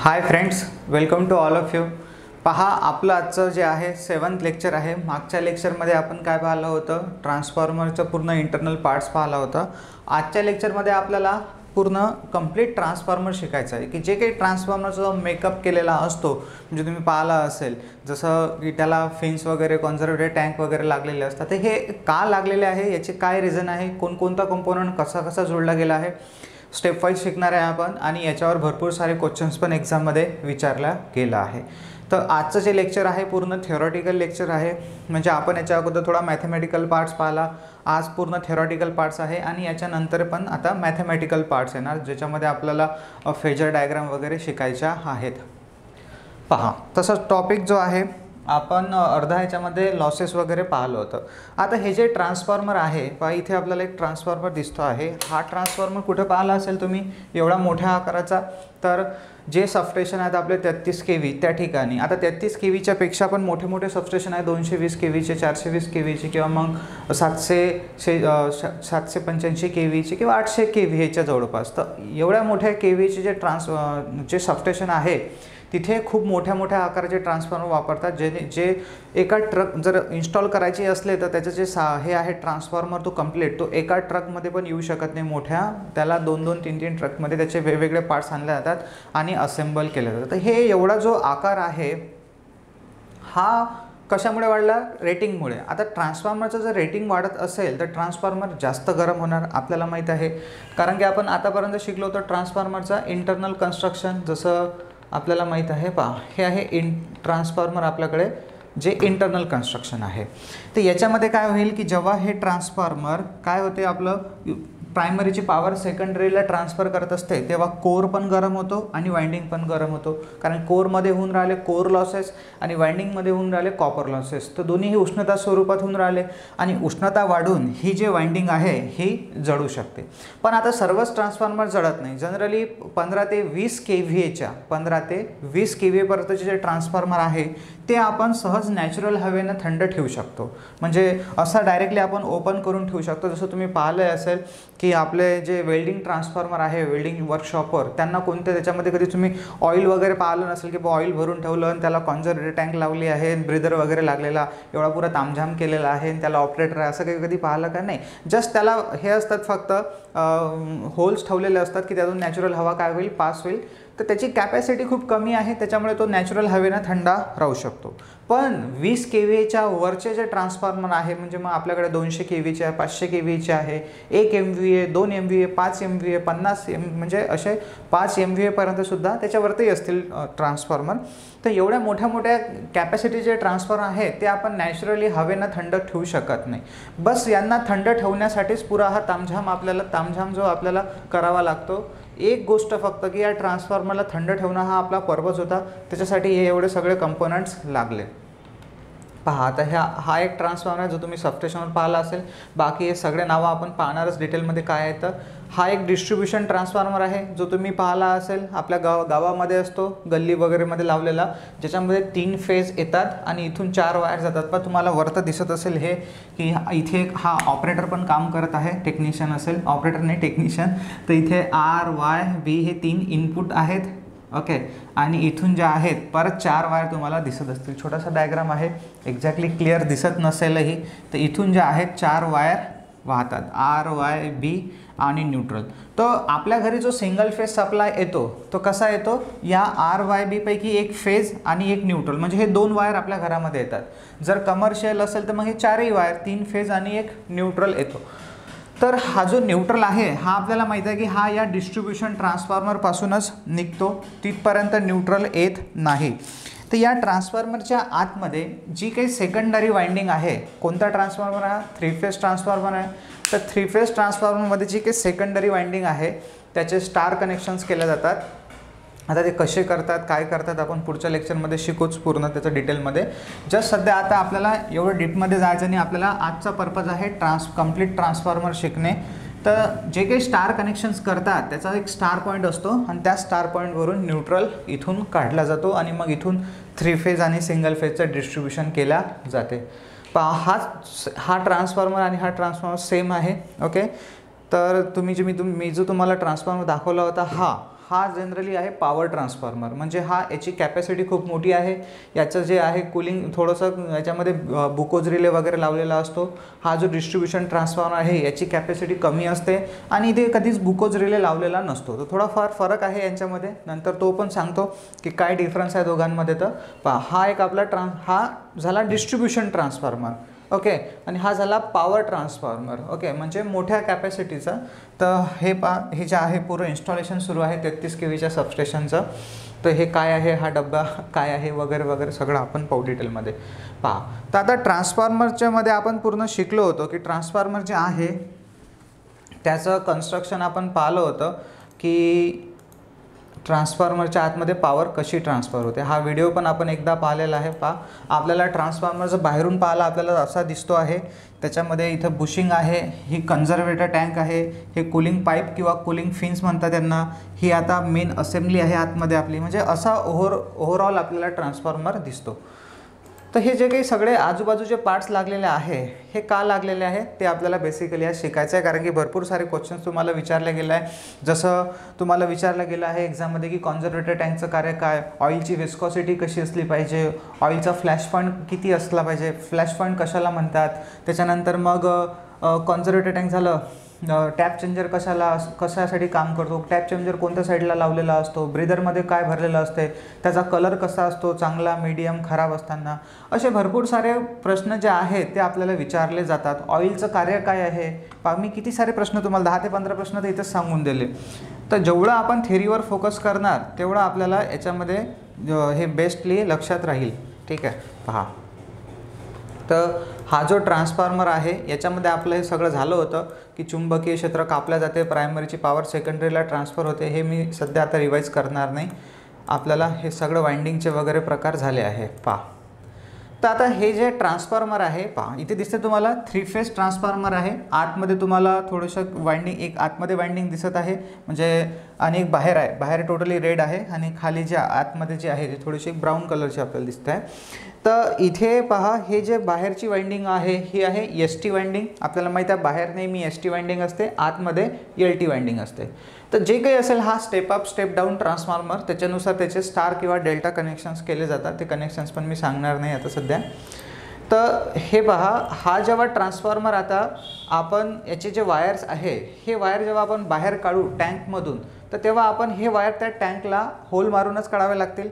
High friends, welcome to all of you. पहा, आपलं आजचं जे आहे 7th लेक्चर आहे. मागच्या लेक्चरमध्ये आपण काय पाहिलं होतं? ट्रान्सफॉर्मरचं पूर्ण इंटरनल पार्ट्स पाहिला होता. आजच्या लेक्चरमध्ये आपल्याला पूर्ण कंप्लीट ट्रान्सफॉर्मर शिकायचं आहे की जे काही ट्रान्सफॉर्मरचा मेकअप केलेला असतो, म्हणजे तुम्ही पाहिला असेल जसं की त्याला फिन्स वगैरे कॉन्झर्वेटिव्ह टँक वगैरे लागलेले असतात. तर हे का लागलेले आहे, याचे काय रिझन आहे, कोणकोणता कंपोनंट कसा कसा जोडला गेला आहे, स्टेप वाईज शिकणार आहे आपण. आणि याच्यावर भरपूर सारे क्वेश्चन्स पण एक्झाममध्ये विचारला गेला आहे. तर आजचं जे लेक्चर आहे पूर्ण थेरॉटिकल लेक्चर आहे. म्हणजे आपण याच्या अगोदर थोडा मॅथमॅटिकल पार्ट्स पाहिला, आज पूर्ण थेरॉटिकल पार्ट्स आहे आणि याच्यानंतर पण आता मॅथमॅटिकल पार्ट्स येणार, ज्याच्यामध्ये आपल्याला फेजर डायग्राम वगैरे शिकायच्या आहेत. पहा, तसंच टॉपिक जो आहे आपण अर्धा ह्याच्यामध्ये लॉसेस वगैरे पाहिलं होतं. आता हे जे ट्रान्सफॉर्मर आहे पहा, इथे आपल्याला एक ट्रान्सफॉर्मर दिसतो आहे. हा ट्रान्सफॉर्मर कुठे पाहिला असेल तुम्ही, एवढा मोठ्या आकाराचा? तर जे सबस्टेशन आहेत आपले 33 kV त्या ठिकाणी. आता 33 kVच्या पेक्षा पण मोठे मोठे सबस्टेशन आहे, 220 kVचे, 420 kVचे किंवा मग 785 kVचे किंवा 800 kV ह्याच्या जवळपास. तर एवढ्या मोठ्या kVचे जे सबस्टेशन आहे तिथे खूप मोठ्या मोठ्या आकाराचे ट्रान्सफॉर्मर वापरतात. जे एका ट्रक जर इन्स्टॉल करायची असले तर त्याचं जे हे आहे ट्रान्सफॉर्मर तो कंप्लीट तो एका ट्रकमध्ये पण येऊ शकत नाही मोठ्या, त्याला 2-2, 3-3 ट्रकमध्ये त्याचे वेगवेगळे पार्ट्स आणले जातात आणि असेंबल केले जातात. तर हे एवढा जो आकार आहे हा कशामुळे वाढला? रेटिंगमुळे. आता ट्रान्सफॉर्मरचं जर रेटिंग वाढत असेल तर ट्रान्सफॉर्मर जास्त गरम होणार, आपल्याला माहीत आहे. कारण की आपण आतापर्यंत शिकलो होतो ट्रान्सफॉर्मरचा इंटरनल कन्स्ट्रक्शन. जसं आपल्याला माहीत आहे, पहा हे आहे ट्रान्सफॉर्मर आपल्याकडे जे इंटरनल कन्स्ट्रक्शन आहे. तर याच्यामध्ये काय होईल की जेव्हा हे ट्रान्सफॉर्मर काय होते, आपलं प्रायमरीची पॉवर सेकंडरीला ट्रान्सफर करत असते तेव्हा कोर पण गरम होतो आणि वाइंडिंग पण गरम होतो. कारण कोरमध्ये होऊन राहिले कोर लॉसेस आणि वाइंडिंगमध्ये होऊन राहिले कॉपर लॉसेस. तर दोन्हीही उष्णता स्वरूपात होऊन राहिले आणि उष्णता वाढून ही जे वाइंडिंग आहे ही जळू शकते. पण आता सर्वच ट्रान्सफॉर्मर जळत नाही. जनरली 15 ते 20 kVच्या 15 ते 20 kV पर्यंतचे जे ट्रान्सफॉर्मर आहे ते आपण सहज नॅचरल हवेनं थंड ठेवू शकतो. म्हणजे असं डायरेक्टली आपण ओपन करून ठेवू शकतो. जसं तुम्ही पाहिलं असेल की आपले जे वेल्डिंग ट्रान्सफॉर्मर आहे वेल्डिंग वर्कशॉपवर, त्यांना कोणत्या त्याच्यामध्ये कधी तुम्ही ऑइल वगैरे पाहिलं नसेल की ऑइल भरून ठेवलं आणि त्याला कॉन्झर्वेटिव्ह टँक लावली आहे, ब्रिदर वगैरे लागलेला, एवढा पुरा तामझाम केलेला आहे आणि त्याला ऑपरेटर आहे, असं काही कधी पाहिलं का? नाही. जस्ट त्याला हे असतात फक्त होल्स ठेवलेले असतात की त्यातून नॅचरल हवा काय होईल, पास होईल. तर त्याची कॅपॅसिटी खूप कमी आहे, त्याच्यामुळे तो नॅचरल हवेनं थंडा राहू शकतो. पण 20 kVच्या वरचे जे ट्रान्सफॉर्मर आहे, म्हणजे मग आपल्याकडे 200 kVचे आहे, 500 kVचे आहे, 1 MVA, 2 MVA, 5 MVA, 50 म्हणजे असे 5 MVA पर्यंतसुद्धा त्याच्यावरती असतील ट्रान्सफॉर्मर. तर एवढ्या मोठ्या मोठ्या कॅपॅसिटीचे ट्रान्सफॉर्मर आहे ते आपण नॅचरली हवेनं थंड ठेवू शकत नाही. बस यांना थंड ठेवण्यासाठीच पुरा हा तामझाम जो आपल्याला करावा लागतो. एक गोष्ट फक्त की या ट्रान्सफॉर्मरला थंड ठेवणं हा आपला पर्पज होता, त्याच्यासाठी हे एवढे सगळे कंपोनंट्स लागले. पहा, आता हा एक ट्रान्सफॉर्मर आहे जो तुम्ही सबस्टेशनवर पाहिला असेल. बाकी हे सगळे नावं आपण पाहणारच डिटेलमध्ये काय आहे. तर हा एक डिस्ट्रीब्युशन ट्रान्सफॉर्मर आहे जो तुम्ही पाहिला असेल आपल्या गावामध्ये असतो, गल्ली वगैरेमध्ये लावलेला, ज्याच्यामध्ये 3 फेज येतात आणि इथून 4 वायर जातात. पण तुम्हाला वरतं दिसत असेल हे की इथे हा ऑपरेटर पण काम करत आहे, टेक्निशियन असेल, ऑपरेटर नाही टेक्निशियन. तर इथे R, Y, B हे 3 इनपुट आहेत. ओके. आणि इथून ज्या आहेत परत 4 वायर तुम्हाला दिसत असतील. छोटासा डायग्राम आहे, एक्झॅक्टली क्लिअर दिसत नसेलही. तर इथून ज्या आहेत 4 वायर वाहतात, R, Y, B आणि न्यूट्रल. तो आपल्या घरी जो सिंगल फेज सप्लाय येतो तो कसा येतो, या R, Y, B पैकी एक फेज आणि एक न्यूट्रल, म्हणजे हे 2 वायर आपल्या घरामध्ये येतात. जर कमर्शियल असेल तर मग हे 4ही वायर, 3 फेज आणि एक न्यूट्रल येतो. तर हा जो न्यूट्रल आहे हा आपल्याला माहीत आहे की हा या डिस्ट्रीब्युशन ट्रान्सफॉर्मरपासूनच निघतो, तिथपर्यंत न्यूट्रल येत नाही. तर या ट्रान्सफॉर्मरच्या आतमध्ये जी काही सेकंडरी वाइंडिंग आहे, कोणता ट्रान्सफॉर्मर हा 3 फेज ट्रान्सफॉर्मर आहे. तर 3 फेज ट्रान्सफॉर्मरमध्ये जी काही सेकंडरी वाइंडिंग आहे त्याचे स्टार कनेक्शन्स केले जातात. आता ते कसे करतात, काय करतात, आपण पुढच्या लेक्चरमध्ये शिकूच पूर्ण त्याचं डिटेलमध्ये. जस्ट सध्या आता आपल्याला एवढं डीपमध्ये जायचं नाही, आपल्याला आजचा पर्पज आहे कंप्लीट ट्रान्सफॉर्मर शिकणे. तर जे काही स्टार कनेक्शन्स करतात त्याचा एक स्टार पॉईंट असतो आणि त्या स्टार पॉईंटवरून न्यूट्रल इथून काढला जातो आणि मग इथून 3 फेज आणि सिंगल फेजचं डिस्ट्रीब्युशन केल्या जाते. हा ट्रान्सफॉर्मर आणि हा ट्रान्सफॉर्मर सेम आहे. ओके. तर मी जो तुम्हाला ट्रान्सफॉर्मर दाखवला होता हा जनरली आहे पॉवर ट्रान्सफॉर्मर, म्हणजे हा याची कॅपॅसिटी खूप मोठी आहे. याचं जे आहे कूलिंग थोडंसं याच्यामध्ये बुकोज रिले वगैरे लावलेला असतो. हा जो डिस्ट्रीब्युशन ट्रान्सफॉर्मर आहे याची कॅपॅसिटी कमी असते आणि इथे कधीच बुकोज रिले लावलेला नसतो. तर थोडाफार फरक आहे यांच्यामध्ये, नंतर तो पण सांगतो की काय डिफरन्स आहे दोघांमध्ये. तर पहा, हा एक आपला हा झाला डिस्ट्रीब्युशन ट्रान्सफॉर्मर, ओके, आणि हा झाला पॉवर ट्रान्सफॉर्मर, ओके, म्हणजे मोठ्या कॅपॅसिटीचा. तर हे हे जे आहे पूर्ण इन्स्टॉलेशन सुरू आहे 33 kVच्या सबस्टेशनचं. तर हे काय आहे, हा डब्बा काय आहे वगैरे वगैरे सगळं आपण पाहू डिटेलमध्ये. पहा, तर आता ट्रान्सफॉर्मरच्या मध्ये आपण पूर्ण शिकलो होतो की ट्रान्सफॉर्मर जे आहे त्याचं कन्स्ट्रक्शन आपण पाहिलं होतं की ट्रान्सफॉर्मरच्या आतमध्ये पॉवर कशी ट्रान्सफर होते. हा व्हिडिओ पण आपण एकदा पाहिलेला आहे. पहा, आपल्याला ट्रान्सफॉर्मरचं बाहेरून पाहायला आपल्याला असा दिसतो आहे. त्याच्यामध्ये इथं बुशिंग आहे, ही कन्झर्वेटर टँक आहे, हे कूलिंग पाईप किंवा कूलिंग फिन्स म्हणतात त्यांना. ही आता मेन असेंब्ली आहे आतमध्ये आपली, म्हणजे असा ओव्हरऑल आपल्याला ट्रान्सफॉर्मर दिसतो. तर हे जे काही सगळे आजूबाजूचे पार्ट्स लागलेले आहे हे का लागलेले आहे ते आपल्याला बेसिकली आज शिकायचं आहे. कारण की भरपूर सारे क्वेश्चन्स तुम्हाला विचारले गेले आहे. जसं तुम्हाला विचारलं गेलं आहे एक्झाममध्ये की कॉन्झर्वेटर टँकचं कार्य काय, ऑइलची विस्कॉसिटी कशी असली पाहिजे, ऑइलचा फ्लॅश पॉईंट किती असला पाहिजे, फ्लॅश पॉईंट कशाला म्हणतात. त्याच्यानंतर मग कॉन्झर्वेटर टँक झालं, टॅप चेंजर कशासाठी काम करतो, टॅप चेंजर कोणत्या साईडला लावलेला असतो, ब्रीदरमध्ये काय भरलेलं असते, त्याचा कलर कसा असतो, चांगला, मीडियम, खराब असताना. असे भरपूर सारे प्रश्न जे आहेत ते आपल्याला विचारले जातात. ऑइलचं कार्य काय आहे, मी किती सारे प्रश्न तुम्हाला 10 ते 15 प्रश्न तर इथंच सांगून दिले. तर जेवढं आपण थेरीवर फोकस करणार तेवढं आपल्याला याच्यामध्ये हे बेस्टली लक्षात राहील. ठीक आहे. पहा, तर हा जो ट्रान्सफॉर्मर आहे याच्यामध्ये आपलं हे सगळं झालं होतं की चुंबकीय क्षेत्र कापल्या जाते, प्रायमरीची पॉवर सेकंडरीला ट्रान्सफर होते. हे मी सध्या आता रिवाईज करणार नाही. आपल्याला हे सगळं वाइंडिंगचे वगैरे प्रकार झाले आहे. पहा, तर आता हे जे ट्रान्सफॉर्मर आहे, पहा इथे दिसते तुम्हाला 3 फेज ट्रान्सफॉर्मर आहे. आतमध्ये तुम्हाला थोडंसं वाइंडिंग, एक आतमध्ये वाइंडिंग दिसत आहे म्हणजे, आणि एक बाहेर आहे. बाहेर टोटली रेड आहे आणि खाली जे आतमध्ये जे आहे ते थोडीशी ब्राऊन कलरची आपल्याला दिसत आहे. तर इथे पहा, हे जे बाहेरची वाइंडिंग आहे ही आहे ST वाइंडिंग. आपल्याला माहिती आहे बाहेर नेहमी ST वाइंडिंग असते, आतमध्ये LT वाइंडिंग असते. तर जे काही असेल हा step up step down transformer, त्याच्यानुसार त्याचे स्टार किंवा डेल्टा कनेक्शन्स केले जातात. ते कनेक्शन्स पण मी सांगणार नाही आता सध्या. तर हे पहा, हा जेव्हा ट्रान्सफॉर्मर, आता आपण याचे जे वायर्स आहे हे वायर जेव्हा आपण बाहेर काढू टँकमधून, तर तेव्हा आपण हे वायर त्या टँकला होल मारूनच काढावे लागतील.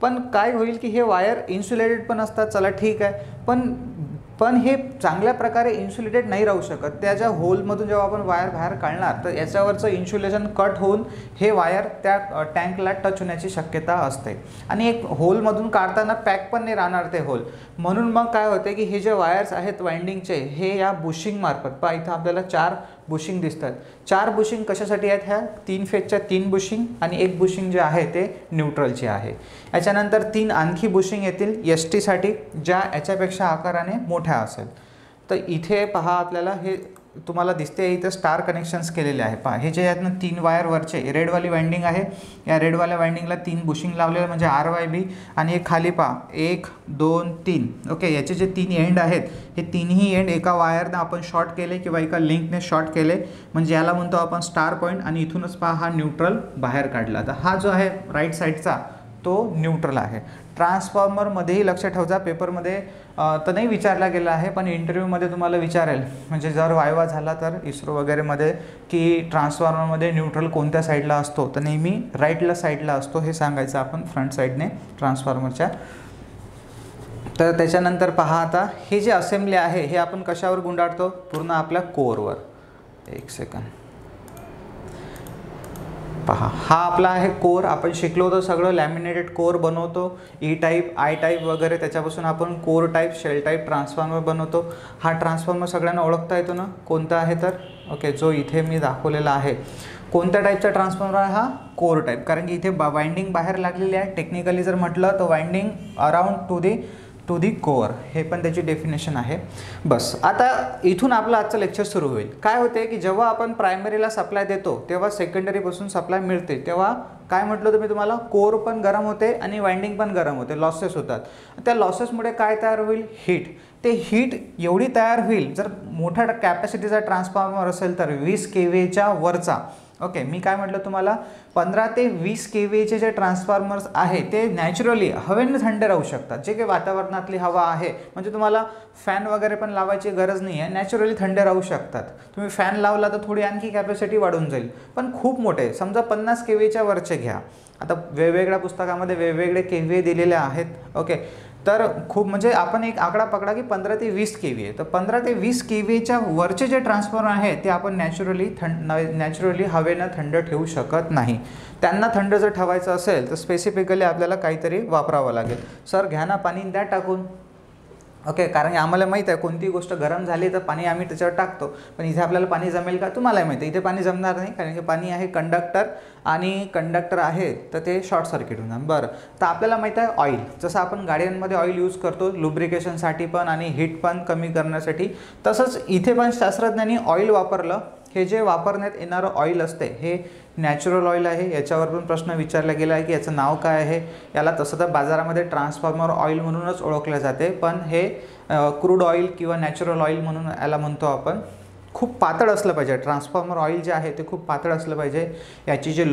पण काय होईल की हे वायर इन्सुलेटेड पण असतात, चला ठीक आहे, पण हे चांगल्या प्रकारे इन्सुलेटेड नाही राहू शकत. त्याच्या होलमधून जेव्हा आपण वायर बाहेर काढणार तर याच्यावरचं इन्सुलेशन कट होऊन हे वायर त्या टँकला टच होण्याची शक्यता असते. आणि एक होलमधून काढताना पॅक पण नाही राहणार ते होल. म्हणून मग काय होते की हे जे वायर्स आहेत वाइंडिंगचे हे या बुशिंग मार्फत, पहा इथं आपल्याला 4 बुशिंग दिसतात. 4 बुशिंग कशासाठी आहेत, ह्या 3 फेजच्या 3 बुशिंग आणि 1 बुशिंग जे आहे ते न्यूट्रलची आहे. याच्यानंतर 3 आणखी बुशिंग येतील ST साठी, ज्या याच्यापेक्षा आकाराने मोठ्या असेल. तर इथे पहा आपल्याला हे तुम्हाला दिसते इथं स्टार कनेक्शन्स केलेले आहे. पहा, हे जे आहेत ना 3 वायर वरचे रेडवाली वाइंडिंग आहे, या रेडवाल्या वाइंडिंगला 3 बुशिंग लावलेलं म्हणजे RYB. आणि एक खाली पहा 1 2 3, ओके, याचे जे 3 एंड आहेत हे तिन्ही एंड एका वायरनं आपण शॉर्ट केले किंवा एका लिंकने शॉर्ट केले, म्हणजे याला म्हणतो आपण स्टार पॉईंट. आणि इथूनच पहा हा न्यूट्रल बाहेर काढला. तर हा जो आहे राईट साईडचा तो न्यूट्रल आहे. ट्रान्सफॉर्मरमध्येही लक्ष ठेवजा, पेपरमध्ये तर नाही विचारला गेला आहे पण इंटरव्ह्यूमध्ये तुम्हाला विचारेल, म्हणजे जर वायवा झाला तर इस्रो वगैरेमध्ये की ट्रान्सफॉर्मरमध्ये न्यूट्रल कोणत्या साईडला असतो, तर नेहमी राईटला साईडला असतो हे सांगायचं आपण फ्रंट साईडने ट्रान्सफॉर्मरच्या. तर त्याच्यानंतर पहा, आता हे जे असेंब्ली आहे हे आपण कशावर गुंडाळतो, पूर्ण आपल्या कोअरवर. एक सेकंड, पहा हा आपला आहे कोर. आपण शिकलो होतो सगळं लॅमिनेटेड कोर बनवतो, E टाईप I टाईप वगैरे, त्याच्यापासून आपण core type shell type transformer बनवतो. हा ट्रान्सफॉर्मर सगळ्यांना ओळखता येतो ना, कोणता आहे तर, ओके, जो इथे मी दाखवलेला आहे. कोणत्या टाईपचा ट्रान्सफॉर्मर आहे हा, कोर टाईप. कारण की इथे वाइंडिंग बाहेर लागलेली आहे. टेक्निकली जर म्हटलं तर winding around to the core, हे पण त्याची डेफिनेशन आहे. बस, आता इथून आपलं आजचं लेक्चर सुरू होईल. काय होते की जेव्हा आपण प्रायमरीला सप्लाय देतो तेव्हा सेकंडरीपासून सप्लाय मिळते, तेव्हा काय म्हटलं होतं मी तुम्हाला, कोर पण गरम होते आणि वाइंडिंग पण गरम होते, लॉसेस होतात. त्या लॉसेसमुळे काय तयार होईल, हीट. ते हीट एवढी तयार होईल, जर मोठ्या कॅपॅसिटीचा ट्रान्सफॉर्मर असेल तर 20 kVच्या वरचा, ओके, मी काय म्हटलं तुम्हाला, 15 ते 20 केव्हीचे जे ट्रान्सफॉर्मर्स आहे ते नॅचरली हवेने थंड राहू शकतात. जे काही वातावरणातली हवा आहे, म्हणजे तुम्हाला फॅन वगैरे पण लावायची गरज नाही आहे, नॅचरली थंड राहू शकतात. तुम्ही फॅन लावला तर थोडी आणखी कॅपॅसिटी वाढून जाईल, पण खूप मोठे, समजा 50 केव्हीच्या वरचे घ्या. आता वेगवेगळ्या पुस्तकामध्ये वेगवेगळे केव्ही दिलेले आहेत. ओके, तर खूप, म्हणजे आपण एक आकडा पकडा की 15 ते 20 केव्ही आहे. तर 15 ते 20 केव्हीच्या वरचे जे ट्रान्सफॉर्मर आहे ते आपण नॅचरली हवेनं थंड ठेवू शकत नाही. त्यांना थंड जर ठेवायचं असेल तर स्पेसिफिकली आपल्याला काहीतरी वापरावं लागेल. सर घ्या ना पाणी, द्या टाकून. ओके, कारण आम्हाला माहीत आहे कोणती गोष्ट गरम झाली तर पाणी आम्ही त्याच्यावर टाकतो, पण इथे आपल्याला पाणी जमेल का तुम्हालाही माहिती आहे. इथे पाणी जमणार नाही, कारण की पाणी आहे कंडक्टर, आणि कंडक्टर आहे तर ते शॉर्ट सर्किट होणार. बरं, तर आपल्याला माहीत आहे ऑइल, जसं आपण गाड्यांमध्ये ऑइल यूज करतो लुब्रिकेशनसाठी पण आणि हीट पण कमी करण्यासाठी, तसंच इथे पण शास्त्रज्ञांनी ऑइल वापरलं. हे जे वापरण्यात येणारं ऑइल असते हे नॅचरल ऑइल आहे. याच्यावर पण प्रश्न विचारला गेला आहे की याचं नाव काय आहे. याला तसं तर बाजारामध्ये ट्रान्सफॉर्मर ऑइल म्हणूनच ओळखले जाते, पण हे क्रूड ऑइल किंवा नॅचरल ऑइल म्हणून याला म्हणतो आपण. खूप पातळ असलं पाहिजे ट्रान्सफॉर्मर ऑइल जे आहे ते, खूप पातळ असलं पाहिजे. याची जी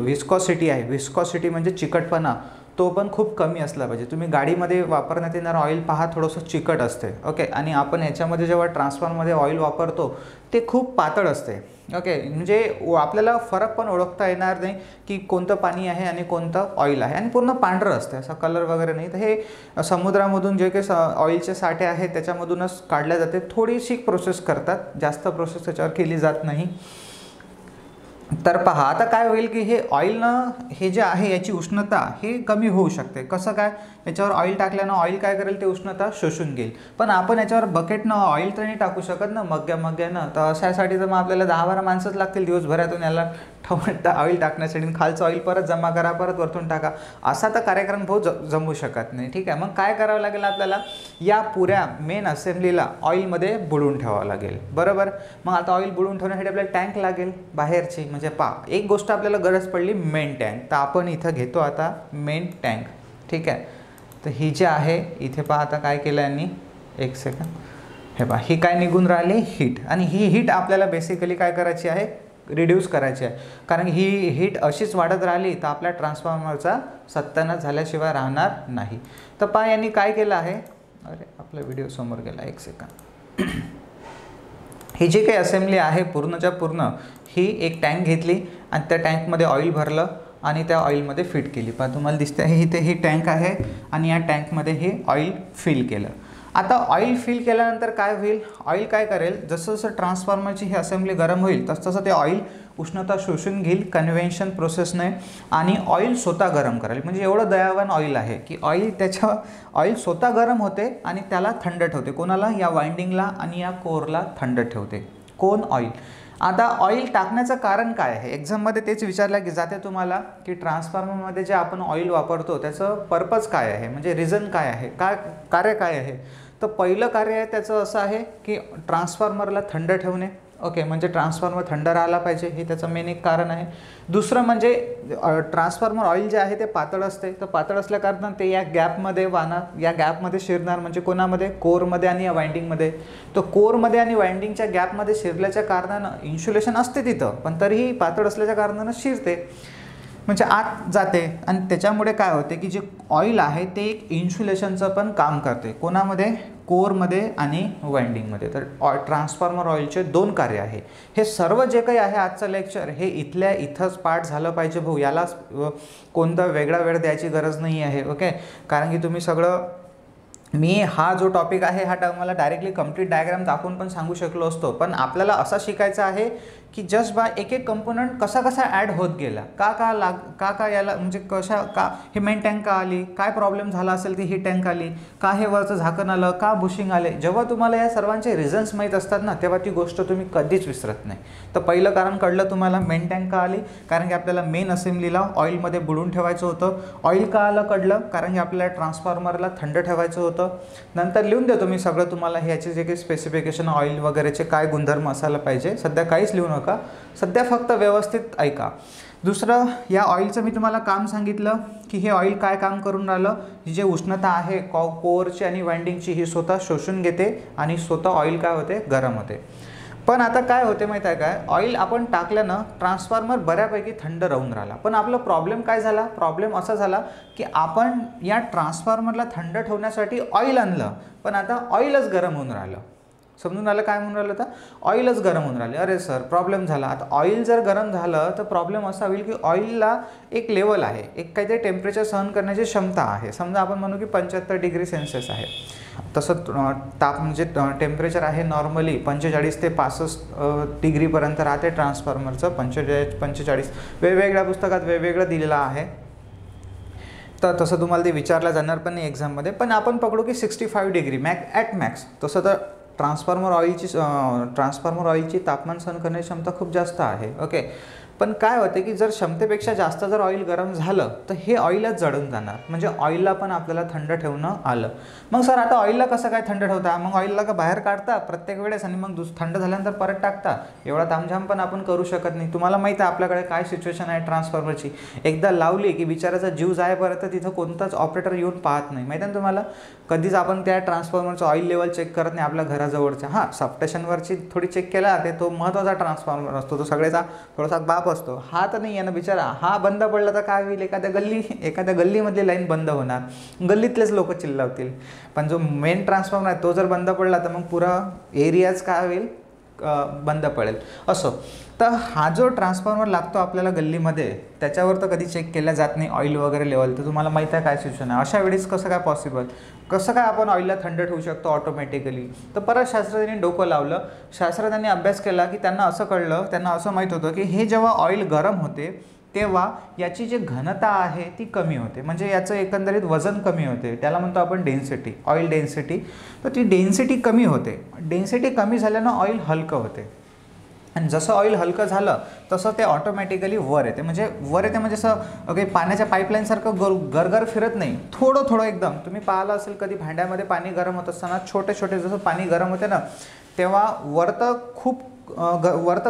विस्कॉसिटी आहे, विस्कॉसिटी म्हणजे चिकटपणा, तो पण खूप कमी असला पाहिजे. तुम्ही गाडीमध्ये वापरण्यात येणारं ऑइल पहा, थोडंसं चिकट असते. ओके, आणि आपण याच्यामध्ये जेव्हा ट्रान्सफॉर्मरमध्ये ऑइल वापरतो ते खूप पातळ असते. ओके, म्हणजे आपल्याला फरक पण ओळखता येणार नाही की कोणतं पाणी आहे आणि कोणतं ऑइल आहे, आणि पूर्ण पांढरं असते, असा कलर वगैरे नाही. तर हे समुद्रामधून जे काही ऑइलचे साठे आहेत त्याच्यामधूनच काढले जाते. थोडीशी प्रोसेस करतात, जास्त प्रोसेस त्याच्यावर केली जात नाही. तर पहा आता काय होईल की हे ऑइलनं, हे जे आहे याची उष्णता हे कमी होऊ शकते. कसं काय, याच्यावर ऑइल टाकल्यानं ऑइल काय करेल, ते उष्णता शोषून घेईल. पण आपण याच्यावर बकेटनं ऑइल तर नाही टाकू शकत ना, मग्यानं. तर अशासाठी तर मग आपल्याला 10-12 माणसंच लागतील दिवसभरातून याला ऑइल टाकण्यासाठी. खालचं ऑइल परत जमा करा, परत वरतून टाका, असा तर कार्यक्रम भाऊ जमू शकत नाही. ठीक आहे, मग काय करावं लागेल आपल्याला, या पुऱ्या मेन असेंब्लीला ऑइलमध्ये बुडवून ठेवावं लागेल. बरोबर, मग आता ऑइल बुडवून ठेवण्यासाठी आपल्याला टँक लागेल बाहेरची. म्हणजे एक गोष्ट आपल्याला गरज पडली, मेन टँक. तर आपण इथं घेतो आता मेन टँक. ठीक आहे, तर ही जी आहे इथे पहा, आता काय केलं यांनी, एक सेकंड, हे पहा, ही काय निघून राहिली, हीट. आणि ही हीट आपल्याला बेसिकली काय करायची आहे, रिड्यूस करायची आहे. कारण ही हीट अशीच वाढत राहिली तर आपल्या ट्रान्सफॉर्मरचा सत्यानाश झाल्याशिवाय राहणार नाही. तर पहा यांनी काय केलं आहे, अरे आपला व्हिडिओ समोर गेला, एक सेकंड. ही जी काही असेंब्ली आहे पूर्णच्या पूर्ण, ही एक टँक घेतली आणि त्या टँकमध्ये ऑइल भरलं आणि त्या ऑइलमध्ये फिट केली. पहा तुम्हाला दिसते आहे इथे ही टँक आहे, आणि या टँकमध्ये हे ऑइल फिल केलं. आता ऑइल फिल केल्यानंतर काय होईल, ऑइल काय करेल, जसं जसं ट्रान्सफॉर्मरची ही असेंब्ली गरम होईल तसं ते ऑइल उष्णता शोषून घेईल कन्व्हेन्शन प्रोसेसने, आणि ऑइल स्वतः गरम करेल. म्हणजे एवढं दयावान ऑइल आहे की ऑइल स्वतः गरम होते आणि त्याला थंड ठेवते. कोणाला, या वाइंडिंगला आणि या कोरला थंड ठेवते. कोण, ऑइल. आता ऑइल टाकण्याचं कारण काय आहे, एक्झाममध्ये तेच विचारलं जाते तुम्हाला की ट्रान्सफॉर्मरमध्ये जे आपण ऑइल वापरतो त्याचं पर्पज काय आहे, म्हणजे रिझन काय आहे, कार्य काय आहे. तर पहिलं कार्य आहे त्याचं असं आहे की ट्रान्सफॉर्मरला थंड ठेवणे. ओके, म्हणजे ट्रान्सफॉर्मर थंड राहायला पाहिजे, हे त्याचं मेन एक कारण आहे. दुसरं म्हणजे ट्रान्सफॉर्मर ऑइल जे आहे ते पातळ असते. तर पातळ असल्याकारणानं ते या गॅपमध्ये शिरणार. म्हणजे कोणामध्ये, कोरमध्ये आणि या वाइंडिंगमध्ये. तर कोरमध्ये आणि वाइंडिंगच्या गॅपमध्ये शिरल्याच्या कारणानं इन्सुलेशन असते तिथं, पण तरीही पातळ असल्याच्या कारणानं शिरते, म्हणजे आत जाते. आणि त्याच्यामुळे काय होते की जे ऑइल आहे ते एक इन्सुलेशनचं पण काम करते. कोणामध्ये, कोरमध्ये आणि वाइंडिंगमध्ये. तर ट्रान्सफॉर्मर ऑइलचे 2 कार्य आहे. हे सर्व जे काही आहे आजचं लेक्चर हे इथंच पाठ झालं पाहिजे भाऊ. याला कोणता वेगळा वेळ द्यायची गरज नाही आहे. ओके, कारण की तुम्ही सगळं, मी हा जो टॉपिक आहे हा मला डायरेक्टली कंप्लीट डायग्राम दाखवून पण सांगू शकलो असतो, पण आपल्याला असा शिकायचा आहे की जस्ट बाय एक कंपोनंट कसा ॲड होत गेला, का याला, म्हणजे का हे मेन टँक का आली, काय प्रॉब्लेम झाला असेल ती ही टँक आली, का हे वरचं झाकण आलं, का बुशिंग आले. जेव्हा तुम्हाला या सर्वांचे रिझन्स माहीत असतात ना, तेव्हा ती गोष्ट तुम्ही कधीच विसरत नाही. तर पहिलं कारण कळलं तुम्हाला, मेन टँक का आली, कारण की आपल्याला मेन असेंब्लीला ऑइलमध्ये बुडवून ठेवायचं होतं. ऑइल का आलं कळलं, कारण की आपल्याला ट्रान्सफॉर्मरला थंड ठेवायचं होतं. नंतर लिहून देतो मी सगळं तुम्हाला, ह्याचे जे काही स्पेसिफिकेशन, ऑइल वगैरेचे काय गुणधर्म असायला पाहिजे. सध्या काहीच लिहू नका, सध्या फक्त व्यवस्थित ऐका. दुसरं, या ऑइलचं मी तुम्हाला काम सांगितलं की हे ऑइल काय काम करून राहिलं, ही जी उष्णता आहे कोरची आणि वाइंडिंगची ही स्वतः शोषून घेते आणि स्वतः ऑइल काय होते, गरम होते. पण आता काय होते माहिती आहे काय, ऑइल आपण टाकल्यानं ट्रान्सफॉर्मर बऱ्यापैकी थंड राहून राहिला, पण आपला प्रॉब्लेम काय झाला, प्रॉब्लेम असा झाला की आपण या ट्रान्सफॉर्मरला थंड ठेवण्यासाठी ऑइल आणलं, पण आता ऑइलच गरम होऊन राहिलं. समजून आलं काय म्हणून राहिलं, तर ऑइलच गरम होऊन राहिले. अरे सर प्रॉब्लेम झाला. आता ऑइल जर गरम झालं तर प्रॉब्लेम असा होईल की ऑइलला एक लेवल आहे, एक काहीतरी टेम्परेचर सहन करण्याची क्षमता आहे. समजा आपण म्हणू की 75 डिग्री सेल्सिअस आहे, तसं ताप म्हणजे टेम्परेचर आहे नॉर्मली 45 ते 65 डिग्रीपर्यंत राहते ट्रान्सफॉर्मरचं. 45 वेगवेगळ्या पुस्तकात वेगवेगळं दिलेलं आहे, तर तसं तुम्हाला ते विचारलं जाणार पण नाही एक्झाममध्ये. पण आपण पकडू की 65 डिग्री ॲट मॅक्स. तसं तर ट्रान्सफॉर्मर ऑइलची तापमान सहन करण्याची क्षमता खूप जास्त आहे. ओके, पण काय होते की जर क्षमतेपेक्षा जास्त जर ऑइल गरम झालं तर हे ऑइलच जळून जाणार, म्हणजे ऑइलला पण आपल्याला थंड ठेवणं आलं. मग सर आता ऑइलला कसं काय थंड ठेवता, मग ऑइलला का बाहेर काढता प्रत्येक वेळेस आणि मग थंड झाल्यानंतर परत टाकता, एवढा तामझाम पण आपण करू शकत नाही. तुम्हाला माहिती आहे आपल्याकडे काय सिच्युएशन आहे ट्रान्सफॉर्मरची, एकदा लावली की बिचाराचा जीव जायपर्यंत तिथं कोणताच ऑपरेटर येऊन पाहत नाही. माहिती आहे तुम्हाला, कधीच आपण त्या ट्रान्सफॉर्मरचं ऑइल लेवल चेक करत नाही आपल्या घराजवळच्या. हां, सबस्टेशनवरची थोडी चेक केला जाते, तो महत्त्वाचा ट्रान्सफॉर्मर असतो, तो सगळ्याचा थोडासा बाप असतो. हा तर नाही आहे ना बिचारा, हा बंद पडला तर काय होईल, एखाद्या गल्लीमधली लाईन बंद होणार, गल्लीतलेच लोक चिल्लावतील. पण जो मेन ट्रान्सफॉर्मर आहे तो जर बंद पडला तर मग पुरा एरियाच काय होईल, बंद पडेल. असो, तर हा जो ट्रान्सफॉर्मर लागतो आपल्याला गल्लीमध्ये त्याच्यावर तर कधी चेक केल्या जात नाही ऑइल वगैरे लेवल. तर तुम्हाला माहिती आहे काय सिच्युएशन आहे, अशा वेळेस कसं काय पॉसिबल, कसं काय आपण ऑइलला थंड ठेवू शकतो ऑटोमॅटिकली. तर परत शास्त्रज्ञांनी डोकं लावलं, शास्त्रज्ञांनी अभ्यास केला की त्यांना असं कळलं, त्यांना असं माहीत होतं की हे जेव्हा ऑइल गरम होते तेव्हा याची जी घनता आहे ती कमी होते, म्हणजे याचं एकंदरीत वजन कमी होते, त्याला म्हणतो आपण डेन्सिटी, ऑइल डेन्सिटी. तर ती डेन्सिटी कमी होते, डेन्सिटी कमी झाल्यानं ऑइल हलकं होते, आणि जसं ऑइल हलकं झालं तसं ते ऑटोमॅटिकली वर येते. म्हणजे असं ओके पाण्याच्या पाईपलाईनसारखं गरगर फिरत नाही, थोडं एकदम. तुम्ही पाहिलं असेल कधी भांड्यामध्ये पाणी गरम होत असताना छोटे जसं पाणी गरम होते ना, तेव्हा वरतं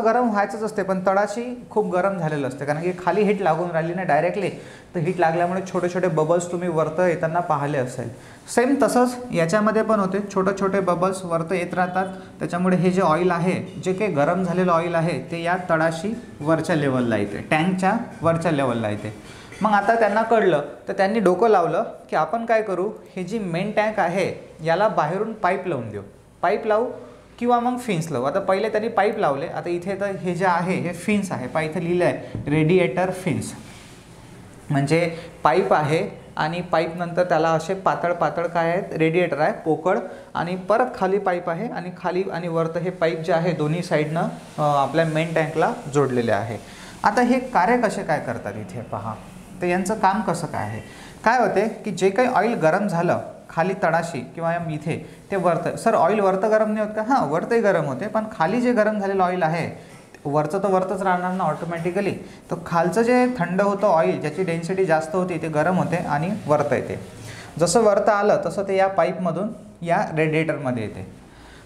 गरम व्हायचंच असते, पण तळाशी खूप गरम झालेलं असते, कारण की खाली हीट लागून राहिली ना डायरेक्टली, तर हीट लागल्यामुळे छोटे बबल्स तुम्ही वरतं येताना पाहिले असेल. सेम तसंच याच्यामध्ये पण होते, छोटे बबल्स वरतं येत राहतात. त्याच्यामुळे हे जे ऑइल आहे, जे काही गरम झालेलं ऑइल आहे ते या तळाशी वरच्या लेवलला येते, टँकच्या वरच्या लेवलला येते. मग आता त्यांना कळलं, तर त्यांनी डोकं लावलं की आपण काय करू, हे जी मेन टँक आहे याला बाहेरून पाईप लावू किंवा मग फिन्स लावू. आता पहिले त्यांनी पाईप लावले. आता इथे तर हे जे आहे हे फिन्स आहे, पहा इथे लिहिलं आहे रेडिएटर फिन्स, म्हणजे पाईप आहे आणि पाईप नंतर त्याला असे पातळ काय आहेत, रेडिएटर आहे पोकळ, आणि परत खाली पाईप आहे, आणि खाली आणि वरतं हे पाईप जे आहे दोन्ही साईडनं आपल्या मेन टँकला जोडलेले आहे. आता हे कार्य कसे काय करतात इथे पहा, तर यांचं काम कसं काय आहे. काय होते की जे काही ऑइल गरम झालं खाली तळाशी किंवा इथे, ते वरतं, सर ऑइल वरतं गरम नाही होत का, हां वरतंही गरम होते, पण खाली जे गरम झालेलं ऑइल आहे वरचं तर वरतंच राहणार ना ऑटोमॅटिकली. तर खालचं जे थंड होतं ऑइल, ज्याची डेन्सिटी जास्त होती, ते गरम होते आणि वरतं येते. जसं वरतं आलं तसं ते या पाईपमधून या रेडिएटरमध्ये येते.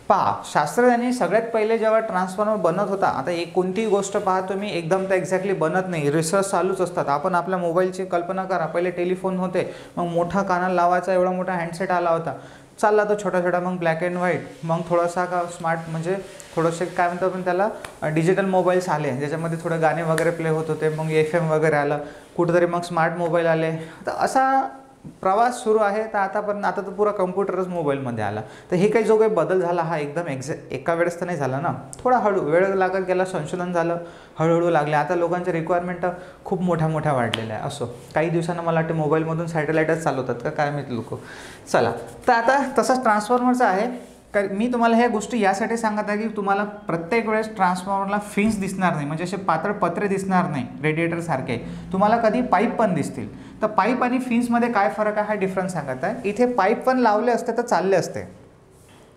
पहा, शास्त्रज्ञांनी सगळ्यात पहिले जेव्हा ट्रान्सफॉर्मर बनत होता, आता एक कोणतीही गोष्ट पहा तुम्ही एकदम तर एक्झॅक्टली बनत नाही, रिसर्च चालूच असतात. आपण आपल्या मोबाईलची कल्पना करा, पहिले टेलिफोन होते, मग मोठा कानाला लावायचा एवढा मोठा हँडसेट आला होता, चालला तो छोटा, मग ब्लॅक अँड व्हाईट, मग थोडासा का स्मार्ट, म्हणजे थोडेसे काय म्हणतो आपण त्याला, डिजिटल मोबाईल्स आले, ज्याच्यामध्ये थोडे गाणे वगैरे प्ले होत होते, मग FM वगैरे आलं कुठेतरी, मग स्मार्ट मोबाईल आले. तर असा प्रवास सुरू आहे. तर आता तर पुरा कम्प्युटरच मोबाईलमध्ये आला. तर हे काही जो काही बदल झाला हा एकदम एका वेळेस तर नाही झाला ना, थोडा हळू वेळ लागत गेला, संशोधन झालं, हळूहळू लागले. आता लोकांच्या रिक्वायरमेंट खूप मोठ्या वाढलेल्या आहे. असो, काही दिवसांना मला वाटतं मोबाईलमधून सॅटेलाईटच चालवतात का काय माहिती लोक. चला, तर आता तसंच ट्रान्सफॉर्मरचं आहे. मी तुम्हाला ह्या गोष्टी यासाठी सांगत आहे की तुम्हाला प्रत्येक वेळेस ट्रान्सफॉर्मरला फिन्स दिसणार नाही, म्हणजे असे पातळ पत्रे दिसणार नाही रेडिएटरसारखे, तुम्हाला कधी पाईप पण दिसतील. तर पाईप आणि फिन्समध्ये काय फरक आहे हा डिफरन्स सांगत आहे. इथे पाईप पण लावले असते तर चालले असते,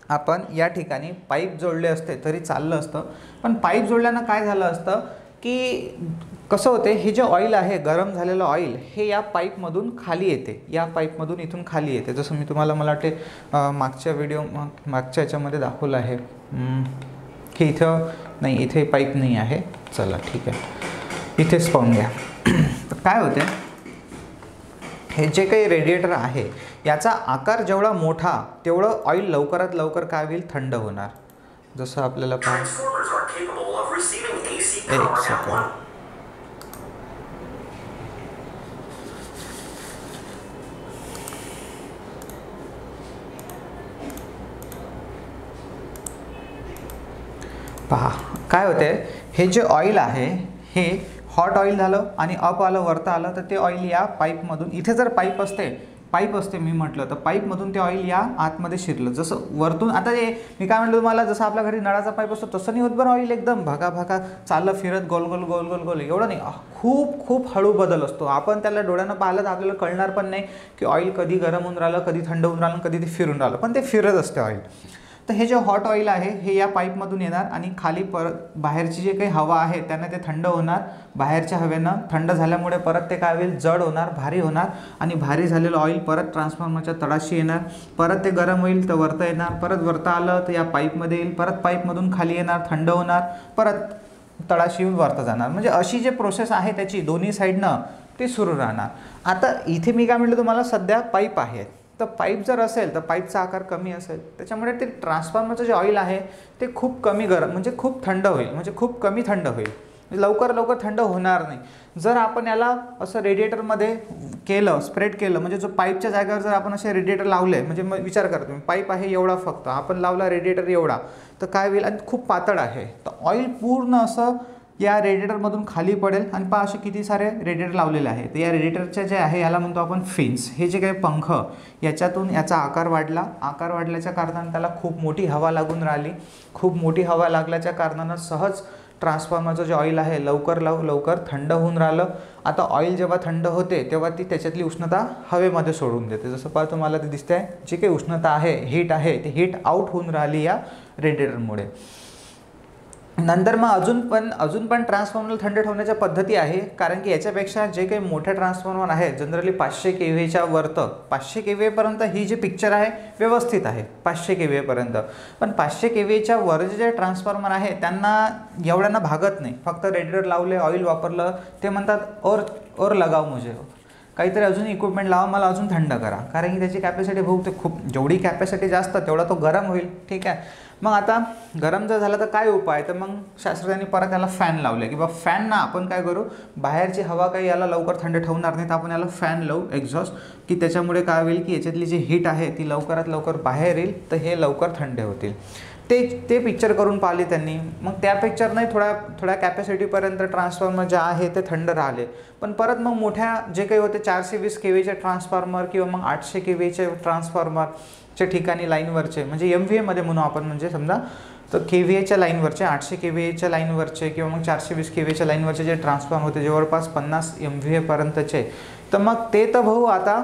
आपण या ठिकाणी पाईप जोडले असते तरी चाललं असतं, पण पाईप जोडल्यानं काय झालं असतं की कसं होते, हे जे ऑइल आहे गरम झालेलं ऑइल हे या पाईपमधून खाली येते, या पाईपमधून इथून खाली येते. जसं मी तुम्हाला मला वाटते मागच्या याच्यामध्ये दाखवलं आहे, हे इथं नाही, इथे पाईप नाही आहे. चला ठीक आहे, इथेच पाहून घ्या. तर काय होते, हे जे काही रेडिएटर आहे याचा आकार जेवढा मोठा तेवढं ऑइल लवकरात लवकर काय होईल, थंड होणार. जसं आपल्याला एक सेकंड. पहा काय होते, हे जे ऑइल आहे हे हॉट ऑइल झालं आणि अप आलं वरतं आलं तर ते ऑइल या पाईपमधून, इथे जर पाईप असते मी म्हटलं तर पाईपमधून ते ऑइल या आतमध्ये शिरलं. जसं वरतून आता हे मी काय म्हटलं तुम्हाला, जसं आपल्या घरी नळाचा पाईप असतो तसं नाही होत बरं. ऑइल एकदम भगा भगा चाललं फिरत गोल गोल गोल गोल गोल एवढं नाही, खूप खूप हळू बदल असतो. आपण त्याला डोळ्यानं पाहिलं तर आपल्याला कळणार पण नाही की ऑइल कधी गरम होऊन राहिलं, कधी थंड होऊन राहिलं, कधी ते फिरून राहिलं, पण ते फिरत असते ऑइल. तर हे जे हॉट ऑइल आहे हे या पाईपमधून येणार आणि खाली परत बाहेरची जे काही हवा आहे त्याने ते थंड होणार. बाहेरच्या हवेनं थंड झाल्यामुळे परत ते काय होईल, जड होणार, भारी होणार आणि भारी झालेलं ऑइल परत ट्रान्सफॉर्मरच्या तळाशी येणार. परत ते गरम होईल तर वरतं येणार, परत वरतं आलं तर या पाईपमध्ये येईल, परत पाईपमधून खाली येणार, थंड होणार, परत तळाशी येऊन वरतं जाणार. म्हणजे अशी जे प्रोसेस आहे त्याची दोन्ही साईडनं ते सुरू राहणार. आता इथे मी काय म्हटलं तुम्हाला, सध्या पाईप आहे तर पाईप जर असेल तर पाईपचा आकार कमी असेल, त्याच्यामुळे ते ट्रान्सफॉर्मरचं जे ऑइल आहे ते खूप कमी गरम म्हणजे खूप थंड होईल, म्हणजे खूप कमी थंड होईल, लवकर थंड होणार नाही. जर आपण याला असं रेडिएटरमध्ये केलं, स्प्रेड केलं, म्हणजे जो पाईपच्या जागेवर जर आपण असे रेडिएटर लावले, म्हणजे मग विचार करा तुम्ही, पाईप आहे एवढा फक्त, आपण लावला रेडिएटर एवढा, तर काय होईल, आणि खूप पातळ आहे तर ऑइल पूर्ण असं या रेडिएटरमधून खाली पडेल. आणि पहा असे किती सारे रेडिएटर लावलेले आहेत. तर या रेडिएटरचे जे आहे याला म्हणतो आपण फिन्स. हे जे काही पंख याच्यातून याचा आकार वाढल्याच्या कारणाने त्याला खूप मोठी हवा लागून राहिली. खूप मोठी हवा लागल्याच्या कारणानं सहज ट्रान्सफॉर्मरचं जे ऑइल आहे लवकर थंड होऊन राहिलं. आता ऑइल जेव्हा थंड होते तेव्हा ती त्याच्यातली उष्णता हवेमध्ये सोडून देते. जसं पहा तुम्हाला ते दिसतंय, जी काही उष्णता आहे, हीट आहे, ते हीट आउट होऊन राहिली या रेडिएटरमुळे. नंतर मग अजून पण ट्रान्सफॉर्मर थंड ठेवण्याच्या पद्धती आहे, कारण की याच्यापेक्षा जे काही मोठे ट्रान्सफॉर्मर आहे जनरली 500 kVच्या वरतं, 500 kVपर्यंत ही जी पिक्चर आहे व्यवस्थित आहे 500 kVपर्यंत. पण 500 kVच्या वर जे ट्रान्सफॉर्मर आहे त्यांना एवढ्यांना भागत नाही. फक्त रेडिएटर लावले, ऑइल वापरलं, ते म्हणतात और लगाव मुझे, काहीतरी अजून इक्विपमेंट लावा, मला अजून थंड करा, कारण की त्याची कॅपॅसिटी ते खूप, जेवढी कॅपॅसिटी जास्त तेवढा तो गरम होईल. ठीक आहे, मग आता गरम जर झालं तर काय उपाय, तर मग शास्त्रज्ञांनी परत त्याला फॅन लावले की बा फॅनना आपण काय करू, बाहेरची हवा काही याला लवकर थंड ठेवणार नाही तर आपण याला फॅन लावू एक्झॉस्ट, की त्याच्यामुळे काय होईल की याच्यातली जी हीट आहे ती लवकरात लवकर बाहेर येईल, तर हे लवकर थंड होतील. ते पिक्चर करून पाहिली त्यांनी. मग त्या पिक्चरने थोड्या कॅपॅसिटीपर्यंत ट्रान्सफॉर्मर जे आहे ते थंड राहिले. पण परत मग मोठ्या जे काही होते 420 kVचे ट्रान्सफॉर्मर किंवा मग 800 kVचे ट्रान्सफॉर्मरच्या ठिकाणी लाईनवरचे, म्हणजे MVAमध्ये म्हणू आपण, म्हणजे समजा तर KVAच्या लाईनवरचे, 800 kVच्या लाईनवरचे किंवा मग 420 kVच्या लाईनवरचे जे ट्रान्सफॉर्मर होते जवळपास 50 MVAपर्यंतचे, तर मग ते तर भाऊ आता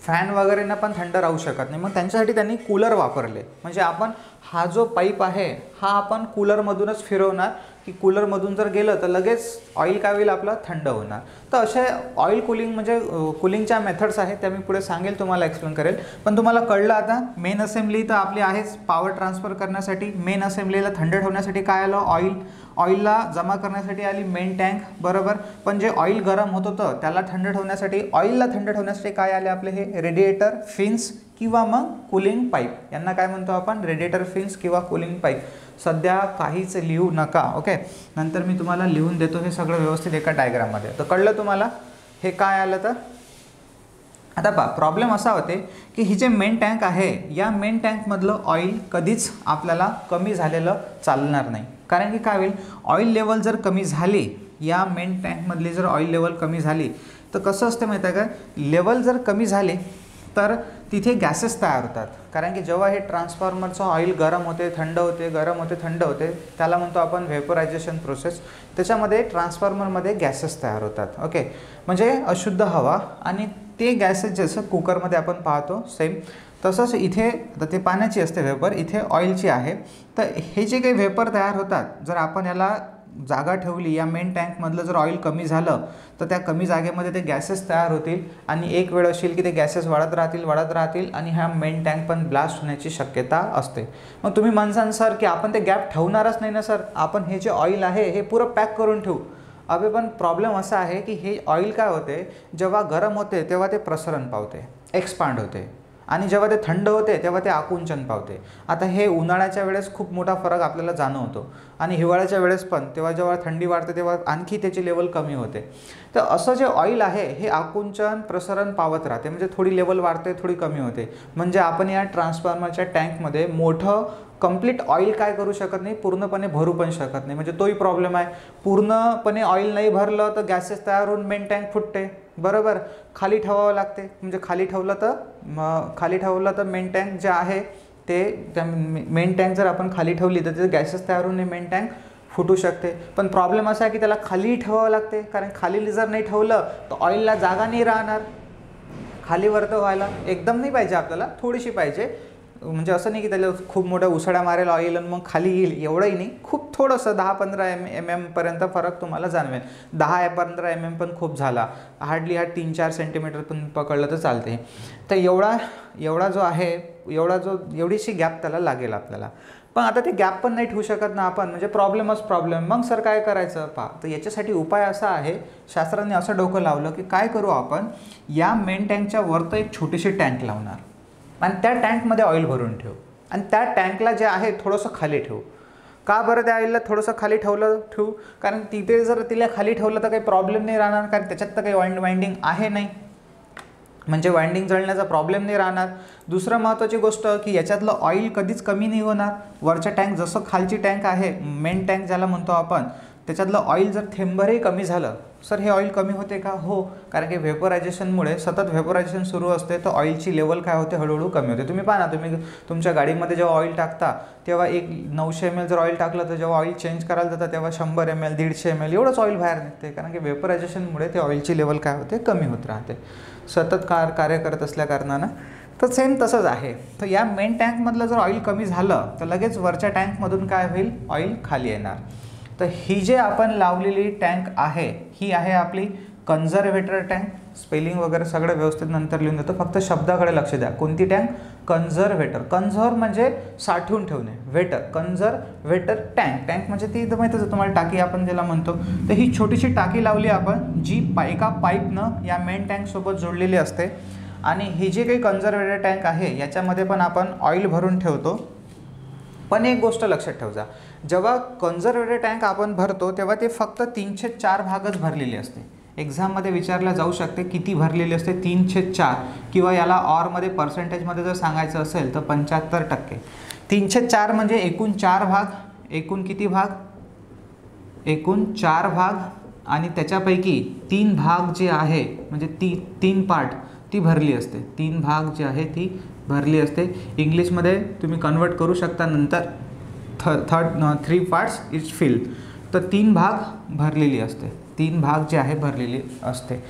फॅन वगैरेंना पण थंड राहू शकत नाही. मग त्यांच्यासाठी त्यांनी कूलर वापरले. म्हणजे आपण हा जो पाईप आहे हा आपण कूलरमधूनच फिरवणार, की कूलरमधून जर गेलं तर लगेच ऑइल काय होईल आपलं, थंड होणार. तर असे ऑइल कूलिंग म्हणजे कूलिंगच्या मेथड्स आहेत, त्या मी पुढे सांगेल, तुम्हाला एक्सप्लेन करेल. पण तुम्हाला कळलं आता, मेन असेंब्ली तर आपली आहेच पॉवर ट्रान्सफर करण्यासाठी. मेन असेंब्लीला थंड ठेवण्यासाठी काय आलं, ऑइलला जमा करण्यासाठी आली मेन टँक, बरोबर. पण जे ऑइल गरम होत होतं त्याला थंड ठेवण्यासाठी, ऑइलला थंड ठेवण्यासाठी काय आले आपले, हे रेडिएटर फिन्स किंवा मग कूलिंग पाईप. यांना काय म्हणतो आपण, रेडिएटर फिन्स किंवा कूलिंग पाईप. सध्या काहीच लिहू नका, ओके. नंतर मी तुम्हाला लिहून देतो हे सगळं व्यवस्थित एका डायग्राममध्ये. तर कळलं तुम्हाला हे काय आलं. तर आता पहा, प्रॉब्लेम असा होते की ही जे मेन टँक आहे या मेन टँकमधलं ऑइल कधीच आपल्याला कमी झालेलं चालणार नाही. कारण की काय होईल, ऑइल लेवल जर कमी झाली, या मेन टँकमधली जर ऑइल लेवल कमी झाली तर कसं असतं माहिती आहे का, लेवल जर कमी झाले तर तिथे गॅसेस तयार होतात. कारण की जेव्हा हे ट्रान्सफॉर्मरचं ऑइल गरम होते, थंड होते, गरम होते, थंड होते, त्याला म्हणतो आपण व्हेपोरायझेशन प्रोसेस. त्याच्यामध्ये ट्रान्सफॉर्मरमध्ये गॅसेस तयार होतात, ओके. म्हणजे अशुद्ध हवा, आणि ते गॅसेस जसं कुकरमध्ये आपण पाहतो सेम तसंच इथे, तर ते पाण्याची असते व्हेपर, इथे ऑइलची आहे. तर हे जे काही व्हेपर तयार होतात, जर आपण याला जागा ठेवली, या मेन टँकमधलं जर ऑइल कमी झालं तर त्या कमी जागेमध्ये ते गॅसेस तयार होतील आणि एक वेळ असेल की ते गॅसेस वाढत राहतील आणि हा मेन टँक पण ब्लास्ट होण्याची शक्यता असते. मग तुम्ही म्हणसान सर की आपण ते गॅप ठेवणारच नाही ना सर, आपण हे जे ऑइल आहे हे पुरं पॅक करून ठेवू. अबे पण प्रॉब्लेम असा आहे की हे ऑइल काय होते, जेव्हा गरम होते तेव्हा ते प्रसरण पावते, एक्सपांड होते, आणि जेव्हा ते थंड होते तेव्हा ते आकुंचन पावते. आता हे उन्हाळ्याच्या वेळेस खूप मोठा फरक आपल्याला जाणवतो आणि हिवाळ्याच्या वेळेस पण, तेव्हा जेव्हा थंडी वाढते तेव्हा आणखी त्याची लेवल कमी होते. तर असं जे ऑइल आहे हे आकुंचन प्रसरण पावत राहते, म्हणजे थोडी लेवल वाढते थोडी कमी होते. म्हणजे आपण या ट्रान्सफॉर्मरच्या टँकमध्ये मोठं कंप्लीट ऑइल काय करू शकत नाही, पूर्णपणे भरू पण शकत नाही. म्हणजे तोही प्रॉब्लेम आहे. पूर्णपणे ऑइल नाही भरलं तर गॅसेस तयार होऊन मेन टँक फुटते, बरोबर. खाली ठेवावं लागते, म्हणजे खाली ठेवलं तर मेन टँक जे आहे ते, त्या मेन टँक जर आपण खाली ठेवली तर ते गॅसेस तयार होऊन मेन टँक फुटू शकते. पण प्रॉब्लेम असा आहे की त्याला खाली ठेवावं लागते, कारण खाली जर नाही ठेवलं तर ऑइलला जागा नाही राहणार. खाली वरतं व्हायला एकदम नाही पाहिजे आपल्याला, थोडीशी पाहिजे. म्हणजे असं नाही की त्याला खूप मोठ्या उसळ्या मारेल ऑइल आणि मग खाली येईल, एवढंही नाही. खूप थोडंसं 10-15 mm पर्यंत फरक तुम्हाला जाणवेल. 10-15 mm पण खूप झाला, हार्डली 3-4 सेंटीमीटर पण पकडलं तर चालते. तर एवढा जो आहे, एवढीशी गॅप त्याला लागेल आपल्याला. पण आता ते गॅप पण नाही ठेवू शकत ना आपण, म्हणजे प्रॉब्लेम. मग सर काय करायचं पहा. तर याच्यासाठी उपाय असा आहे, शास्त्रांनी असं डोकं लावलं की काय करू आपण, या मेन टँकच्या वरतं एक छोटीशी टँक लावणार आणि त्या टँकमध्ये ऑइल भरून ठेवू आणि त्या टँकला जे आहे थोडंसं खाली ठेवू. का बरं त्या ऑइलला थोडंसं खाली ठेवू, कारण तिथे जर तिला खाली ठेवलं तर काही प्रॉब्लेम नाही राहणार, कारण त्याच्यात तर काही वाइंडिंग आहे नाही, म्हणजे वाइंडिंग जळण्याचा प्रॉब्लेम नाही राहणार. दुसरं महत्त्वाची गोष्ट की याच्यातलं ऑइल कधीच कमी नाही होणार. वरच्या टँक जसं खालची टँक आहे, मेन टँक ज्याला म्हणतो आपण, त्याच्यातलं ऑइल जर थेंबरही कमी झालं, सर हे ऑइल कमी होते का? हो, कारण की व्हेपोरायझेशनमुळे सतत व्हेपोरायझेशन सुरू असते, तर ऑइलची लेवल काय होते, हळूहळू कमी होते. तुम्ही पाहा ना, तुम्ही तुमच्या गाडीमध्ये जेव्हा ऑइल टाकता तेव्हा एक 900 ml जर ऑइल टाकलं तर जेव्हा ऑइल चेंज करायला जातं तेव्हा 100 ml 150 ml एवढंच ऑइल बाहेर निघते, कारण की व्हेपोरायझेशनमुळे ते ऑइलची लेवल काय होते, कमी होत राहते सतत कार्य करत असल्या कारणानं. तर सेम तसंच आहे. तर या मेन टँकमधलं जर ऑइल कमी झालं तर लगेच वरच्या टँकमधून काय होईल, ऑइल खाली येणार. तर ही जे आपण लावलेली टँक आहे ही आहे आपली कन्झर्वेटर टँक. स्पेलिंग वगैरे सगळं व्यवस्थित नंतर लिहून देतो, फक्त शब्दाकडे लक्ष द्या. कोणती टँक? कन्झर्वेटर. कन्झर्व म्हणजे साठवून ठेवणे, वेटर कन्झर्वेटर टँक. टँक म्हणजे ती माहितीच आहे तुम्हाला, टाकी आपण ज्याला म्हणतो. तर ही छोटीशी टाकी लावली आपण, जी एका पाईपनं या मेन टँकसोबत जोडलेली असते. आणि ही जी काही कन्झर्वेटर टँक आहे याच्यामध्ये पण आपण ऑइल भरून ठेवतो. पण एक गोष्ट लक्षात ठेवा, जेव्हा कन्झर्वेटर टँक आपण भरतो तेव्हा ते फक्त 3/4 भागच भरलेली असते. एक्झाममध्ये विचारल्या जाऊ शकते किती भरलेली असते, 3/4, किंवा याला ऑरमध्ये पर्सेंटेजमध्ये जर सांगायचं असेल तर 75%. 3/4 म्हणजे एकूण 4 भाग. एकूण किती भाग? एकूण 4 भाग. आणि त्याच्यापैकी 3 भाग जे आहे, म्हणजे 3 पार्ट ती भरली असते. 3 भाग जे आहे ती भरली असते. इंग्लिशमध्ये तुम्ही कन्वर्ट करू शकता नंतर, 3 पार्ट्स इज फिल. तर 3 भाग भरलेली असते, 3 भाग जे आहे भरलेली असते.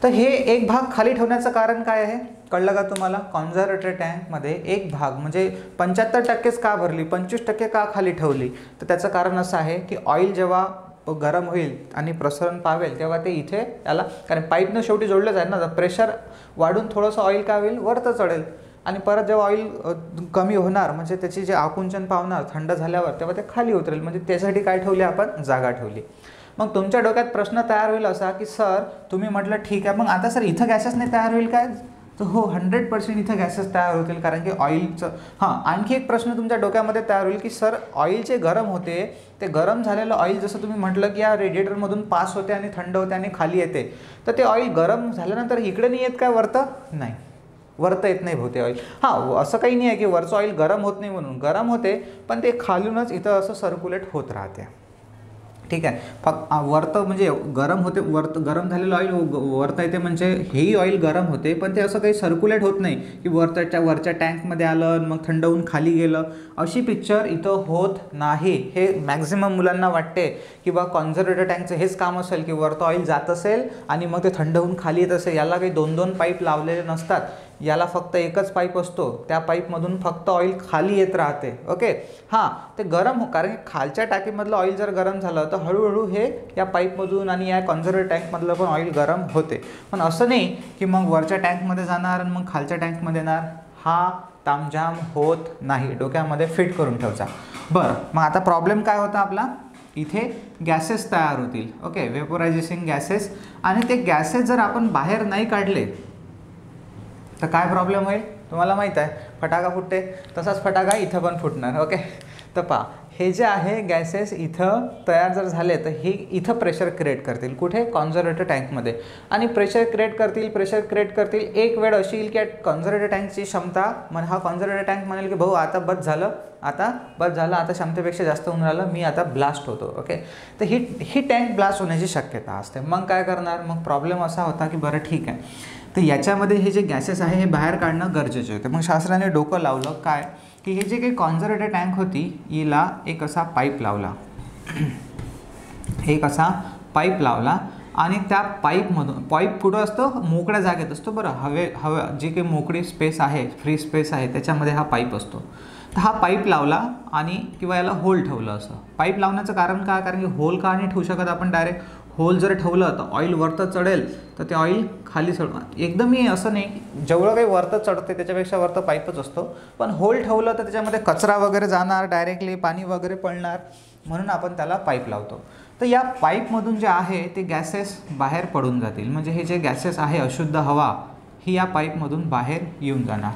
तर हे एक भाग खाली ठेवण्याचं कारण काय आहे कळलं का तुम्हाला? कन्झर्वेटर टँकमध्ये एक भाग म्हणजे 75%च का भरली, 25% का खाली ठेवली? तर त्याचं कारण असं आहे की ऑइल जेव्हा गरम होईल आणि प्रसरण पावेल तेव्हा ते इथे याला, कारण पाईपनं शेवटी जोडलं जाईल ना, तर प्रेशर वाढून थोडंसं ऑइल काय होईल, वरतं चढेल. आणि परत जेव्हा ऑइल कमी होणार म्हणजे त्याची जे आकुंचन पावणार थंड झाल्यावर तेव्हा ते खाली उतरेल. म्हणजे त्यासाठी काय ठेवली आपण, जागा ठेवली. मग तुमच्या डोक्यात प्रश्न तयार होईल असा की सर तुम्ही म्हटलं ठीक आहे, मग आता सर इथं गॅसेस नाही तयार होईल काय? तर हो, 100% इथं गॅसेस तयार होतील, कारण की ऑइलचं. आणखी एक प्रश्न तुमच्या डोक्यामध्ये तयार होईल की सर ऑइल जे गरम होते ते गरम झालेलं ऑइल जसं तुम्ही म्हटलं की या रेडिएटरमधून पास होते आणि थंड होते आणि खाली येते, तर ते ऑइल गरम झाल्यानंतर इकडे नाही येत काय वरतं? नाही, वरतं येत नाही बहुते ऑइल. असं काही नाही आहे की वरचं ऑइल गरम होत नाही म्हणून, गरम होते पण ते खालूनच इथं असं सर्क्युलेट होत राहते. ठीक आहे, फक्त वरतं म्हणजे गरम होते, गरम झालेलं ऑइल वरता येते म्हणजे हेही ऑइल गरम होते, पण ते असं काही सर्क्युलेट होत नाही की वरच्या टँकमध्ये आलं मग थंड होऊन खाली गेलं. अशी पिक्चर इथं होत नाही. हे मॅक्झिमम मुलांना वाटते की बा कन्झर्वेटर टँकचं हेच काम असेल की वरतं ऑइल जात असेल आणि मग ते थंड होऊन खाली येत असेल. याला काही 2-2 पाईप लावलेले नसतात, याला फक्त एकच पाईप असतो, त्या पाईपमधून फक्त ऑइल खाली येत राहते. ओके, ते गरम कारण खालच्या टाकीमधलं ऑइल जर गरम झालं तर हळूहळू हे या पाईपमधून आणि या कन्झर्वेटर टँकमधलं पण ऑइल गरम होते. पण असं नाही की मग वरच्या टँकमध्ये जाणार आणि मग खालच्या टँकमध्ये येणार. हा तामझाम होत नाही, डोक्यामध्ये फिट करून ठेवचा. बरं, मग आता प्रॉब्लेम काय होता आपला? इथे गॅसेस तयार होतील. Okay, vaporization gases. आणि ते गॅसेस जर आपण बाहेर नाही काढले तर काय प्रॉब्लेम होईल? तुम्हाला माहीत आहे फटाका फुटते, तसाच फटाका इथं पण फुटणार. ओके, तर पहा हे जे आहे गॅसेस इथं तयार जर झाले तर हे इथं प्रेशर क्रिएट करतील. कुठे? कॉन्झर्वेटर टँकमध्ये. आणि प्रेशर क्रिएट करतील. एक वेळ अशी येईल की कॉन्झर्वेटर टँकची क्षमता हा कॉन्झर्वेटर टँक म्हणेल की भाऊ आता बस झालं, आता क्षमतेपेक्षा जास्त होऊन राहिलं, मी आता ब्लास्ट होतो. ओके, तर ही टँक ब्लास्ट होण्याची शक्यता असते. मग काय करणार? मग प्रॉब्लेम असा होता की बरं ठीक आहे, तर याच्यामध्ये हे जे गॅसेस आहे हे बाहेर काढणं गरजेचे होते. मग शास्त्राने डोकं लावलं काय की हे जे काही कॉन्झर्वेटर टँक होती हिला एक असा पाईप लावला, आणि त्या पाईपमधून, पाईप कुठं असतं? मोकळ्या जागेत असतो बरं, हवा जी काही मोकळी स्पेस आहे, फ्री स्पेस आहे, त्याच्यामध्ये हा पाईप असतो. तर हा पाईप लावला आणि किंवा याला होल ठेवलं. असं पाईप लावण्याचं कारण काय? कारण की होल का नाही ठेवू शकत आपण डायरेक्ट? होल जर ठेवलं तर ऑइल वरतं चढेल, तर ते ऑइल खाली एकदमही असं नाही, जेवढं काही वरतं चढते त्याच्यापेक्षा वरतं पाईपच असतो. पण होल ठेवलं तर त्याच्यामध्ये कचरा वगैरे जाणार, डायरेक्टली पाणी वगैरे पडणार, म्हणून आपण त्याला पाईप लावतो. तर या पाईपमधून जे आहे ते गॅसेस बाहेर पडून जातील. म्हणजे हे जे गॅसेस आहे, अशुद्ध हवा ही या पाईपमधून बाहेर येऊन जाणार.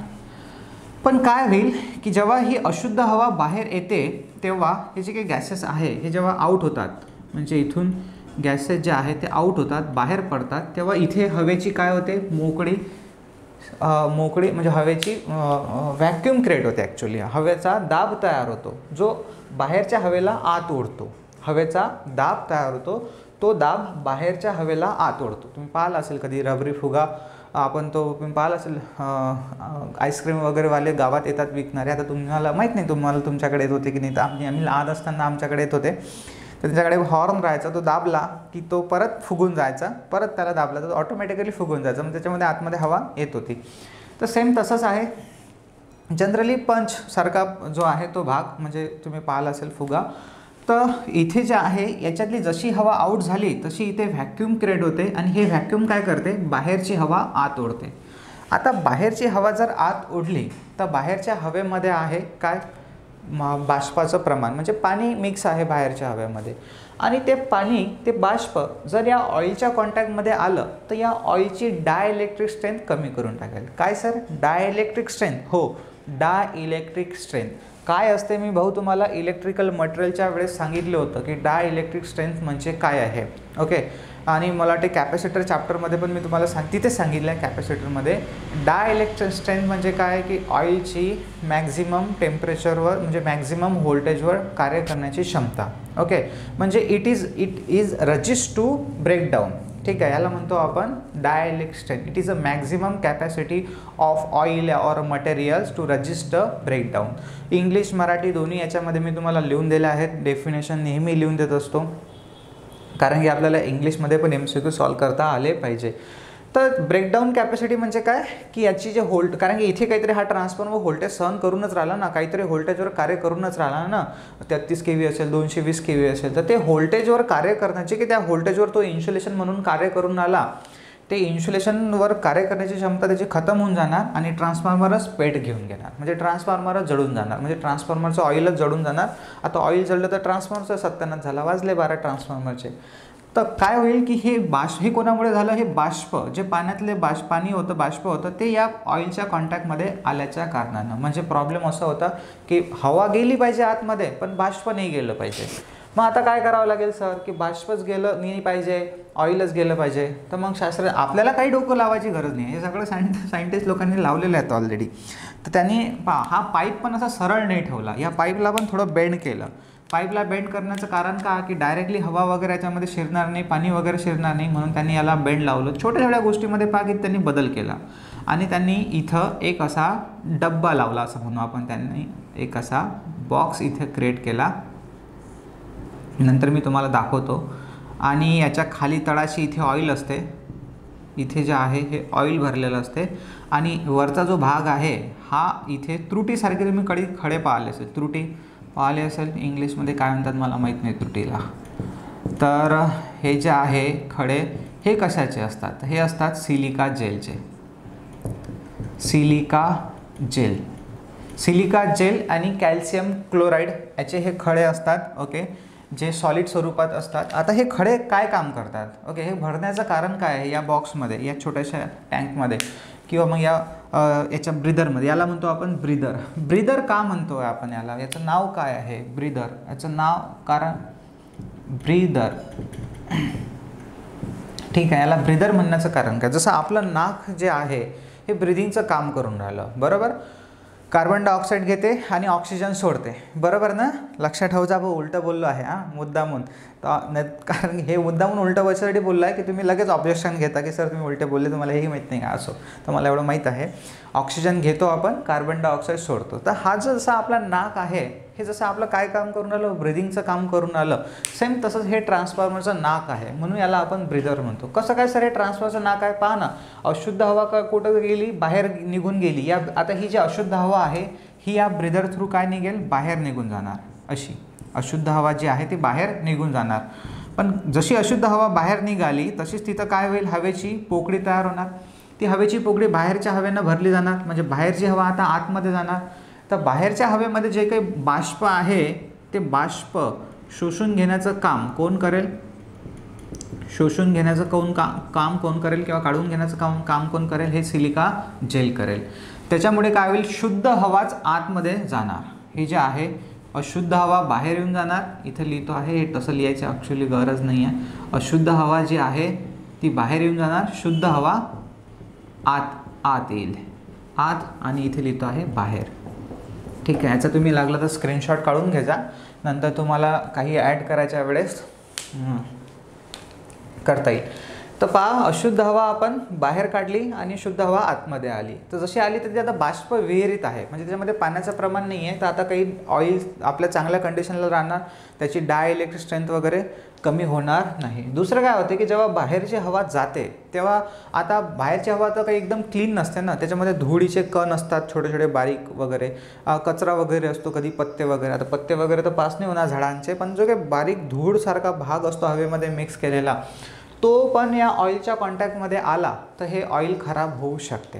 पण काय होईल की जेव्हा ही अशुद्ध हवा बाहेर येते तेव्हा हे जे काही गॅसेस आहे हे जेव्हा आउट होतात, म्हणजे इथून गॅसेस जे आहे ते आउट होतात, बाहेर पडतात, तेव्हा इथे हवेची काय होते? मोकळी म्हणजे हवेची व्हॅक्यूम क्रिएट होते. ॲक्च्युली हवेचा दाब तयार होतो, जो बाहेरच्या हवेला आत ओढतो. हवेचा दाब तयार होतो, तो दाब बाहेरच्या हवेला आत ओढतो. तुम्ही पाहिलं असेल कधी रबरी फुगा, आपण तो तुम्ही पाहिलं असेल आईस्क्रीम वगैरेवाले गावात येतात विकणारे. आता तुम्हाला माहीत नाही तुमच्याकडे येत होते की नाही, तर आम्ही लहान असताना आमच्याकडे येत होते. तर त्याच्याकडे हॉर्न राहायचा, तो दाबला की तो परत फुगून जायचा, परत त्याला दाबला तर ऑटोमॅटिकली फुगून जायचा, म्हणजे त्याच्यामध्ये आतमध्ये हवा येत होती. तर सेम तसंच आहे. जनरली पंच सारखा जो आहे तो भाग, म्हणजे तुम्ही पाहिला असेल फुगा, तर इथे जे आहे याच्यातली जशी हवा आउट झाली तशी इथे व्हॅक्यूम क्रिएट होते, आणि हे व्हॅक्यूम काय करते? बाहेरची हवा आत ओढते. आता बाहेरची हवा जर आत ओढली तर बाहेरच्या हवेमध्ये आहे काय? बाष्पाचं प्रमाण, म्हणजे पाणी मिक्स आहे बाहेरच्या हवेमध्ये, आणि ते बाष्प जर या ऑइलच्या कॉन्टॅक्टमध्ये आलं तर या ऑइलची डायइलेक्ट्रिक स्ट्रेंथ कमी करून टाकेल. काय सर? Dielectric strength. हो, डायइलेक्ट्रिक स्ट्रेंथ काय असते? मी भाऊ तुम्हाला इलेक्ट्रिकल मटेरियलच्या वेळेस सांगितलं होतं की डायइलेक्ट्रिक स्ट्रेंथ म्हणजे काय आहे. ओके, आणि मला वाटते कॅपॅसिटर चॅप्टरमध्ये पण मी तुम्हाला तिथे सांगितलं आहे. कॅपॅसिटरमध्ये डायइलेक्ट्रिक स्ट्रेंथ म्हणजे काय की ऑइलची मॅक्झिमम टेम्परेचरवर, म्हणजे मॅक्झिमम व्होल्टेजवर कार्य करण्याची क्षमता. ओके, म्हणजे it is resist to breakdown. ठीक आहे, याला म्हणतो आपण dielectric strength. It is a maximum capacity of oil or materials to resist breakdown. English Marathi दोन्ही याच्यामध्ये मी तुम्हाला लिहून दिले आहेत. डेफिनेशन नेहमी लिहून देत असतो, कारण की आपल्याला इंग्लिशमध्ये पण MCQ सॉल्व करता आले पाहिजे. तर ब्रेकडाऊन कॅपॅसिटी म्हणजे काय की याची जे कारण की इथे काहीतरी हा ट्रान्सफॉर्मर व्होल्टेज सहन करूनच राहिला ना, काहीतरी व्होल्टेजवर कार्य करूनच राहिला ना, 33 kV असेल, 220 kV असेल, तर ते व्होल्टेजवर कार्य करण्याचे की त्या व्होल्टेजवर तो इन्सुलेशन म्हणून कार्य करून आला, ते इन्सुलेशनवर कार्य करण्याची क्षमता त्याची खतम होऊन जाणार आणि ट्रान्सफॉर्मरच पेट घेऊन घेणार, म्हणजे ट्रान्सफॉर्मरच जळून जाणार, म्हणजे ट्रान्सफॉर्मरचं ऑइलच जळून जाणार. आता ऑइल जळलं तर ट्रान्सफॉर्मरचं सत्यानाश झाला, वाजले 12 ट्रान्सफॉर्मरचे. तर काय होईल की हे कोणामुळे झालं? हे बाष्प, जे पाण्यातले पाणी होतं, बाष्प होतं, ते या ऑइलच्या कॉन्टॅक्टमध्ये आल्याच्या कारणानं. म्हणजे प्रॉब्लेम असा होता की हवा गेली पाहिजे आतमध्ये पण बाष्प नाही गेलं पाहिजे. मग आता काय करावं लागेल सर की बाष्पच गेलं नाही पाहिजे, ऑइलच गेलं पाहिजे. तर मग आपल्याला काही डोकं लावायची गरज नाही, हे सगळं सायंटिस्ट लोकांनी लावलेलं आहे ऑलरेडी. तर त्यांनी हा पाईप पण असा सरळ नाही ठेवला, या पाईपला पण थोडं बेंड केलं. पाईपला बेंड करण्याचं कारण का की डायरेक्टली हवा वगैरे याच्यामध्ये शिरणार नाही, पाणी वगैरे शिरणार नाही, म्हणून त्यांनी याला बेंड लावलं. छोट्या छोट्या गोष्टीमध्ये पाकीत त्यांनी बदल केला आणि त्यांनी इथं एक असा डब्बा लावला, असं म्हणू आपण. त्यांनी एक असा बॉक्स इथे क्रिएट केला, नंतर मी तुम्हाला दाखवतो. आणि याच्या खाली तळाशी इथे ऑइल असते, इथे जे आहे हे ऑइल भरलेलं असते, आणि वरचा जो भाग आहे हा इथे त्रुटीसारखे तुम्ही खडे पाहिले असेल, इंग्लिशमध्ये काय म्हणतात मला माहीत नाही त्रुटीला. तर हे जे आहे खडे हे कशाचे असतात? हे असतात सिलिका जेलचे. सिलिका जेल आणि कॅल्शियम क्लोराईड याचे हे खडे असतात. ओके, जे सॉलिड स्वरूपात असतात. आता हे खडे काय काम करतात? ओके, हे भरण्याचं कारण काय आहे या बॉक्समध्ये, या छोट्याशा टँकमध्ये, किंवा मग याच्या ब्रीदरमध्ये, याला म्हणतो आपण ब्रीदर. ब्रीदर का म्हणतो आहे आपण याला, याचं नाव काय आहे ब्रीदर, याचं नाव कारण ब्रीदर. ठीक आहे, याला ब्रीदर म्हणण्याचं कारण काय, जसं आपलं नाक जे आहे हे ब्रीदिंगचं काम करून राहिलं, बरोबर. कार्बन डायऑक्साईड घेते आणि ऑक्सिजन सोडते, बरोबर ना. लक्षात ठेवजा, उलटं बोललो आहे मुद्दामून. कारण हे मुद्दामून उलटं व्हायच्यासाठी बोललं आहे की तुम्ही लगेच ऑब्जेक्शन घेता की सर तुम्ही उलटे बोलले, तुम्हाला हेही माहीत नाही का. असो, तर मला एवढं माहीत आहे. ऑक्सिजन घेतो आपण, कार्बन डायऑक्साईड सोडतो. तर हा जो जसा आपला नाक आहे हे जसं आपलं काय काम करून आलं, ब्रिदिंगचं काम करून आलं, सेम तसंच हे ट्रान्सफॉर्मरचं नाक आहे, म्हणून याला आपण ब्रीदर म्हणतो. कसं काय सर हे ट्रान्सफॉर्मरचं नाक आहे, पहा ना. अशुद्ध हवा कुठं गेली, बाहेर निघून गेली. आता ही जी अशुद्ध हवा आहे ही या ब्रीदर थ्रू काय निघेल, बाहेर निघून जाणार. अशी अशुद्ध हवा जी आहे ती बाहेर निघून जाणार. पण जशी अशुद्ध हवा बाहेर निघाली तशीच तिथं काय होईल, हवेची पोकळी तयार होणार. ती हवेची पोकळी बाहेरच्या हवेनं भरली जाणार, म्हणजे बाहेरची हवा आता आतमध्ये जाणार. तर बाहेरच्या हवेमध्ये जे काही बाष्प आहे ते बाष्प शोषून घेण्याचं काम कोण करेल, शोषून घेण्याचं काम कोण करेल किंवा काढून घेण्याचं काम कोण करेल, हे सिलिका जेल करेल. त्याच्यामुळे काय होईल, शुद्ध हवाच आतमध्ये जाणार. हे जे आहे अशुद्ध हवा बाहेर येऊन जाणार. इथं लिहितो आहे, हे तसं लिहायची ॲक्च्युली गरज नाही आहे. अशुद्ध हवा जी आहे ती बाहेर येऊन जाणार, शुद्ध हवा आत येईल, आत, आणि इथे लिहितो आहे बाहेर. ठीक आहे, याचा तुम्ही लागला तर स्क्रीनशॉट काढून घ्यायचा, नंतर तुम्हाला काही ॲड करायच्या वेळेस करता येईल. तर पहा, अशुद्ध हवा आपण बाहेर काढली आणि शुद्ध हवा आतमध्ये आली. तर जशी आली तर ती आता बाष्प विहिरीत आहे, म्हणजे त्याच्यामध्ये पाण्याचं प्रमाण नाही आहे. तर आता काही ऑइल आपल्या चांगल्या कंडिशनला राहणार, त्याची डायइलेक्ट्रिक स्ट्रेंथ वगैरे कमी होणार नाही. दुसरं काय होते की जेव्हा बाहेरची हवा जाते तेव्हा आता बाहेरची हवा तर काही एकदम क्लीन नसते ना, त्याच्यामध्ये धुळीचे कण असतात, छोटे छोटे बारीक वगैरे, कचरा वगैरे असतो, कधी पत्ते वगैरे. आता पत्ते वगैरे तर पास नाही होणार झाडांचे, पण जो काही बारीक धूळसारखा भाग असतो हवेमध्ये मिक्स केलेला, तो पण या ऑइलच्या कॉन्टॅक्टमध्ये आला तर हे ऑइल खराब होऊ शकते.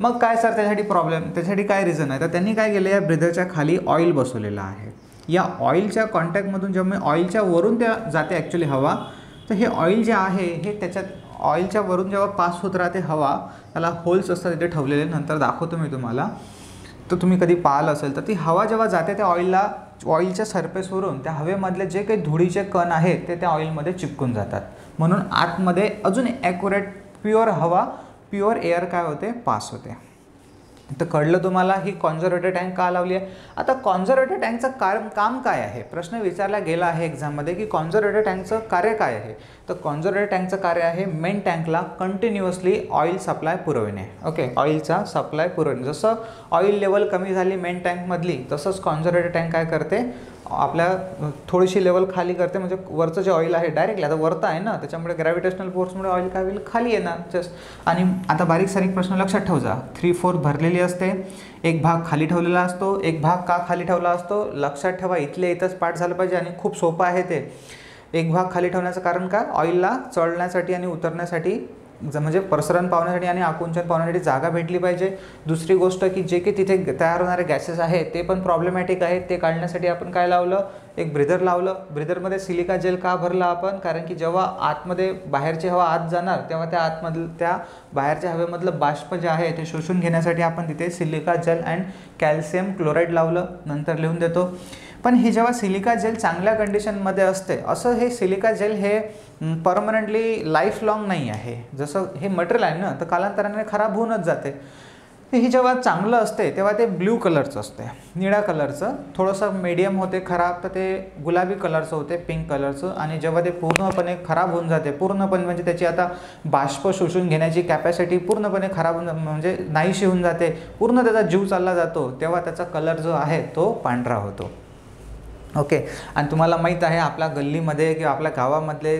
मग काय सर त्यासाठी प्रॉब्लेम, त्यासाठी काय रिझन आहे. तर त्यांनी काय केलं, या ब्रीदरच्या खाली ऑइल बसवलेलं आहे. या ऑइलच्या कॉन्टॅक्टमधून जेव्हा ऑइलच्या वरून त्या जाते ॲक्च्युली हवा, तर हे ऑइल जे आहे हे त्याच्यात ऑइलच्या वरून जेव्हा पास होत राहते हवा, त्याला होल्स असतात तिथे ठेवलेले, नंतर दाखवतो मी तुम्हाला. तर तुम्ही कधी पाहिलं असेल तर ती हवा जेव्हा जाते त्या ऑइलच्या सरफेसवरून त्या हवेमधले जे काही धुळीचे कण आहेत ते त्या ऑइलमध्ये चिपकून जातात, म्हणून आतमध्ये अजून ॲक्युरेट प्युअर हवा, प्युअर एअर काय होते, पास होते. तर कळलं तुम्हाला ही कॉन्झर्वेटिव्ह टँक का लावली आहे. आता कॉन्झर्वेटिव्ह टँकचं काम काय आहे, प्रश्न विचारला गेला आहे एक्झाममध्ये की कॉन्झर्वेटिव्ह टँकचं कार्य काय आहे. तर कॉन्झर्वेटिव्ह टँकचं कार्य आहे मेन टँकला कंटिन्युअसली ऑइल सप्लाय पुरवणे. ओके, ऑइलचा सप्लाय पुरवणे. जसं ऑइल लेवल कमी झाली मेन टँकमधली, तसंच कॉन्झर्वेटिव्ह टँक काय करते, आपल्या थोडीशी लेवल खाली करते. म्हणजे वरचं जे ऑइल आहे डायरेक्टली आता वरतं आहे ना, त्याच्यामुळे ग्रॅव्हिटेशनल फोर्समुळे ऑइल काय होईल, खाली येणार जस्ट. आणि आता बारीक सारीक प्रश्न लक्षात ठेवजा, 3/4 भरलेली असते, एक भाग खाली ठेवलेला असतो. एक भाग का खाली ठेवला असतो लक्षात ठेवा, इथले इथंच पाठ झालं पाहिजे आणि खूप सोपं आहे ते. एक भाग खाली ठेवण्याचं कारण काय, ऑइलला चढण्यासाठी आणि उतरण्यासाठी, म्हणजे प्रसरण पावण्यासाठी आणि आकुंचन पावण्यासाठी जागा भेटली पाहिजे. दुसरी गोष्ट की जे काही तिथे तयार होणारे गॅसेस आहेत ते पण प्रॉब्लेमॅटिक आहेत, ते काढण्यासाठी आपण काय लावलं, एक ब्रीदर लावलं. ब्रीदरमध्ये सिलिका जेल का भरला आपण, कारण की जेव्हा आतमध्ये बाहेरची हवा आत जाणार तेव्हा त्या बाहेरच्या हवेमधलं बाष्प जे आहे ते शोषून घेण्यासाठी आपण तिथे silica gel and calcium chloride लावलं, नंतर लिहून देतो. पण हे जेव्हा सिलिका जेल चांगल्या कंडिशनमध्ये असते, असं हे सिलिका जेल हे परमनंटली लाईफ लाँग नाही आहे. जसं हे मटेरियल आहे ना, तर कालांतराने खराब होऊनच जाते. हे जेव्हा चांगलं असते तेव्हा ते ब्ल्यू कलरचं असते, निळ्या कलरचं. थोडंसं मीडियम होते खराब तर ते गुलाबी कलरचं होते, पिंक कलरचं. आणि जेव्हा ते पूर्णपणे खराब होऊन जाते, पूर्णपणे म्हणजे त्याची आता बाष्प शोषून घेण्याची कॅपॅसिटी पूर्णपणे खराब होऊन, म्हणजे नाहीशी होऊन जाते, पूर्ण त्याचा जीव चालला जातो, तेव्हा त्याचा कलर जो आहे तो पांढरा होतो. ओके, आणि तुम्हाला माहीत आहे आपल्या गल्लीमध्ये किंवा आपल्या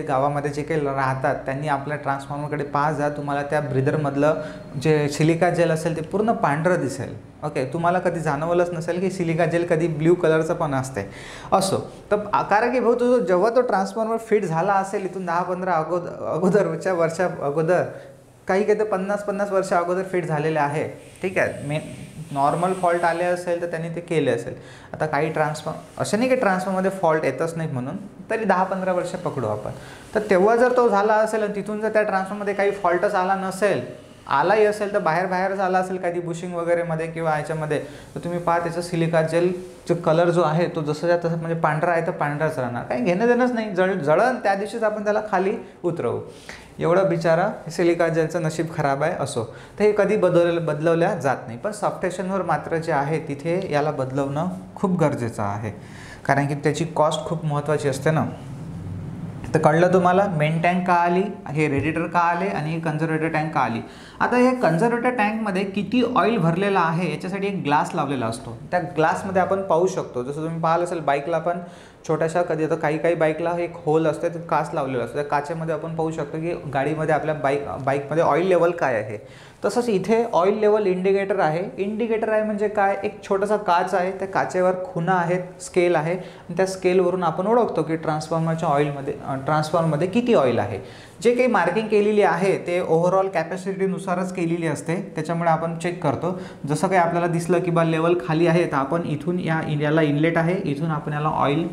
गावामध्ये जे काही राहतात त्यांनी आपल्या ट्रान्सफॉर्मरकडे पाहा जा, तुम्हाला त्या ब्रीदरमधलं जे सिलिका जेल असेल ते पूर्ण पांढरं दिसेल. ओके, तुम्हाला कधी जाणवलंच नसेल की सिलिका जेल कधी ब्ल्यू कलरचं पण असते. असो, तर कारण की भाऊ जेव्हा तो ट्रान्सफॉर्मर फिट झाला असेल इथून 10-15 वर्षा अगोदर, काही तर 50 वर्ष अगोदर फिट झालेले आहे. ठीक आहे, नॉर्मल फॉल्ट आले असेल तर त्यांनी ते केले असेल. आता काही असं नाही की ट्रान्सफॉर्मरमध्ये फॉल्ट येतच नाही म्हणून, तरी 10-15 वर्ष पकडू आपण. तर तेव्हा जर तो झाला असेल आणि तिथून जर त्या ट्रान्सफॉर्मरमध्ये काही फॉल्टच आला नसेल आलाही असेल तर बाहेरच आला असेल कधी बुशिंग वगैरेमध्ये किंवा ह्याच्यामध्ये, तर तुम्ही पहा त्याचं सिलिका जेलचा कलर जो आहे तो जसंच्या तसं म्हणजे पांढरा आहे तर पांढराच राहणार, काही घेणं देणंच नाही, जळण त्या दिवशीच आपण त्याला खाली उतरवू. एवढं बिचारा सिलिका जेलचं नशीब खराब आहे असो, तर हे कधी बदलवल्या जात नाही. पण सबस्टेशनवर मात्र जे आहे तिथे याला बदलवणं खूप गरजेचं आहे, कारण की त्याची कॉस्ट खूप महत्त्वाची असते ना. तर कळलं तुम्हाला मेन टँक का आली, हे रेडिएटर का आले आणि हे कन्झर्वेटर टँक का आली. आता हे कन्झर्वेटर टँकमध्ये किती ऑइल भरलेला आहे याच्यासाठी एक ग्लास लावलेला असतो. त्या ग्लासमध्ये आपण पाहू शकतो, जसं तुम्ही पाहिलं असेल बाईकला पण छोट्याशा कधी आता काही बाईकला एक होल असते, तर काच लावलेला असतो. त्या काचेमध्ये आपण पाहू शकतो की गाडीमध्ये आपल्या बाईकमध्ये ऑइल लेवल काय आहे. तसंच इथे ऑइल लेवल इंडिकेटर आहे. इंडिकेटर आहे म्हणजे काय, एक छोटासा काच आहे, त्या काचेवर खुणा आहेत, स्केल आहे, आणि त्या स्केलवरून आपण ओळखतो की ट्रान्सफॉर्मरमध्ये किती ऑइल आहे. जे काही मार्किंग केलेली आहे ते ओव्हरऑल कॅपॅसिटीनुसारच केलेली असते, त्याच्यामुळे आपण चेक करतो. जसं काही आपल्याला दिसलं की बा लेवल खाली आहे तर आपण इथून याला इनलेट आहे, इथून आपण याला ऑइल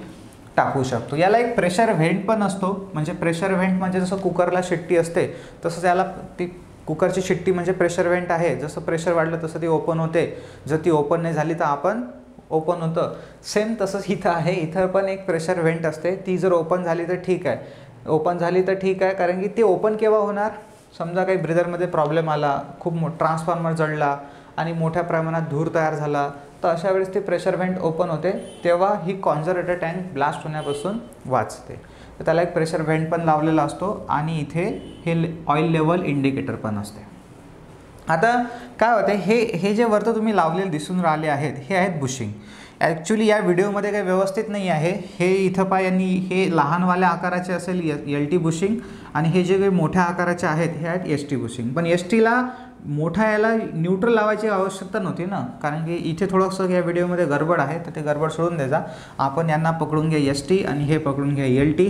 टाकू शकतो. याला एक प्रेशर व्हेंट पण असतो, म्हणजे प्रेशर व्हेंट म्हणजे जसं कुकरला शिट्टी असते तसंच याला ती कुकरची शिट्टी म्हणजे प्रेशर व्हेंट आहे. जसं प्रेशर वाढलं तसं ती ओपन होते, जर ती ओपन नाही झाली तर आपण ओपन होतं. सेम तसंच इथं आहे, इथं पण एक प्रेशर व्हेंट असते, ती जर ओपन झाली तर ठीक आहे, ओपन झाली तर ठीक आहे, कारण की ती ओपन केव्हा होणार, समजा काही ब्रीदरमध्ये प्रॉब्लेम आला, खूप ट्रान्सफॉर्मर जळला आणि मोठ्या प्रमाणात धूर तयार झाला, तर अशा वेळेस ती प्रेशर व्हेंट ओपन होते, तेव्हा ही कॉन्झर्वेटर टँक ब्लास्ट होण्यापासून वाचते. तर त्याला एक प्रेशर व्हेंट पण लावलेला असतो आणि इथे हे ऑइल लेवल इंडिकेटर पण असते. आता काय होते, हे जे वरतं तुम्ही लावलेले दिसून राहिले आहेत हे आहेत बुशिंग. ॲक्च्युली या व्हिडिओमध्ये काही व्यवस्थित नाही आहे. हे इथं पहा, यांनी हे लहानवाल्या आकाराचे असेल LT बुशिंग, आणि हे जे काही मोठ्या आकाराचे आहेत हे आहेत ST बुशिंग. पण STला मोठा याला न्यूट्रल लावायची आवश्यकता नव्हती ना, कारण की इथे थोडंसं या व्हिडिओमध्ये गडबड आहे, तर ते गडबड सोडून द्यायचा. आपण यांना पकडून घ्या ST आणि हे पकडून घ्या LT,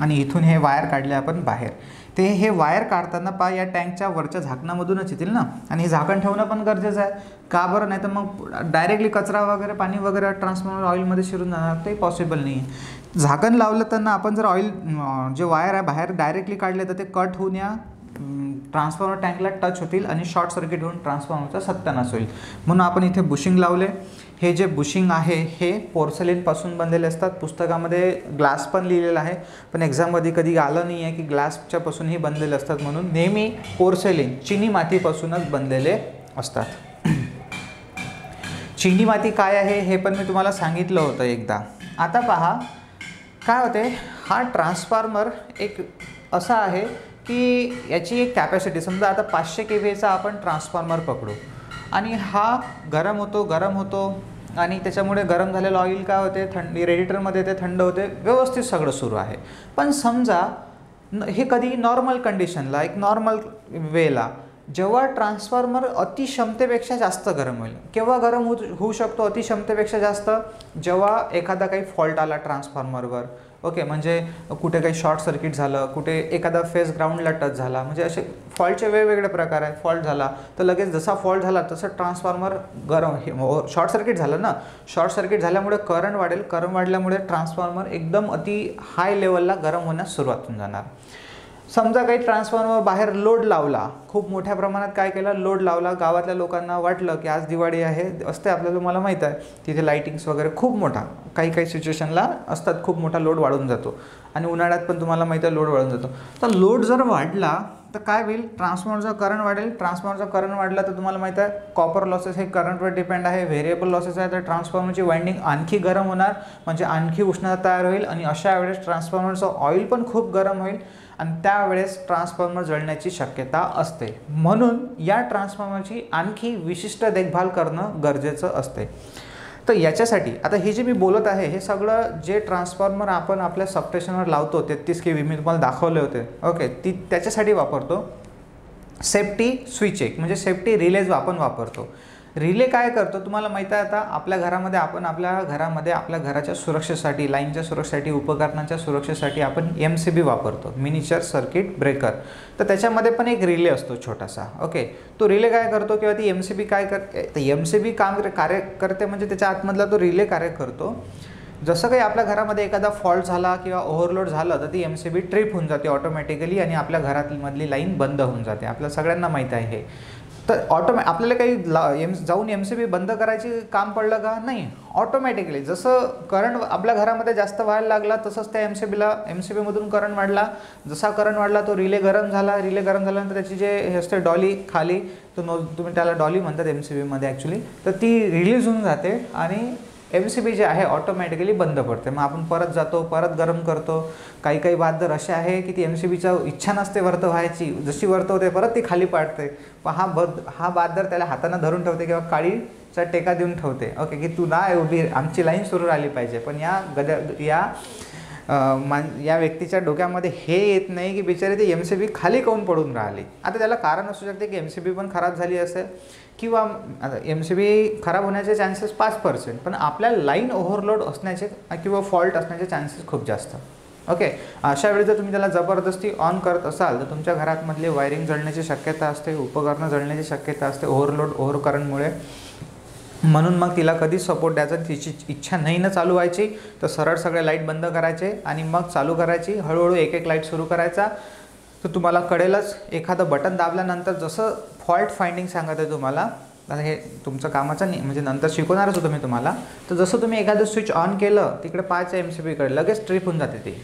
आणि इथून हे वायर काढले आपण बाहेर. ते हे वायर काढताना पहा या टँकच्या वरच्या झाकणामधूनच येतील ना, आणि हे झाकण ठेवणं पण गरजेचं आहे. का बरं, नाही तर मग डायरेक्टली कचरा वगैरे पाणी वगैरे ट्रान्सफॉर्मर ऑइलमध्ये शिरून जाणार, ते पॉसिबल नाही. झाकण लावलं तर आपण जर ऑइल जे वायर आहे बाहेर डायरेक्टली काढले तर ते कट होऊन या ट्रान्सफॉर्मर टँकला टच होतील आणि शॉर्ट सर्किट होऊन ट्रान्सफॉर्मरचा सत्यानाश होईल. म्हणून आपण इथे बुशिंग लावले. हे जे बुशिंग आहे हे पोर्सेलिनपासून बनलेले असतात. पुस्तकामध्ये ग्लास पण लिहिलेलं आहे, पण एक्झाममध्ये कधी आलं नाही आहे की ग्लासच्यापासूनही बनलेले असतात, म्हणून नेहमी पोर्सेलिन चिनी मातीपासूनच बनलेले असतात. चिनी माती काय आहे हे पण मी तुम्हाला सांगितलं होतं एकदा. आता पहा काय होते, हा ट्रान्सफॉर्मर एक असा आहे की याची एक कॅपॅसिटी, समजा आता 500 kVAचा आपण ट्रान्सफॉर्मर पकडू, आणि हा गरम होतो आणि त्याच्यामुळे गरम झालेलं ऑइल काय होते, रेडिएटरमध्ये ते थंड होते, व्यवस्थित सगळं सुरू आहे. पण समजा हे कधी नॉर्मल कंडिशनला, एक नॉर्मल वेला, जेव्हा ट्रान्सफॉर्मर अतिक्षमतेपेक्षा जास्त गरम होईल. केव्हा गरम होऊ शकतो अतिक्षमतेपेक्षा जास्त, जेव्हा एखादा काही फॉल्ट आला ट्रान्सफॉर्मरवर. ओके, म्हणजे कुठे काही शॉर्ट सर्किट झालं, कुठे एखादा फेस ग्राउंडला टच झाला, म्हणजे असे फॉल्टचे वेगवेगळे प्रकार आहेत. फॉल्ट झाला तर लगेच जसा फॉल्ट झाला तसं ट्रान्सफॉर्मर शॉर्ट सर्किट झालं ना, शॉर्ट सर्किट झाल्यामुळे करंट वाढेल, करंट वाढल्यामुळे ट्रान्सफॉर्मर एकदम अति हाय लेवलला गरम होण्यास सुरुवात होऊन जाणार. समजा काही ट्रान्सफॉर्मर बाहेर लोड लावला, खूप मोठ्या प्रमाणात काय केलं, लोड लावला, गावातल्या लोकांना वाटलं की आज दिवाळी आहे, असते आपल्याला, तुम्हाला माहीत आहे तिथे लाईटिंग्स वगैरे खूप मोठा काही सिच्युएशनला असतात, खूप मोठा लोड वाढून जातो, आणि उन्हाळ्यात पण तुम्हाला माहीत आहे लोड वाढून जातो. तर लोड जर वाढला तर काय होईल, ट्रान्सफॉर्मरचा करंट वाढेल. ट्रान्सफॉर्मरचा करंट वाढला तर तुम्हाला माहीत आहे कॉपर लॉसेस हे करंटवर डिपेंड आहे, व्हेरिएबल लॉसेस आहे, तर ट्रान्सफॉर्मरची वाइंडिंग आणखी गरम होणार, म्हणजे आणखी उष्णता तयार होईल, आणि अशा वेळेस ट्रान्सफॉर्मरचं ऑइल पण खूप गरम होईल, आणि त्यावेळेस ट्रान्सफॉर्मर जळण्याची शक्यता असते. म्हणून या ट्रान्सफॉर्मरची आणखी विशिष्ट देखभाल करणं गरजेचं असते. तर याच्यासाठी आता हे जे मी बोलत आहे हे सगळं जे ट्रान्सफॉर्मर आपण आपल्या सबस्टेशनवर लावतो 33 kV, मी तुम्हाला दाखवले होते. ओके, त्याच्यासाठी वापरतो. सेफ्टी स्विच एक म्हणजे सेफ्टी रिलेज आपण वापरतो. रिले काय करतो तुम्हाला माहीत आहे, आता आपल्या घरामध्ये आपण आपल्या घराच्या सुरक्षेसाठी, लाईनच्या सुरक्षेसाठी, उपकरणांच्या सुरक्षेसाठी आपण MCB वापरतो, मिनिचर सर्किट ब्रेकर. तर त्याच्यामध्ये पण एक रिले असतो छोटासा. ओके, तो रिले काय करतो किंवा ती MCB काय करते, तर MCB कार्य करते म्हणजे त्याच्या आतमधला तो रिले कार्य करतो. जसं काही आपल्या घरामध्ये एखादा फॉल्ट झाला किंवा ओव्हरलोड झालं तर ती MCB ट्रिप होऊन जाते ऑटोमॅटिकली आणि आपल्या घरामधली लाईन बंद होऊन जाते. आपल्या सगळ्यांना माहीत आहे हे. तर आपल्याला काही जाऊन MCB बंद करायची काम पडलं का? नाही, ऑटोमॅटिकली जसं करंट आपल्या घरामध्ये जास्त व्हायला लागला तसंच त्या MCBमधून करंट वाढला. जसा करंट वाढला तो रिले गरम झाल्यानंतर त्याची जे हे असते डॉली खाली, तुम्ही त्याला डॉली म्हणतात MCBमध्ये ॲक्च्युली, तर ती रिलीज होऊन जाते आणि MCB जे आहे ऑटोमॅटिकली बंद पडते. मग आपण परत जातो, परत गरम करतो. काही बादर असे आहे की ती MCBचा इच्छा नसते वर्त व्हायची, जशी वर्त होते परत ती खाली पाडते. पण हा बादर त्याला हाताने धरून ठेवते किंवा काळीचा टेका देऊन ठेवते, ओके, की तू नाही उभी, आमची लाईन सुरू राहिली पाहिजे. पण या व्यक्तीच्या डोक्यामध्ये हे येत नाही की बिचारी ती MCB खाली काऊन पडून राहिली. आता त्याला कारण असू शकते की MCB पण खराब झाली असेल किंवा MCB खराब होण्याचे चान्सेस 5%, पण आपल्या लाईन ओव्हरलोड असण्याचे किंवा फॉल्ट असण्याचे चान्सेस खूप जास्त. ओके, अशा वेळी जर तुम्ही त्याला जबरदस्ती ऑन करत असाल तर तुमच्या घरातमधली वायरिंग जळण्याची शक्यता असते, उपकरणं जळण्याची शक्यता असते ओव्हर करंटमुळे. म्हणून मग तिला कधीच सपोर्ट द्यायचा, तिची इच्छा नाही ना चालू व्हायची तर सरळ सगळे लाईट बंद करायचे आणि मग चालू करायची. हळूहळू एक लाईट सुरू करायचा. तर तुम्हाला कळेलच, एखादं बटन दाबल्यानंतर जसं फॉल्ट फाइंडिंग सांगत आहे तुम्हाला, आता हे तुमचं कामाचं नाही म्हणजे नंतर शिकवणारच होतो मी तुम्हाला. तर जसं तुम्ही एखादं स्विच ऑन केलं तिकडे 5 MCBकडे लगेच ट्रिप होऊन जाते. ती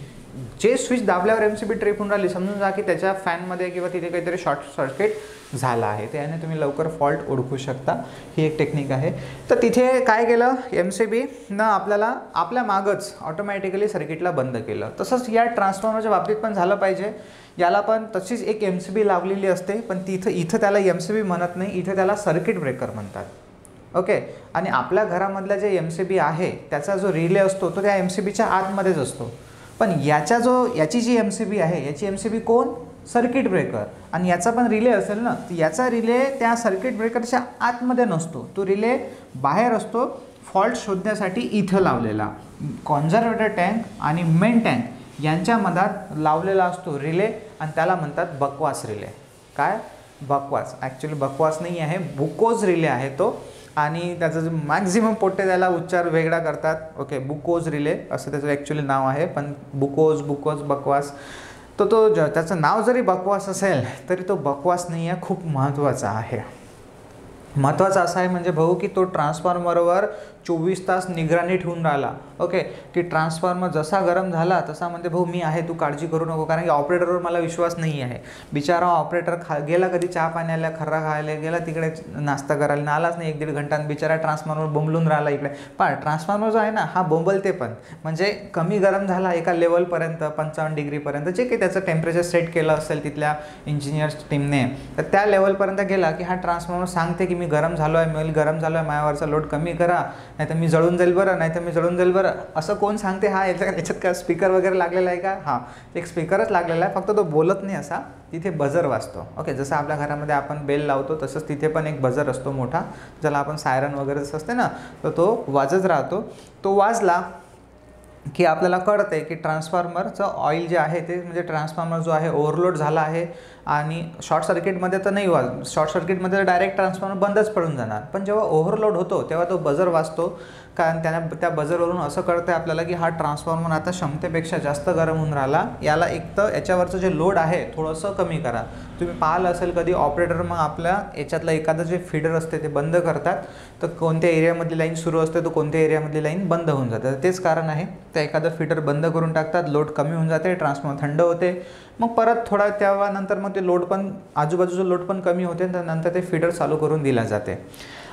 जे स्विच दाबल्यावर MCB ट्रिप होऊन राहिली समजून जा की त्याच्या फॅनमध्ये किंवा तिथे काहीतरी शॉर्ट सर्किट झाला आहे. त्याने तुम्ही लवकर फॉल्ट ओळखू शकता. ही एक टेक्निक आहे. तर तिथे काय केलं, MCBनं आपल्याला आपल्या मागच ऑटोमॅटिकली सर्किटला बंद केलं. तसंच या ट्रान्सफॉर्मरच्या बाबतीत पण झालं पाहिजे. याला पण तशीच एक MCB लावलेली असते, पण इथं त्याला MCB म्हणत नाही, इथं त्याला सर्किट ब्रेकर म्हणतात. ओके, आणि आपल्या घरामधला जे MCB आहे त्याचा जो रिले असतो तो त्या MCBच्या आतमध्येच असतो. पण याची जी MCB आहे याची MCB कोण? Circuit breaker. आणि याचा पण रिले असेल ना, तर याचा रिले त्या सर्किट ब्रेकरच्या आतमध्ये नसतो, तो रिले बाहेर असतो. फॉल्ट शोधण्यासाठी इथं लावलेला कॉन्झर्वेटर टँक आणि मेन टँक यांच्या मधात लावलेला असतो रिले आणि त्याला म्हणतात बकवास रिले. काय? बकवास. ॲक्च्युली बकवास नाही आहे, बुकोज रिले आहे तो. आणि त्याचं जे मॅक्झिमम पोट्टे त्याला उच्चार वेगळा करतात. ओके, बुकोज रिले असं त्याचं ॲक्च्युली नाव आहे, पण बुकोज बकवास. त्याचं नाव जरी बकवास असेल तरी तो बकवास नाही आहे, खूप महत्त्वाचा आहे. महत्त्वाचा असा आहे म्हणजे भाऊ की तो ट्रान्सफॉर्मरवर 24 तास निगराणी ठेवून राहिला. ओके, की ट्रान्सफॉर्मर जसा गरम झाला तसा म्हणते भाऊ मी आहे, तू काळजी करू नको, कारण की ऑपरेटरवर मला विश्वास नाही आहे. बिचारा ऑपरेटर गेला कधी चहा पाण्याला, खर्रा खायला गेला, तिकडे नाश्ता करायला आलाच नाही 1-1.5 घंटांनी, बिचारा ट्रान्सफॉर्मर बोंबलून राहिला इकडे. पण ट्रान्सफॉर्मर जो आहे ना हा बोंबलते पण, म्हणजे कमी गरम झाला एका लेवलपर्यंत 55 डिग्रीपर्यंत, जे काही त्याचं टेम्परेचर सेट केलं असेल तिथल्या इंजिनियर्स टीमने, तर त्या लेवलपर्यंत गेला की हा ट्रान्सफॉर्मर सांगते की मी गरम झालो आहे, माझ्यावरचा लोड कमी करा, नाही तर मी जळून जाईल बरं. असं कोण सांगते? हा याच्यात काय स्पीकर वगैरे लागलेला आहे का? हां, एक स्पीकरच लागलेला आहे, फक्त तो बोलत नाही असा. तिथे बजर वाजतो. ओके, जसं आपल्या घरामध्ये आपण बेल लावतो तसंच तिथे पण एक बजर असतो मोठा, ज्याला आपण सायरन वगैरे असते ना, तर तो वाजत राहतो. तो वाजला की आपल्याला कळते की ट्रान्सफॉर्मरचं ऑइल जे आहे ते म्हणजे ट्रान्सफॉर्मर जो आहे ओव्हरलोड झाला आहे. आणि शॉर्ट सर्किटमध्ये तर नाही शॉर्ट सर्किटमध्ये तर डायरेक्ट ट्रान्सफॉर्मर बंदच पडून जाणार, पण जेव्हा ओव्हरलोड होतो तेव्हा तो बजर वाजतो. कारण त्या बजरवरून असं कळतं आपल्याला की हा ट्रान्सफॉर्मर आता क्षमतेपेक्षा जास्त गरम होऊन राहिला, याला एक तर याच्यावरचं जे लोड आहे थोडंसं कमी करा. तुम्ही पाहिलं असेल कधी ऑपरेटर मग आपल्या याच्यातलं एखादं जे फीडर असते ते बंद करतात, तर कोणत्या एरियामधली लाईन सुरू असते तर कोणत्या एरियामधली लाईन बंद होऊन जाते. तेच कारण आहे, त्या एखादं फीडर बंद करून टाकतात, लोड कमी होऊन जाते, ट्रान्सफॉर्मर थंड होते. मग परत थोडा त्यानंतर मग ते लोड पण आजूबाजूचं लोड पण कमी होते, त्यानंतर ते फीडर चालू करून दिला जाते.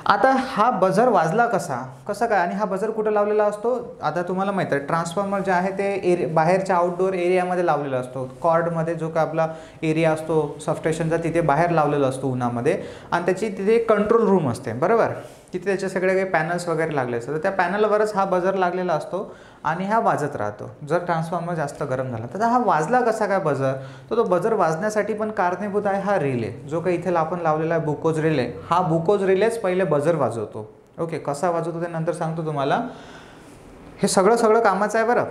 आता हा बजर वाजला कसं काय, आणि हा बजर कुठं लावलेला असतो? आता तुम्हाला माहीत आहे ट्रान्सफॉर्मर जे आहे ते बाहेरच्या आउटडोअर एरियामध्ये लावलेला असतो. कॉर्डमध्ये जो काय आपला एरिया असतो सबस्टेशनचा तिथे बाहेर लावलेला असतो उन्हामध्ये, आणि त्याची तिथे एक कंट्रोल रूम असते, बरोबर. तिथे त्याचे सगळे काही पॅनल्स वगैरे लागले असतात, तर त्या पॅनलवरच हा बजर लागलेला असतो आणि हा वाजत राहतो जर ट्रान्सफॉर्मर जास्त गरम झाला. तर हा वाजला कसा काय बजर? तर तो बजर वाजण्यासाठी पण कारणीभूत आहे हा रिले, जो काही इथे आपण लावलेला आहे बुकोज रिले. हा बुकोज रिलेच पहिले बजर वाजवतो. ओके, कसा वाजवतो ते नंतर सांगतो तुम्हाला. हे सगळं कामाचं आहे बरं.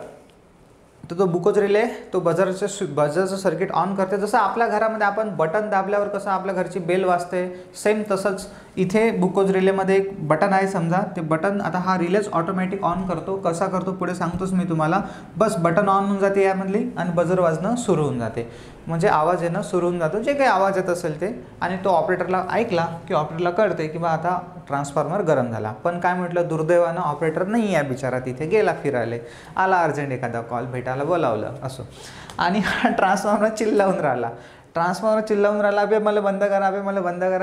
तर तो बुकोज रिले तो बजरचं सर्किट ऑन करते. जसं आपल्या घरामध्ये आपण बटन दाबल्यावर कसं आपल्या घरची बेल वाजते, सेम तसंच इथे बुकोज रिलेमध्ये एक बटन आहे समजा. ते बटन आता हा रिलेच ऑटोमॅटिक ऑन करतो. कसा करतो पुढे सांगतोच मी तुम्हाला. बस बटन ऑन होऊन जाते यामधली आणि बजर वाजणं सुरू होऊन जाते, म्हणजे आवाज येणं सुरू होऊन जातो, जे काही आवाज येत असेल ते. आणि तो ऑपरेटरला ऐकला की ऑपरेटरला कळते की बा आता ट्रान्सफॉर्मर गरम झाला. पण काय म्हटलं, दुर्दैवानं ऑपरेटर नाही आहे बिचारा, तिथे गेला फिरायला, आला अर्जंट एखादा कॉल भेटायला बोलावलं असो, आणि हा ट्रान्सफॉर्मर चिल्लावून राहिला, अबे मला बंद करा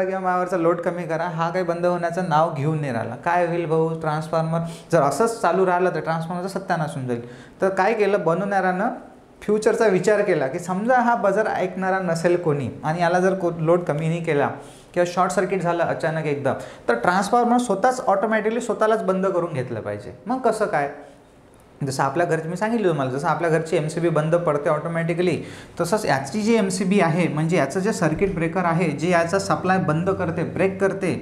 किंवा माझ्यावरचा लोड कमी करा. हा काही बंद होण्याचं नाव घेऊन नाही राहिला. काय होईल भाऊ, ट्रान्सफॉर्मर जर असंच चालू राहिलं तर ट्रान्सफॉर्मरचा सत्यानाश होऊन जाईल. तर काय केलं बनवणाऱ्यानं, फ्युचरचा विचार केला की समजा हा बजर ऐकणारा नसेल कोणी आणि याला जर लोड कमी नाही केला किंवा शॉर्ट सर्किट झालं अचानक एकदम, तर ट्रान्सफॉर्मर स्वतःच ऑटोमॅटिकली स्वतःलाच बंद करून घेतलं पाहिजे. मग कसं काय, जसं आपल्या घरची मी सांगितलं तुम्हाला, जसं आपल्या घरची MCB बंद पडते ऑटोमॅटिकली, तसंच याची जी MCB आहे म्हणजे याचं जे सर्किट ब्रेकर आहे, जे याचा सप्लाय बंद करते, ब्रेक करते,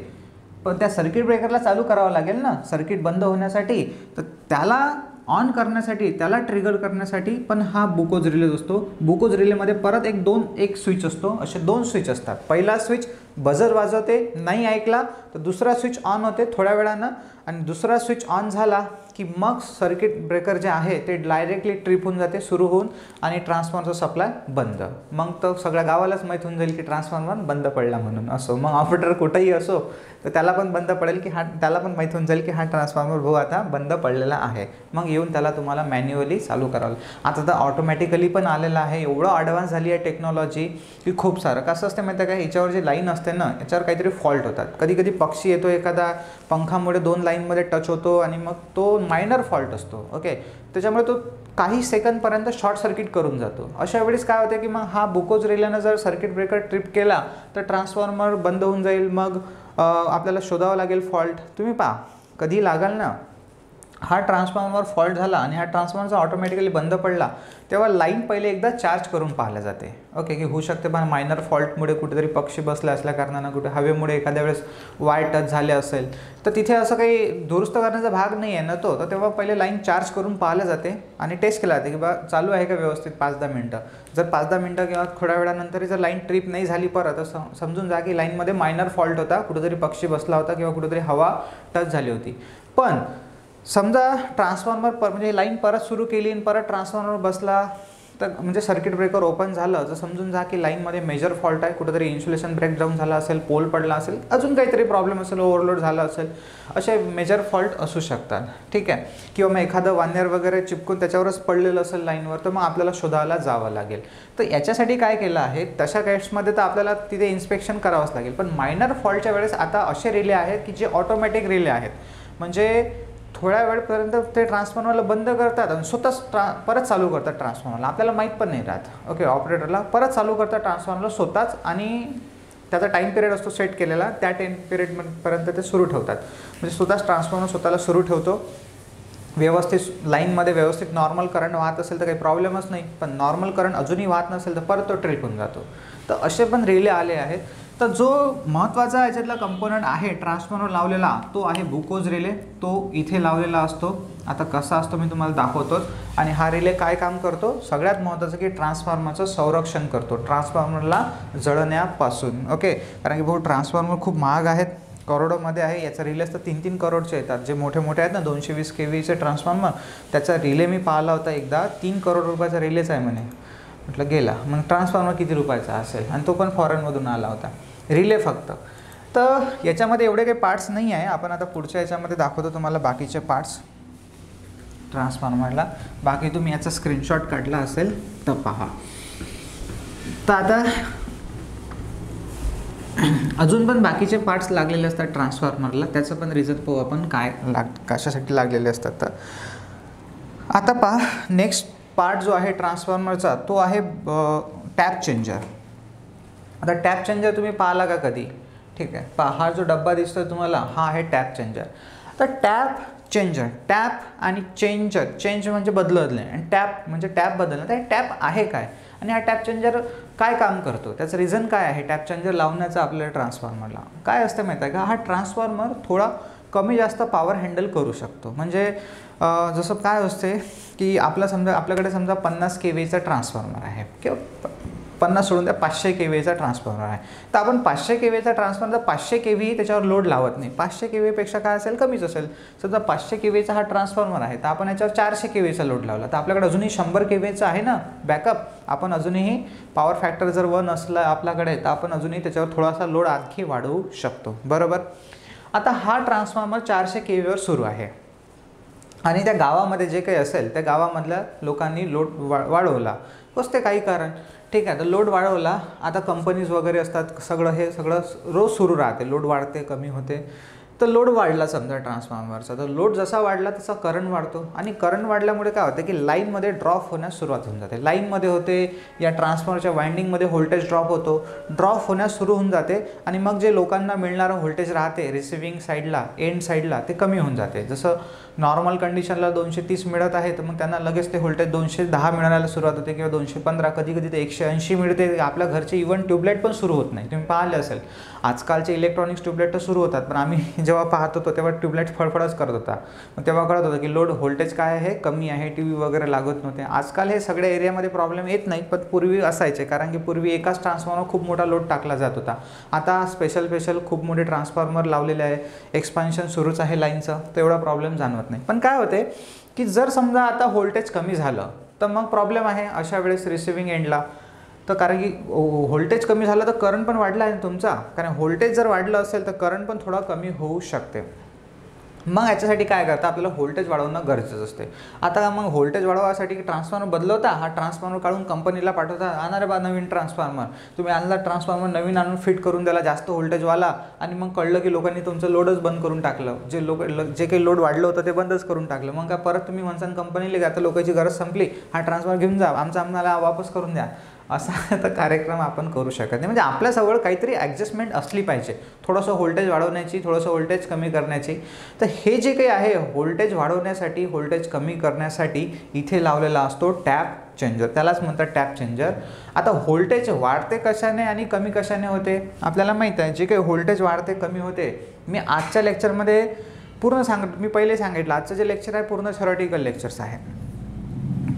पण त्या सर्किट ब्रेकरला चालू करावं लागेल ना सर्किट बंद होण्यासाठी. तर त्याला ऑन करण्यासाठी, त्याला ट्रिगर करण्यासाठी पण हा बुकोज रिले असतो. बुकोज रिलेमध्ये परत एक स्विच असतो, असे 2 स्विच असतात. पहिला स्विच बजर वाजवते, नाही ऐकला तर दुसरा स्विच ऑन होते थोड्या वेळानं, आणि दुसरा स्विच ऑन झाला की मग सर्किट ब्रेकर जे आहे ते डायरेक्टली ट्रिप होऊन जाते, सुरू होऊन, आणि ट्रान्सफॉर्मरचा सप्लाय बंद. मग तर सगळ्या गावालाच माहीत होऊन जाईल की ट्रान्सफॉर्मर बंद पडला म्हणून असो. मग ऑपरेटर कुठेही असो तर त्याला पण बंद पडेल की त्याला पण माहीत होऊन जाईल की हा ट्रान्सफॉर्मर भाऊ आता बंद पडलेला आहे. मग येऊन त्याला तुम्हाला मॅन्युअली चालू करावं. आता तर ऑटोमॅटिकली पण आलेलं आहे. एवढं ॲडव्हान्स झाली आहे टेक्नॉलॉजी की खूप सारं. कसं असतं माहिती आहे का, याच्यावर जे लाईन असते ना, याच्यावर काहीतरी फॉल्ट होतात. कधी कधी पक्षी येतो, एखादा पंखामुळे 2 लाईनमध्ये टच होतो आणि मग तो मायनर फॉल्ट असतो. ओके, त्याच्यामुळे तो काही सेकंदपर्यंत शॉर्ट सर्किट करून जातो. अशा वेळेस काय होते की मग हा बुकोज रिलेनं जर सर्किट ब्रेकर ट्रिप केला तर ट्रान्सफॉर्मर बंद होऊन जाईल. मग आपल्याला शोधावं लागेल फॉल्ट. तुम्ही पहा कधी लागाल ना, हा ट्रान्सफॉर्मर फॉल्ट झाला आणि हा ट्रान्सफॉर्मरचा ऑटोमॅटिकली बंद पडला, तेव्हा लाईन पहिले एकदा चार्ज करून पाहिल्या जाते. ओके, की होऊ शकते पण मायनर फॉल्टमुळे कुठेतरी पक्षी बसले असल्या कारणानं, कुठे हवेमुळे एखाद्या वेळेस वायर टच झाले असेल तर तिथे असं काही दुरुस्त करण्याचा भाग नाही आहे ना तो. तर तेव्हा पहिले लाईन चार्ज करून पाहिल्या जाते आणि टेस्ट केला जाते की बा चालू आहे का व्यवस्थित 5-10 मिनटं. जर 5-10 मिनटं किंवा थोड्या वेळानंतर जर लाईन ट्रिप नाही झाली परत, असं समजून जा की लाईनमध्ये मायनर फॉल्ट होता, कुठेतरी पक्षी बसला होता किंवा कुठेतरी हवा टच झाली होती. पण समजा ट्रान्सफॉर्मर म्हणजे लाईन परत सुरू केली आणि परत ट्रान्सफॉर्मर बसला, तर म्हणजे सर्किट ब्रेकर ओपन झालं, तर समजून जा की लाईनमध्ये मेजर फॉल्ट आहे. कुठेतरी इन्सुलेशन ब्रेकडाऊन झाला असेल, पोल पडला असेल, अजून काहीतरी प्रॉब्लेम असेल, ओव्हरलोड झाला असेल, असे मेजर फॉल्ट असू शकतात. ठीक आहे, किंवा मग एखादं वायर वगैरे चिपकून त्याच्यावरच पडलेलं असेल लाईनवर, तर मग आपल्याला शोधायला जावं लागेल. तर याच्यासाठी काय केलं आहे, तशा केसमध्ये तर आपल्याला तिथे इन्स्पेक्शन करावंच लागेल. पण मायनर फॉल्टच्या वेळेस आता असे रिले आहेत की जे ऑटोमॅटिक रिले आहेत, म्हणजे थोड्या वेळपर्यंत ते ट्रान्सफॉर्मरला बंद करतात आणि स्वतःच परत चालू करतात ट्रान्सफॉर्मरला. आपल्याला माहीत पण नाही राहत. ओके, ऑपरेटरला परत चालू करतात ट्रान्सफॉर्मरला स्वतःच, आणि त्याचा टाईम पिरियड असतो सेट केलेला, त्या टाईम पिरियडपर्यंत ते सुरू ठेवतात. म्हणजे स्वतःच ट्रान्सफॉर्मर स्वतःला सुरू ठेवतो. व्यवस्थित लाईनमध्ये व्यवस्थित नॉर्मल करंट वाहत असेल तर काही प्रॉब्लेमच नाही, पण नॉर्मल करंट अजूनही वाहत नसेल तर परत तो ट्रिप होऊन जातो. तर असे पण रिले आले आहेत. तर जो महत्त्वाचा याच्यातला कंपोनंट आहे ट्रान्सफॉर्मर लावलेला, तो आहे बुकोज रिले. तो इथे लावलेला असतो. आता कसा असतो मी तुम्हाला दाखवतोच. आणि हा रिले काय काम करतो, सगळ्यात महत्त्वाचं की ट्रान्सफॉर्मरचं संरक्षण करतो ट्रान्सफॉर्मरला जळण्यापासून. ओके, कारण की भाऊ ट्रान्सफॉर्मर खूप महाग आहेत, करोडोमध्ये आहे. याचा रिलेच तर 3-3 करोडचे येतात. जे मोठे मोठे आहेत ना 220 kVचे ट्रान्सफॉर्मर, त्याचा रिले मी पाहिला होता एकदा, 3 करोड रुपयाचा रिलेच आहे म्हणे. म्हटलं गेला. मग ट्रान्सफॉर्मर किती रुपयाचा असेल, आणि तो पण फॉरेनमधून आला होता रिले फक्त. तर याच्यामध्ये एवढे काही पार्ट्स नाही आहे. आपण आता पुढच्या याच्यामध्ये दाखवतो तुम्हाला बाकीचे पार्ट्स ट्रान्सफॉर्मरला. बाकी तुम्ही याचा स्क्रीनशॉट काढला असेल तर पहा. तर आता अजून पण बाकीचे पार्ट्स लागलेले असतात ट्रान्सफॉर्मरला, त्याचं पण रिझन पाहू आपण काय कशासाठी लागलेले असतात. तर आता पहा, नेक्स्ट पार्ट जो आहे ट्रान्सफॉर्मरचा तो आहे टॅप चेंजर. आता टॅप चेंजर तुम्ही पाहिला का कधी? ठीक आहे, पहा हा जो डब्बा दिसतोय तुम्हाला, हा आहे टॅप चेंजर. आता टॅप चेंजर, टॅप आणि चेंजर, चेंज म्हणजे बदलणे आणि टॅप म्हणजे टॅप बदलणं. तर टॅप आहे काय आणि हा टॅप चेंजर काय काम करतो, त्याचं रिझन काय आहे टॅप चेंजर लावण्याचं आपल्याला ट्रान्सफॉर्मरला? काय असतं माहिती आहे का, हा ट्रान्सफॉर्मर थोडा कमी जास्त पॉवर हँडल करू शकतो. म्हणजे जसं काय असते की आपल्याकडे समजा 50 kVचा ट्रान्सफॉर्मर आहे किंवा 50 सोडून द्या 500 kVचा ट्रान्सफॉर्मर आहे. तर आपण 500 kVचा ट्रान्सफॉर्मर 500 kV त्याच्यावर लोड लावत नाही. 500 kVपेक्षा काय असेल, कमीच असेल. समजा 500 kVचा हा ट्रान्सफॉर्मर आहे, तर आपण याच्यावर 400 kVचा लोड लावला, तर आपल्याकडे अजूनही 100 kVचा आहे ना बॅकअप. आपण अजूनही पॉवर फॅक्टर जर 1 असला आपल्याकडे, तर आपण अजूनही त्याच्यावर थोडासा लोड आणखी वाढवू शकतो. बरोबर. आता हा ट्रान्सफॉर्मर 400 kVवर सुरू आहे आणि त्या गावामध्ये जे काही असेल त्या गावामधल्या लोकांनी लोड वाढवला, असते काही कारण. ठीक आहे, तर लोड वाढवला. आता कंपनीज वगैरे असतात, हे सगळं रोज सुरू राहते. लोड वाढते, कमी होते. तर लोड वाढला समजा ट्रान्सफॉर्मरचा, तर लोड जसा वाढला तसा करंट वाढतो आणि करंट वाढल्यामुळे काय होतं की लाईनमध्ये ड्रॉप होण्यास सुरुवात होऊन जाते. लाईनमध्ये होते या ट्रान्सफॉर्मरच्या वाइंडिंगमध्ये व्होल्टेज ड्रॉप होतो, ड्रॉप होण्यास सुरू होऊन जाते आणि मग जे लोकांना मिळणारं व्होल्टेज राहते रिसिव्हिंग साईडला, एंड साईडला, ते कमी होऊन जाते. जसं नॉर्मल कंडिशनला 230 मिळत आहे, तर मग त्यांना लगेच ते व्होल्टेज 210 मिळायला सुरुवात होते किंवा 215, कधी कधी ते 180 मिळते. आपल्या घरचे इव्हन ट्यूबलाईट पण सुरू होत नाही. तुम्ही पाहिले असेल आजकालचे इलेक्ट्रॉनिक्स ट्यूबलाईट तर सुरू होतात, पण आम्ही जेव्हा पाहत होतो तेव्हा ट्यूबलाईट फडफडच करत होता. मग तेव्हा कळत होतं की लोड व्होल्टेज काय आहे, कमी आहे, टी व्ही वगैरे लागत नव्हते. आजकाल हे सगळ्या एरियामध्ये प्रॉब्लेम येत नाहीत, पण पूर्वी असायचे, कारण की पूर्वी एकाच ट्रान्सफॉर्मर खूप मोठा लोड टाकला जात होता. आता स्पेशल खूप मोठे ट्रान्सफॉर्मर लावलेले आहे, एक्सपान्शन सुरूच आहे लाईनचं, तर एवढा प्रॉब्लेम जाणवत नाही. पण काय होते की जर समजा आता व्होल्टेज कमी झालं तर मग प्रॉब्लेम आहे अशा वेळेस रिसिव्हिंग एंडला. तर कारण की व्होल्टेज कमी झालं तर करंट पण वाढला आहे तुमचा, कारण व्होल्टेज जर वाढलं असेल तर करंट पण थोडा कमी होऊ शकते. मग याच्यासाठी काय करता, आपल्याला व्होल्टेज वाढवणं गरजेचं असते. आता मग व्होल्टेज वाढवण्यासाठी ट्रान्सफॉर्मर बदलवता, हा ट्रान्सफॉर्मर काढून कंपनीला पाठवता, आणा रे बा नवीन ट्रान्सफॉर्मर. तुम्ही आणला ट्रान्सफॉर्मर, नवीन आणून फिट करून द्याला जास्त व्होल्टेजवाला, आणि मग कळलं की लोकांनी तुमचं लोडच बंद करून टाकलं. जे काही लोड वाढलं होतं ते बंदच करून टाकलं. मग काय परत तुम्ही म्हणसान कंपनीला की आता लोकांची गरज संपली, हा ट्रान्सफॉर्मर घेऊन जा, आम्हाला वापस करून द्या. असा तर कार्यक्रम आपण करू शकत नाही. म्हणजे आपल्याजवळ काहीतरी ॲडजस्टमेंट असली पाहिजे, थोडंसं व्होल्टेज वाढवण्याची, थोडंसं व्होल्टेज कमी करण्याची. तर हे जे काही आहे व्होल्टेज वाढवण्यासाठी, व्होल्टेज कमी करण्यासाठी इथे लावलेला असतो टॅप चेंजर, त्यालाच म्हणतात टॅप चेंजर. आता व्होल्टेज वाढते कशाने आणि कमी कशाने होते आपल्याला माहीत आहे. जे काही व्होल्टेज वाढते कमी होते मी आजच्या लेक्चरमध्ये पूर्ण मी पहिले सांगितलं, आजचं जे लेक्चर आहे पूर्ण थेरॉटिकल लेक्चर्स आहे.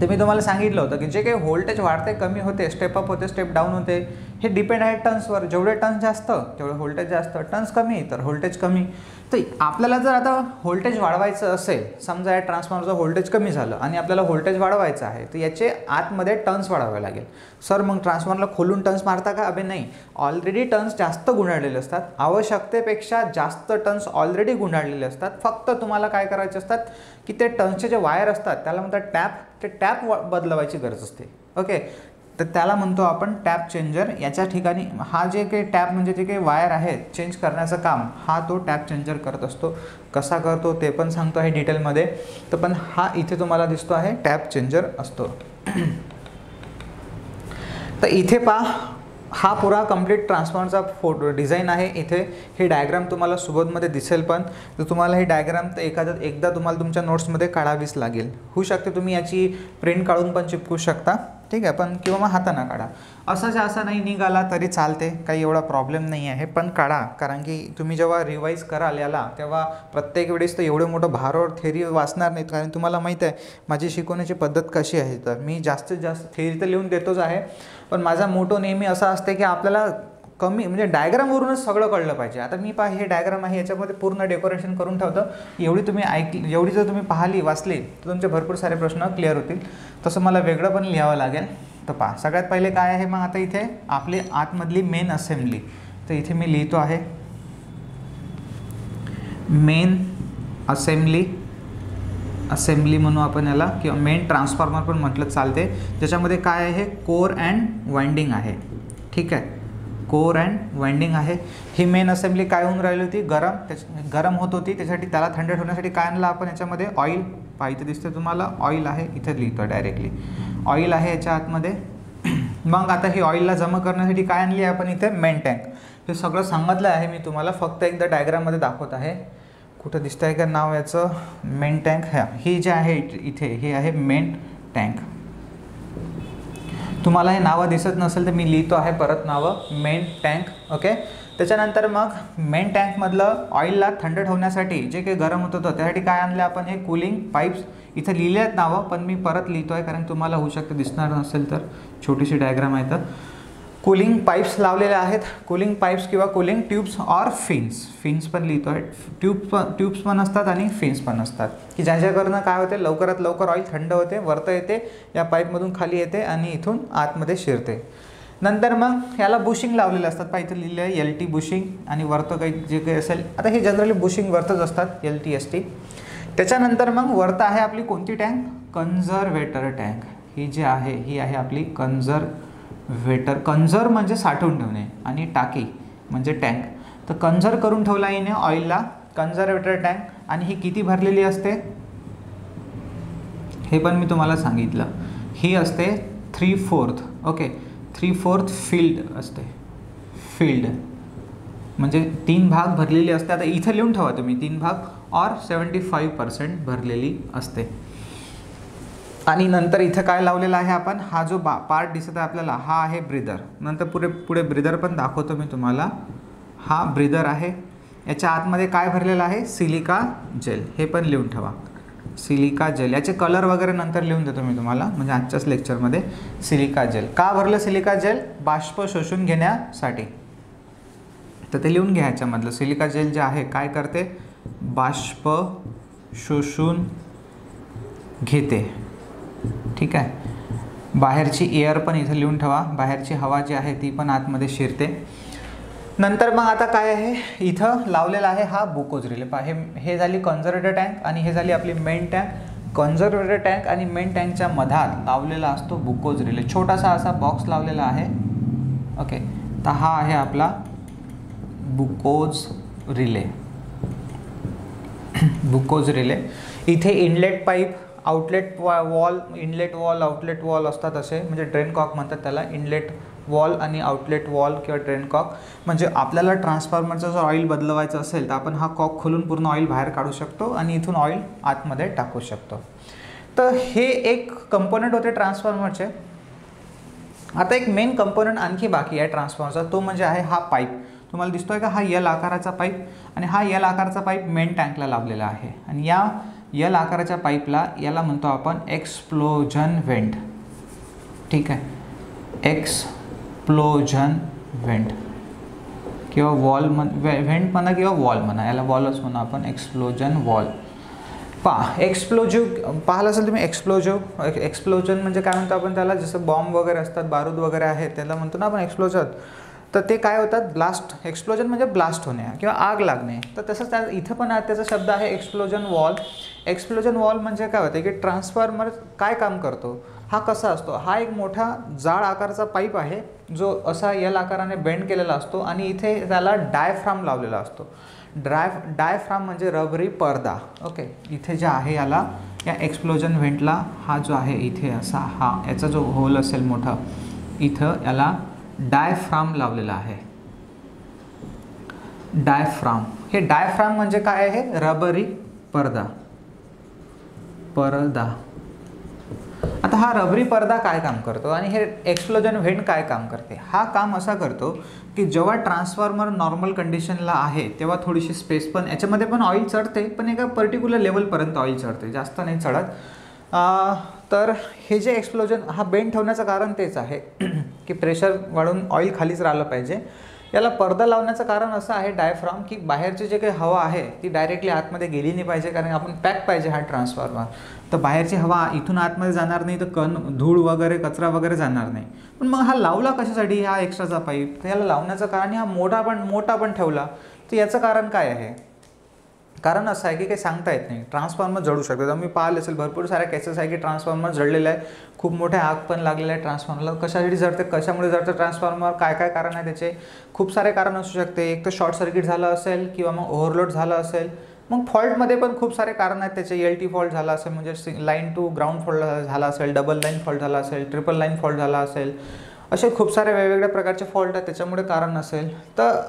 तर मी तुम्हाला सांगितलं होतं की जे काही व्होल्टेज वाढते कमी होते, स्टेप अप होते, स्टेप डाऊन होते, हे डिपेंड आहे टर्न्सवर. जेवढे टर्न्स जास्त तेवढे व्होल्टेज जास्त, टर्न्स कमी तर व्होल्टेज कमी. तर आपल्याला जर आता व्होल्टेज वाढवायचं असेल, समजा या ट्रान्सफॉर्मरचं व्होल्टेज कमी झालं आणि आपल्याला व्होल्टेज वाढवायचं आहे, तर याचे आतमध्ये टर्न्स वाढवावे लागेल. सर मग ट्रान्सफॉर्मरला खोलून टर्न्स मारता का? अबे नाही, ऑलरेडी टर्न्स जास्त गुंडाळलेले असतात, आवश्यकतेपेक्षा जास्त टर्न्स ऑलरेडी गुंडाळलेले असतात. फक्त तुम्हाला काय करायचे असतात की ते टर्न्सचे जे वायर असतात त्याला म्हणतात टॅप, ते टॅप बदलवायची गरज असते. ओके, तर त्याला म्हणतो आपण टॅप चेंजर. याच्या ठिकाणी हा जे काही टॅप म्हणजे जे काही वायर आहे चेंज करण्याचं काम हा तो टॅप चेंजर करत असतो. कसा करतो ते पण सांगतो आहे डिटेलमध्ये. तर पण हा इथे तुम्हाला दिसतो आहे टॅप चेंजर असतो. तर इथे पहा, हा पुरा कंप्लीट ट्रान्सफॉर्मरचा फोटो डिझाईन आहे. इथे हे डायग्राम तुम्हाला सोबतमध्ये दिसेल, पण तर तुम्हाला हे डायग्राम तर एकदा तुम्हाला तुमच्या नोट्समध्ये काढावीच लागेल. होऊ शकते तुम्ही याची प्रिंट काढून पण चिपकू शकता, ठीक आहे, पण किंवा मग हाताने काढा. असं नाही निघाला तरी चालते, काही एवढा प्रॉब्लेम नाही आहे, पण काढा. कारण की तुम्ही जेव्हा रिवाईज कराल याला तेव्हा प्रत्येक वेळेस तर एवढं मोठं भारोर थेरी वाचणार नाहीत, कारण तुम्हाला माहीत आहे माझी शिकवण्याची पद्धत कशी आहे. तर मी जास्तीत जास्त थेरी तर लिहून देतोच आहे, पण माझा मोटो नेहमी असा असते की आपल्याला कमी म्हणजे डायग्रामवरूनच सगळं कळलं पाहिजे. आता मी हे डायग्राम आहे याच्यामध्ये पूर्ण डेकोरेशन करून ठेवतं. एवढी जर तुम्ही पाहिली वाचली तर तुमचे भरपूर सारे प्रश्न क्लिअर होतील. तसं मला वेगळं पण लिहावं लागेल. तर पहा, सगळ्यात पहिले काय आहे मग आता इथे आपली आतमधली मेन असेंब्ली. तर इथे मी लिहितो आहे मेन असेंब्ली म्हणू आपण याला, किंवा मेन ट्रान्सफॉर्मर पण म्हटलं चालते. ज्याच्यामध्ये काय आहे, कोर अँड वाइंडिंग आहे. ठीक आहे, कोर अँड वाइंडिंग आहे. ही मेन असेंब्ली काय होऊन राहिली होती, गरम होत होती. त्यासाठी त्याला थंड ठेवण्यासाठी काय आणलं आपण याच्यामध्ये, ऑइल. पाहिजे दिसते तुम्हाला, ऑइल आहे. इथे लिहितो डायरेक्टली, ऑइल आहे याच्या आतमध्ये. मग आता ही ऑइलला जमा करण्यासाठी काय आणली आहे आपण इथे, मेन टँक. हे सगळं सांगितलं आहे मी तुम्हाला, फक्त एकदा डायग्राममध्ये दाखवत आहे. कुठं दिसतं आहे का नाव याचं, मेन टँक. ही जे आहे इथे हे आहे मेन टँक. तुम्हाला हे नावं दिसत नसेल तर मी लिहितो आहे परत नावं, मेन टँक. ओके, त्याच्यानंतर मग मेन टँकमधलं ऑइलला थंड ठेवण्यासाठी जे काही गरम होत होतं त्यासाठी काय आणलं आपण, हे कूलिंग पाईप्स. इथं लिहिले आहेत नावं, पण मी परत लिहितो आहे कारण तुम्हाला होऊ शकतं दिसणार नसेल तर. छोटीशी डायग्राम आहे. तर कूलिंग पाईप्स लावलेले आहेत. कूलिंग पाईप्स किंवा कूलिंग ट्यूब्स ऑर फिन्स पण लिहितो आहे. ट्यूब्स पण असतात आणि फिन्स पण असतात, की ज्याच्याकडनं काय होते, लवकरात लवकर ऑइल थंड होते, वरतं येते, या पाईपमधून खाली येते आणि इथून आतमध्ये शिरते. नंतर मग याला बुशिंग लावलेले असतात. पहा इथं लिहिलं आहे LT बुशिंग, आणि वरतं काही जे काही असेल, आता हे जनरली बुशिंग वरतच असतात, LT ST. त्याच्यानंतर मग वरतं आहे आपली कोणती टँक, कन्झर्वेटर टँक. ही जी आहे ही आहे आपली कन्झर्वेटर. कन्झर्व म्हणजे साठवून ठेवणे आणि टाकी म्हणजे टँक. तर कन्झर्व करून ठेवला येणे ऑइलला, कन्झर्वेटर टँक. आणि ही किती भरलेली असते हे पण मी तुम्हाला सांगितलं. ही असते 3/4. ओके, 3/4 फिल्ड असते. फिल्ड म्हणजे 3 भाग भरलेली असते. आता इथं लिहून ठेवा तुम्ही 3 भाग और 75% भरलेली असते. आणि नंतर इथं काय लावलेलं आहे आपण, हा जो पार्ट दिसत आहे आपल्याला, हा आहे ब्रीदर. नंतर पुढे ब्रीदर पण दाखवतो मी तुम्हाला. हा ब्रीदर आहे. याच्या आतमध्ये काय भरलेलं आहे, सिलिका जेल. हे पण लिहून ठेवा, सिलिका जेल. याचे कलर वगैरे नंतर लिहून देतो मी तुम्हाला, म्हणजे आजच्याच लेक्चरमध्ये. सिलिका जेल का भरलं, सिलिका जेल बाष्प शोषून घेण्यासाठी. तर ते लिहून घ्या ह्याच्यामधलं. सिलिका जेल जे आहे काय करते, बाष्प शोषून घेते. ठीक आहे. बाहेरची एअर पण इथं लिहून ठेवा, बाहेरची हवा जी आहे ती पण आतमध्ये शिरते. नंतर मग आता काय आहे, इथं लावलेला आहे हा बुकोज रिले. पहा हे झाली कन्झर्वेटर टँक आणि हे झाली आपली मेन टँक. कन्झर्वेटर टँक आणि मेन टँकच्या मधात लावलेला असतो बुकोज रिले. छोटासा असा बॉक्स लावलेला आहे. ओके, तर हा आहे आपला बुकोज रिले. Buchholz relay. इथे inlet pipe, outlet wall, inlet valve, outlet wall असतात असे, म्हणजे ड्रेन कॉक म्हणतात त्याला. इनलेट वॉल आणि आउटलेट वॉल किंवा ड्रेन कॉक. म्हणजे आपल्याला ट्रान्सफॉर्मरचं जर ऑइल बदलवायचं असेल तर आपण हा कॉक खोलून पूर्ण ऑइल बाहेर काढू शकतो आणि इथून ऑइल आतमध्ये टाकू शकतो. तर हे एक कंपोनंट होते ट्रान्सफॉर्मरचे. आता एक मेन कंपोनंट आणखी बाकी आहे ट्रान्सफॉर्मरचा, तो म्हणजे आहे हा पाईप. तुम्हाला दिसतोय का, हा L आकाराचा पाईप. आणि हा L आकाराचा पाईप मेन टँकला लावलेला आहे. आणि या L आकाराच्या पाईपला याला म्हणतो आपण एक्सप्लोजन व्हेंट. ठीक आहे, एक्सप्लोजन व्हेंट किंवा वॉल व्हेंट म्हणा किंवा वॉल म्हणा, याला वॉलच म्हणू आपण, एक्सप्लोजन वॉल. एक्सप्लोजिव्ह पाहिलं असेल तुम्ही. एक्सप्लोजन म्हणजे काय म्हणतो आपण त्याला, जसं बॉम्ब वगैरे असतात, बारूद वगैरे आहे, त्याला म्हणतो ना आपण एक्सप्लोजन. तर ते काय होतात, ब्लास्ट. एक्सप्लोजन म्हणजे ब्लास्ट होणे किंवा आग लागणे. तर तसंच त्या इथं पण त्याचा शब्द आहे एक्सप्लोजन वॉल. एक्सप्लोजन वॉल म्हणजे काय होतं की ट्रान्सफॉर्मर काय काम करतो, हा कसा असतो, हा एक मोठा जाड आकाराचा पाईप आहे जो असा L आकाराने बेंड केलेला असतो आणि इथे त्याला डायफ्राम लावलेला असतो. डायफ्राम म्हणजे रबरी पडदा. ओके, इथे जे आहे याला, या एक्सप्लोजन व्हेंटला हा जो आहे इथे असा, हा याचा जो होल असेल मोठा, इथं याला डायफ्राम लावलेला आहे. डायफ्राम, हे डायफ्राम म्हणजे काय आहे, रबरी पडदा. आता हा रबरी पडदा काय काम करतो आणि हे एक्सप्लोजन व्हेंट काय काम करते. हा काम असा करतो की जेव्हा ट्रान्सफॉर्मर नॉर्मल कंडिशनला आहे तेव्हा थोडीशी स्पेस, पण याच्यामध्ये पण ऑइल चढते, पण एका पर्टिक्युलर लेवलपर्यंत ऑइल चढते, जास्त नाही चढत. तर हे जे एक्सप्लोजन, हा बेंड ठेवण्याचं कारण तेच आहे की प्रेशर वाढून ऑइल खालीच राहिलं पाहिजे. याला पडदा लावण्याचं कारण असं आहे डायफ्राम, की बाहेरची जे काही हवा आहे ती डायरेक्टली आतमध्ये गेली नाही पाहिजे, कारण आपण पॅक पाहिजे हा ट्रान्सफॉर्मर. तर बाहेरची हवा इथून आतमध्ये जाणार नाही, तर धूळ वगैरे कचरा वगैरे जाणार नाही. पण मग हा लावला कशासाठी हा एक्स्ट्राचा पाईप, तर याला लावण्याचं कारण, हा मोठा पण ठेवला तर याचं कारण काय आहे. कारण असं आहे की काही सांगता येत नाही, ट्रान्सफॉर्मर जळू शकतो. तर मी पाहिलं असेल भरपूर साऱ्या केसेस आहे की ट्रान्सफॉर्मर जळलेलं आहे, खूप मोठ्या आग पण लागलेलं आहे ट्रान्सफॉर्मरला. कशासाठी जळते, कशामुळे जळतं ट्रान्सफॉर्मर, काय काय कारण आहे त्याचे, खूप सारे कारण असू शकते. एक तर शॉर्ट सर्किट झालं असेल किंवा मग ओव्हरलोड झालं असेल. मग फॉल्टमध्ये पण खूप सारे कारण आहेत त्याचे. LT फॉल्ट झाला असेल म्हणजे लाईन टू ग्राउंड फॉल्ट झाला असेल, डबल लाईन फॉल्ट झाला असेल, ट्रिपल लाईन फॉल्ट झाला असेल, असे खूप सारे वेगवेगळ्या प्रकारचे फॉल्ट आहेत, त्याच्यामुळे कारण असेल. तर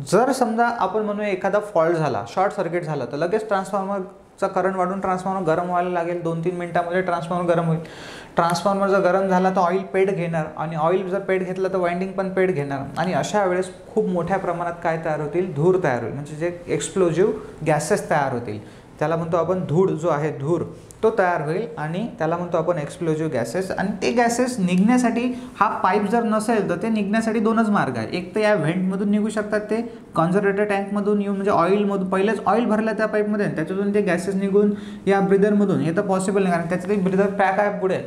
जर समजा आपण म्हणूया एखादा फॉल्ट झाला, शॉर्ट सर्किट झालं, तर लगेच ट्रान्सफॉर्मर चा करंट वाढून ट्रान्सफॉर्मर गरम व्हायला लागेल, 2-3 मिनिटांमध्ये ट्रान्सफॉर्मर गरम होईल. ट्रान्सफॉर्मर जर गरम झाला तर ऑइल पेट घेणार आणि ऑइल जर पेट घेतलं तर वाइंडिंग पण पेट घेणार आणि अशा वेळेस खूप मोठ्या प्रमाणात काय तयार होतील, धूर तयार होईल, म्हणजे जे एक्सप्लोजिव्ह गॅसेस तयार होतील. त्याला म्हणतो आपण धूर, जो आहे धूर तो तयार होईल आणि त्याला म्हणतो आपण एक्सप्लोजिव्ह गॅसेस. आणि ते गॅसेस निघण्यासाठी हा पाईप जर नसेल तर ते निघण्यासाठी 2च मार्ग आहे. एक तर या व्हेंटमधून निघू शकतात, ते कॉन्सन्ट्रेटर टँकमधून येऊन, म्हणजे ऑइलमधून पहिलेच ऑइल भरलं त्या पाईपमध्ये, त्याच्यातून ते गॅसेस निघून या ब्रिदरमधून. हे तर पॉसिबल नाही, कारण त्याच्यात एक ब्रिदर पॅक आहे पुढे.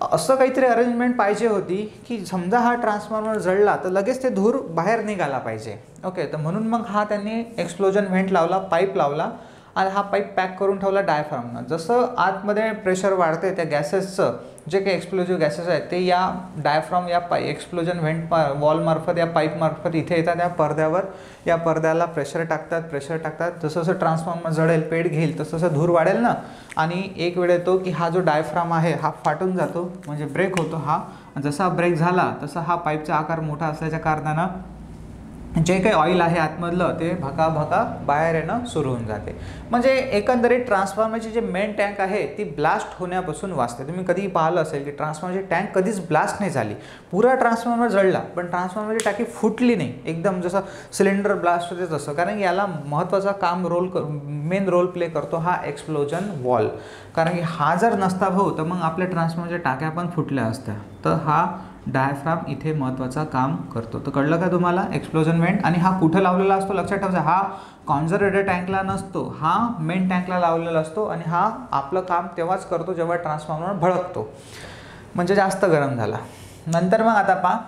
असं काहीतरी अरेंजमेंट पाहिजे होती की समजा हा ट्रान्सफॉर्मर जळला तर लगेच ते धूर बाहेर निघाला पाहिजे. ओके, तर म्हणून मग हा त्यांनी एक्सप्लोजन व्हेंट लावला, पाईप लावला आणि हा पाईप पॅक करून ठेवला डायफ्रामनं. जसं आतमध्ये प्रेशर वाढते त्या गॅसेसचं, जे काही एक्सप्लोजिव्ह गॅसेस आहेत ते या डायफ्राम, या एक्सप्लोजन व्हेंट वॉलमार्फत, या पाईपमार्फत इथे येतात या पडद्यावर. या पडद्याला प्रेशर टाकतात. जसं जसं ट्रान्सफॉर्मर जळेल, पेट घेईल, तसं तसं धूर वाढेल ना. आणि एक वेळ येतो की हा जो डायफ्राम आहे हा फाटून जातो, म्हणजे ब्रेक होतो हा. जसा ब्रेक झाला तसा हा पाईपचा आकार मोठा असल्याच्या कारणानं जे काही ऑइल आहे आतमधलं ते भका बाहेर येणं सुरू होऊन जाते. म्हणजे एकंदरीत ट्रान्सफॉर्मरची जे मेन टँक आहे ती ब्लास्ट होण्यापासून वाचते. तुम्ही कधीही पाहिलं असेल की ट्रान्सफॉर्मरची टँक कधीच ब्लास्ट नाही झाली, पुरा ट्रान्सफॉर्मर जळला पण ट्रान्सफॉर्मरची टाकी फुटली नाही, एकदम जसं सिलेंडर ब्लास्ट होते तसं. कारण याला महत्त्वाचा काम मेन रोल प्ले करतो हा एक्सप्लोजन वॉल. कारण की हा जर नसता भाऊ तर मग आपल्या ट्रान्सफॉर्मरच्या टाक्या पण फुटल्या असत्या. तर हा डायफ्राम इथे महत्त्वाचा काम करतो. तर कळलं का तुम्हाला एक्सप्लोजन व्हेंट? आणि हा कुठं लावलेला असतो लक्षात ठेवायचा, हा कॉन्सन्ट्रेटर टँकला नसतो, हा मेन टँकला लावलेला असतो. आणि हा आपलं काम तेव्हाच करतो जेव्हा ट्रान्सफॉर्मर भडकतो, म्हणजे जास्त गरम झाला. नंतर मग आता पहा,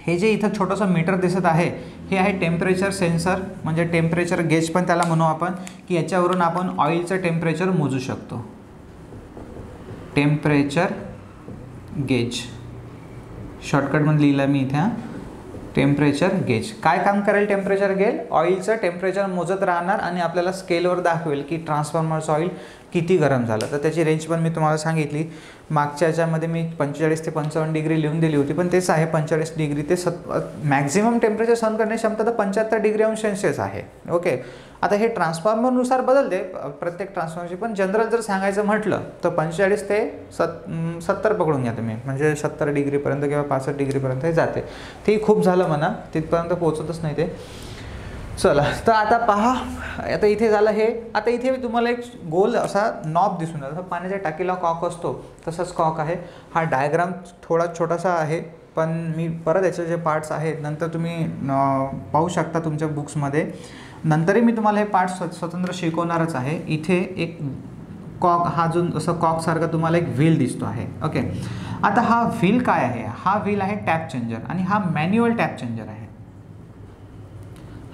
हे जे इथं छोटंसं मीटर दिसत आहे हे आहे टेम्परेचर सेन्सर, म्हणजे टेम्परेचर गेज पण त्याला म्हणू आपण, की याच्यावरून आपण ऑइलचं टेम्परेचर मोजू शकतो. टेम्परेचर गेज शॉर्टकटमध्ये लिहिलं मी इथे. टेम्परेचर गेज काय काम करेल? टेम्परेचर गेज ऑइलचं टेम्परेचर मोजत राहणार आणि आपल्याला स्केलवर दाखवेल की ट्रान्सफॉर्मरचं ऑइल किती गरम झालं. तर त्याची रेंज पण मी तुम्हाला सांगितली. मागच्या याच्यामध्ये मी 45 ते 55 डिग्री लिहून दिली होती, पण तेच आहे 45 डिग्री ते मॅक्झिमम टेम्परेचर सहन करण्याची क्षमता तर 75 डिग्री अंश सेल्सिअस आहे. ओके, आता हे ट्रान्सफॉर्मरनुसार बदलते प्रत्येक ट्रान्सफॉर्मरची, पण जनरल जर सांगायचं म्हटलं तर 45 ते 70 पकडून घ्या तुम्ही, म्हणजे 70 डिग्रीपर्यंत किंवा 65 डिग्रीपर्यंत हे जाते. ते खूप झालं म्हणा, तिथपर्यंत पोहोचतच नाही ते. चला, तर आता पहा, आता इथे झालं हे. आता इथे तुम्हाला एक गोल असा नॉब दिसून जातो, पाण्याच्या टाकीला कॉक असतो तसंच कॉक आहे. हा डायग्राम थोडा छोटासा आहे, पण मी परत याचे जे पार्ट्स आहेत नंतर तुम्ही पाहू शकता तुमच्या बुक्समध्ये. नंतरही मी तुम्हाला हे पार्ट्स स्वतंत्र शिकवणारच आहे. इथे एक कॉक, हा जो असं कॉकसारखा तुम्हाला एक व्हील दिसतो आहे. ओके, आता हा व्हील काय आहे? हा व्हील आहे टॅप चेंजर आणि हा मॅन्युअल टॅप चेंजर आहे.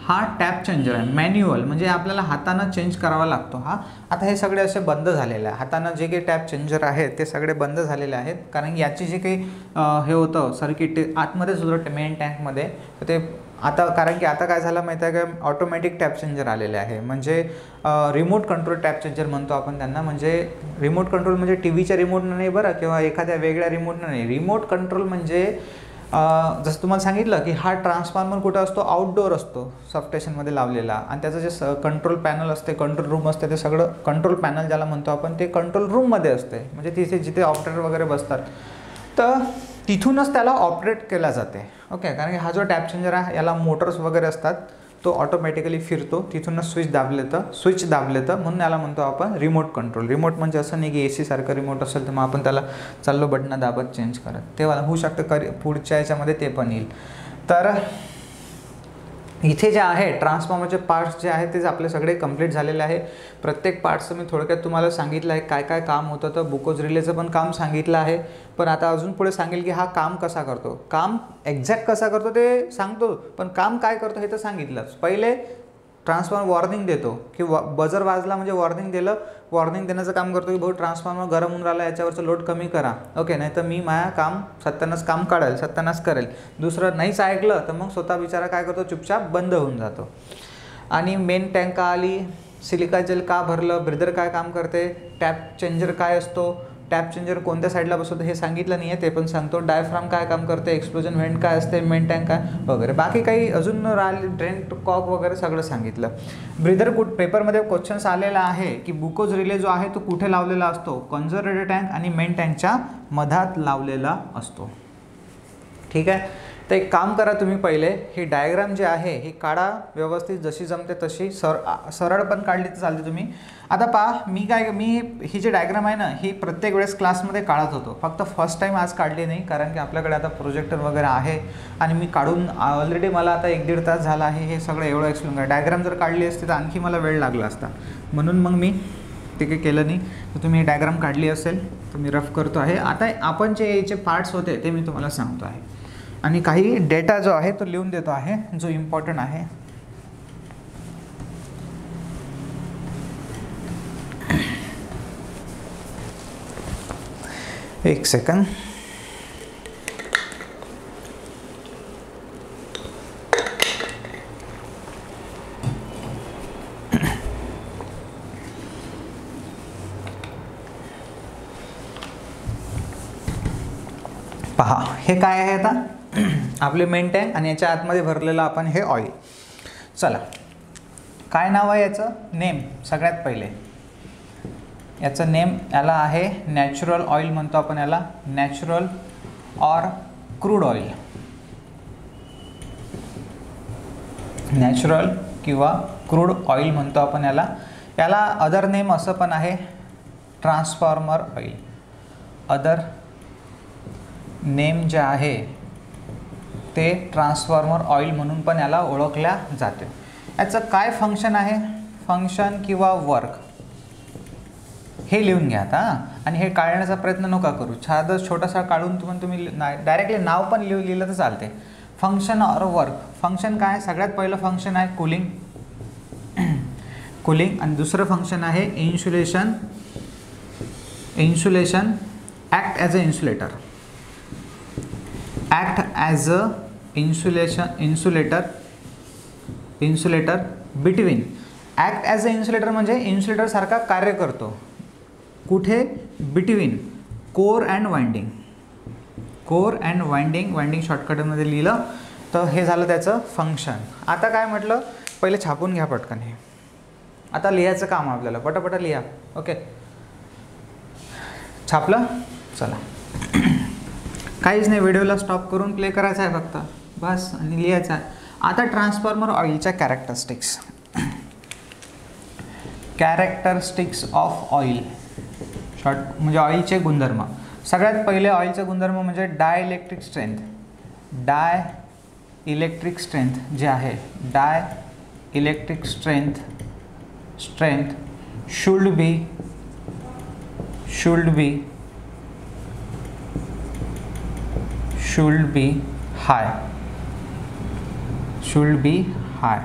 हा टॅप चेंजर आहे मॅन्युअल, म्हणजे आपल्याला हातानं चेंज करावा लागतो हा. आता हे सगळे असे बंद झालेले आहे, हातानं जे काही टॅप चेंजर आहेत ते सगळे बंद झालेले आहेत, कारण याची जे काही हे होतं सर्किट ते आतमध्येच होतं मेन टँकमध्ये. तर ते आता, कारण की आता काय झालं माहिती आहे का, ऑटोमॅटिक टॅप चेंजर आलेले आहे, म्हणजे रिमोट कंट्रोल टॅप चेंजर म्हणतो आपण त्यांना. म्हणजे रिमोट कंट्रोल म्हणजे टी व्हीच्या रिमोटनं नाही बरं, किंवा एखाद्या वेगळ्या रिमोटनं नाही. रिमोट कंट्रोल म्हणजे जसं तुम्हाला सांगितलं की हा ट्रान्सफॉर्मर कुठं असतो, आउटडोअर असतो, सबस्टेशनमध्ये लावलेला. आणि त्याचं जे कंट्रोल पॅनल असते, कंट्रोल रूम असते, ते सगळं कंट्रोल पॅनल ज्याला म्हणतो आपण, ते कंट्रोल रूममध्ये असते, म्हणजे तिथे जिथे ऑपरेटर वगैरे बसतात. तर तिथूनच त्याला ऑपरेट केला जाते. ओके, कारण की हा जो टॅप चेंजर आहे याला मोटर्स वगैरे असतात, तो ऑटोमॅटिकली फिरतो, तिथूनच स्विच दाबले तर म्हणून याला म्हणतो आपण रिमोट कंट्रोल. रिमोट म्हणजे असं नाही की AC सारखं रिमोट असेल तर मग आपण त्याला चाललो बटणं दाबत चेंज करत, तेव्हा होऊ शकतं पुढच्या याच्यामध्ये ते पण येईल. तर इथे जे आहे ट्रान्सफॉर्मरचे पार्ट्स जे आहेत ते आपले सगळे कंप्लीट झालेले आहे. प्रत्येक पार्ट्सचं मी थोडक्यात तुम्हाला सांगितलं आहे काय काय काम होतं. तर बुकोज रिलेचं पण काम सांगितलं आहे, पण आता अजून पुढे सांगेल की हा काम कसा करतो. काम एक्झॅक्ट कसा करतो ते सांगतो, पण काम काय करतो हे तर सांगितलंच. पहिले ट्रान्सफॉर्मर वॉर्निंग देतो की बजर वाजला म्हणजे वॉर्निंग दिलं, वॉर्निंग देण्याचं काम करतो की भाऊ ट्रान्सफॉर्मर गरम होऊन राहिला, याच्यावरचं लोड कमी करा. ओके, नाही तर मी माझ्या काम सत्यानाश करेल. दुसरं नाहीच ऐकलं तर मग स्वतः बिचारा काय करतो, चुपचाप बंद होऊन जातो. आणि मेन टँक का आली, सिलिका जेल का भरलं, ब्रिदर काय काम करते, टॅप चेंजर काय असतो, टॅप चेंजर कोणत्या साईडला बसवतो हे सांगितलं नाही आहे, ते पण सांगतो. डायफ्राम काय काम करते, एक्सप्लोजन व्हेंट काय असते, मेन टँक काय वगैरे, बाकी काही अजून राहिले ड्रेन कॉक वगैरे सगळं सांगितलं. ब्रीदर पेपरमध्ये क्वेश्चन्स आलेला आहे की बुकोज रिले जो आहे तो कुठे लावलेला असतो, कन्झर्वेटर टँक आणि मेन टँकच्या मधात लावलेला असतो. ठीक आहे. तर एक काम करा तुम्ही, पहिले ही डायग्राम जी आहे ही काढा व्यवस्थित, जशी जमते तशी, सरळ पण काढली तर चालते तुम्ही. आता पहा, मी ही जी डायग्राम आहे ना ही प्रत्येक वेळेस क्लासमध्ये काढत होतो, फक्त फर्स्ट टाईम आज काढली नाही, कारण की आपल्याकडे आता प्रोजेक्टर वगैरे आहे आणि मी काढून ऑलरेडी मला आता 1-1.5 तास झाला आहे हे सगळं एवढं एक्सप्लेन करा. डायग्राम जर काढली असती तर आणखी मला वेळ लागला असता, म्हणून मग मी ते काही केलं नाही. तर तुम्ही डायग्राम काढली असेल तर मी रफ करतो आहे. आता आपण जे याचे पार्ट्स होते ते मी तुम्हाला सांगतो आहे आणि काही डेटा जो आहे तो लिहून देतो आहे जो इम्पॉर्टंट आहे. एक सेकंड. पहा, हे काय आहे आता आपले मेन टँक आणि याच्या आतमध्ये भरलेलं आपण हे ऑइल. चला, काय नाव आहे याचं, नेम. सगळ्यात पहिले याचं नेम याला आहे नॅचरल ऑइल म्हणतो आपण याला, natural or crude oil, natural किंवा क्रूड ऑइल म्हणतो आपण याला. याला अदर नेम असं पण आहे, ट्रान्सफॉर्मर ऑइल. अदर नेम जे आहे ते ट्रान्सफॉर्मर ऑइल म्हणून पण याला ओळखल्या जाते. याचं काय फंक्शन आहे, फंक्शन किंवा वर्क हे लिहून घ्या आता. आणि हे काढण्याचा प्रयत्न नका करू, साधं छोटासा काढून तुम्ही डायरेक्टली नाव पण लिहिलं तर चालते. Function or work. फंक्शन काय, सगळ्यात पहिलं फंक्शन आहे कूलिंग, कूलिंग. आणि दुसरं फंक्शन आहे insulation. Insulation, act as a insulator, act as a insulator between. Act as a insulator म्हणजे इन्सुलेटर सारखा कार्य करतो. कुठे, between core and winding. Core and winding शॉर्टकटमध्ये लिहिलं तर हे झालं त्याचं फंक्शन. आता काय म्हटलं, पहिले छापून घ्या पटकन हे. आता लिहायचं काम आपल्याला, पटापटा लिहा. ओके, छापलं. चला, काहीच नाही, व्हिडिओला स्टॉप करून प्ले करायचा आहे फक्त बस आणि लिहायचं आहे. आता ट्रान्सफॉर्मर ऑइलच्या characteristics. Characteristics of oil, short म्हणजे ऑइलचे गुणधर्म. सगळ्यात पहिले ऑइलचे गुणधर्म म्हणजे डायइलेक्ट्रिक स्ट्रेंथ. डायइलेक्ट्रिक स्ट्रेंथ जे आहे, dielectric strength should be high.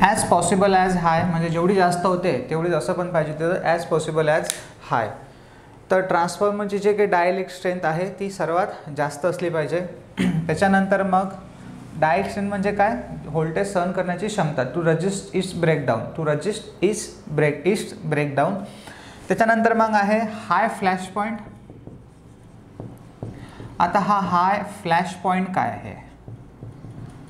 As possible as high म्हणजे जेवढी जास्त होते तेवढी असं पण पाहिजे तर ॲज पॉसिबल ॲज हाय. तर ट्रान्सफॉर्मरची जे काही डायइलेक्ट्रिक स्ट्रेंथ आहे ती सर्वात जास्त असली पाहिजे. त्याच्यानंतर मग डायइलेक्ट्रिक स्ट्रेंथ म्हणजे काय, व्होल्टेज सहन करण्याची क्षमता. To resist its breakdown. त्याच्यानंतर मग आहे हाय फ्लॅश पॉईंट. आता हा हाय फ्लॅश पॉईंट काय आहे,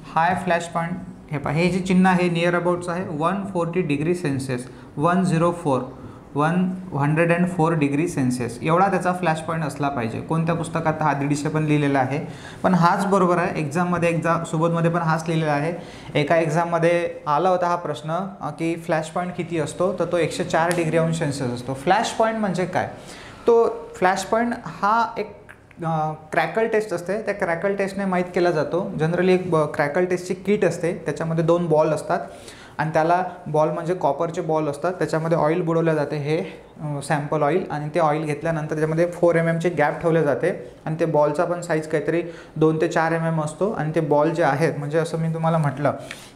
हाय फ्लॅश पॉईंट हे पहा, हे जे चिन्ह आहे नियर अबाउटचं आहे 140 डिग्री सेल्सिअस, 104 डिग्री सेल्सिअस एवढा त्याचा फ्लॅश पॉईंट असला पाहिजे. कोणत्या पुस्तकात हा दीडशे पण लिहिलेला आहे, पण हाच बरोबर आहे. एक्झाममध्ये सुबोधमध्ये पण हाच लिहिलेला आहे. एका एक्झाममध्ये आला होता हा प्रश्न की फ्लॅश पॉईंट किती असतो, तर तो 104 डिग्री अंश सेल्सिअस असतो. फ्लॅश पॉईंट म्हणजे काय, तो फ्लॅश पॉईंट हा एक क्रॅकल टेस्ट असते, त्या क्रॅकल टेस्टने माहीत केला जातो. जनरली एक क्रॅकल टेस्टची किट असते, त्याच्यामध्ये 2 बॉल असतात आणि त्याला बॉल म्हणजे कॉपरचे बॉल असतात, त्याच्यामध्ये ऑइल बुडवलं जाते, हे सॅम्पल ऑइल. आणि ते ऑइल घेतल्यानंतर त्याच्यामध्ये 4 mm गॅप ठेवले जाते आणि ते बॉलचा पण साईज काहीतरी 2 ते 4 mm असतो. आणि ते बॉल जे आहेत म्हणजे असं मी तुम्हाला म्हटलं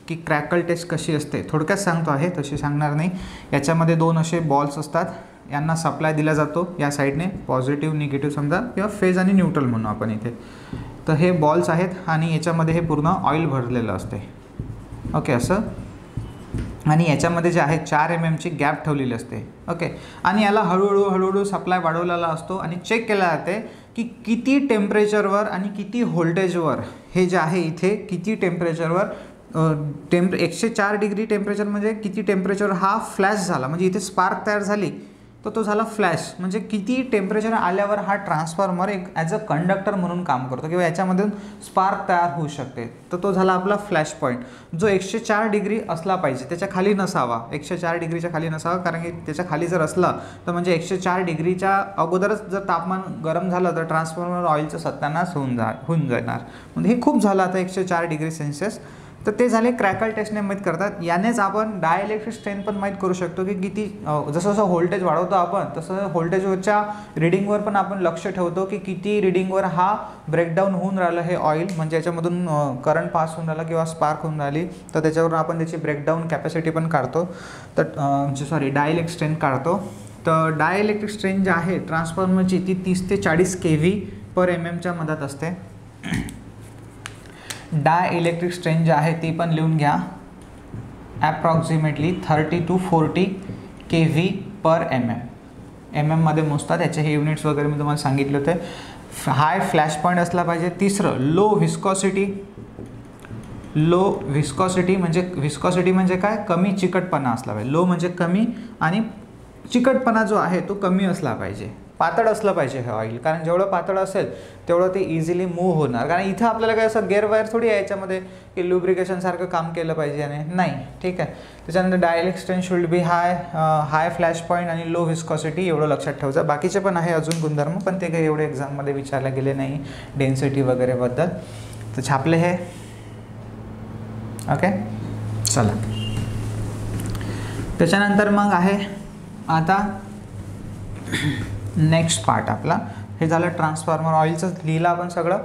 की क्रॅकल टेस्ट कशी असते थोडक्यात सांगतो आहे, तशी सांगणार नाही. याच्यामध्ये 2 असे बॉल्स असतात, यांना सप्लाय दिला जातो या साईडने, पॉझिटिव्ह निगेटिव्ह समजा किंवा फेज आणि न्यूट्रल म्हणू आपण इथे. तर हे बॉल्स आहेत आणि याच्यामध्ये हे पूर्ण ऑइल भरलेलं असते. ओके, असं आणि याच्यामध्ये जे आहे 4 mm ची गॅप ठेवलेली असते. ओके, आणि याला हळूहळू सप्लाय वाढवलेला असतो आणि चेक केलं जाते की किती टेम्परेचरवर आणि किती व्होल्टेजवर हे जे आहे इथे किती टेम्परेचरवर 104 डिग्री टेम्परेचर म्हणजे किती टेम्परेचर हा फ्लॅश झाला, म्हणजे इथे स्पार्क तयार झाली तर तो झाला फ्लॅश. म्हणजे किती टेम्परेचर आल्यावर हा ट्रान्सफॉर्मर एक ॲज अ कंडक्टर म्हणून काम करतो किंवा याच्यामधून स्पार्क तयार होऊ शकते. तर तो झाला आपला फ्लॅश पॉईंट, जो 104 डिग्री असला पाहिजे, त्याच्या खाली नसावा. 104 डिग्रीच्या खाली नसावा, कारण की त्याच्या खाली जर असला तर म्हणजे 104 डिग्रीच्या अगोदरच जर तापमान गरम झालं तर ट्रान्सफॉर्मर ऑइलचं सत्यानाश होऊन जाणार. म्हणजे हे खूप झालं आता 104 डिग्री सेल्सिअस. तर ते झाले क्रॅकल टेस्टने माहीत करतात. यानेच आपण डायइलेक्ट्रिक स्ट्रेंथ पण माहीत करू शकतो की किती, जसं जसं व्होल्टेज वाढवतो आपण तसं व्होल्टेजवरच्या रिडिंगवर पण आपण लक्ष ठेवतो की किती रिडिंगवर हा ब्रेकडाऊन होऊन राहिलं हे ऑइल, म्हणजे याच्यामधून करंट पास होऊन राहिला किंवा स्पार्क होऊन राहिली, तर त्याच्यावरून आपण त्याची ब्रेकडाऊन कॅपॅसिटी पण काढतो. तर डायइलेक्ट्रिक स्ट्रेंथ काढतो. तर डायइलेक्ट्रिक स्ट्रेंथ जी आहे ट्रान्सफॉर्मरची ती 30 ते 40 kV/mm मधात असते. डायइलेक्ट्रिक स्ट्रेंथ जी आहे ती पण लिहून घ्या, ॲप्रॉक्सिमेटली 30 to 40 kV/mm मध्ये मोजतात. याचे हे युनिट्स वगैरे मी तुम्हाला सांगितले होते. हाय फ्लॅश पॉईंट असला पाहिजे. तिसरं लो व्हिस्कॉसिटी. लो व्हिस्कॉसिटी म्हणजे काय, कमी चिकटपणा असला पाहिजे. लो म्हणजे कमी आणि चिकटपणा जो आहे तो कमी असला पाहिजे. पातळ असलं पाहिजे हे ऑइल, कारण जेवढं पातळ असेल तेवढं ते इझिली मूव्ह होणार. कारण इथं आपल्याला काय असं गेअर वायर थोडी आहे याच्यामध्ये की लुब्रिकेशनसारखं काम केलं पाहिजे आणि नाही, ठीक आहे. त्याच्यानंतर dielectric strength should be high flash point आणि लो व्हिस्कॉसिटी, एवढं लक्षात ठेवायचं. बाकीचे पण आहे अजून गुणधर्म, पण ते काही एवढे एक्झाममध्ये विचारले गेले नाही डेन्सिटी वगैरे बद्दल. तर छापले हे. ओके, चला. त्याच्यानंतर मग आहे आता नेक्स्ट पार्ट आपला. हे झालं ट्रान्सफॉर्मर ऑइलचं, लिहिलं आपण सगळं.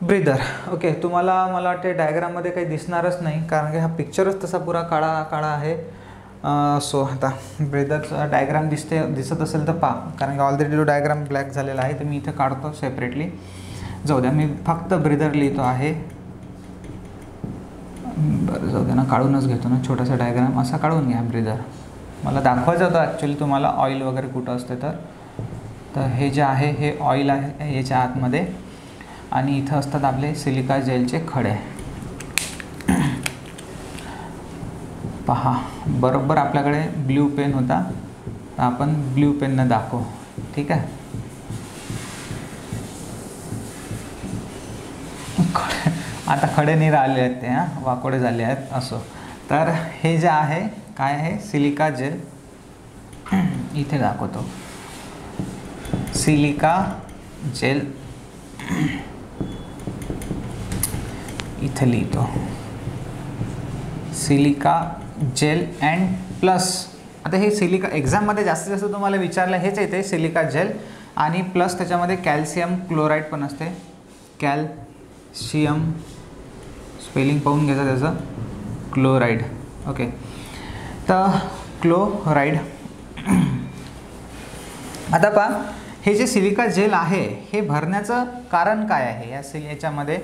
ब्रीदर. ओके, तुम्हाला मला वाटते डायग्राममध्ये काही दिसणारच नाही, कारण की हा पिक्चरच तसा पुरा काळा आहे. सो आता ब्रीदरचा डायग्राम दिसत असेल तर पहा, कारण की ऑलरेडी तो डायग्राम ब्लॅक झालेला आहे. तर मी इथं काढतो सेपरेटली. जाऊ द्या, मी फक्त ब्रीदर लिहितो आहे. बरं, जाऊ द्या ना, काढूनच घेतो ना छोटासा डायग्राम. असा काढून घ्या ब्रीदर. मला दाखवायचं होतं ॲक्च्युली तुम्हाला ऑइल वगैरे कुठं असते. तर हे जे आहे हे ऑइल आहे याच्या आतमध्ये, आणि इथं असतात आपले सिलिका जेलचे खडे. पहा, बरोबर आपल्याकडे ब्ल्यू पेन होता, तर आपण ब्ल्यू पेननं दाखवू, ठीक आहे. आता खडे नाही राहिले आहेत ते, वाकोडे झाले आहेत असो. तर हे जे आहे काय आहे, सिलिका जेल. इथे दाखवतो सिलिका जेल, इथे लिहितो सिलिका जेल अँड प्लस. आता हे सिलिका एक्झाममध्ये जास्तीत जास्त तुम्हाला विचारलं हेच येते, सिलिका जेल आणि प्लस त्याच्यामध्ये कॅल्शियम क्लोराईड पण असते. कॅल्शियम स्पेलिंग पाहून घ्यायचं त्याचं, क्लोराईड. ओके, तर क्लोराईड. आता पहा, हे जे सिलिका जेल आहे हे भरण्याचं कारण काय आहे याच्यामध्ये.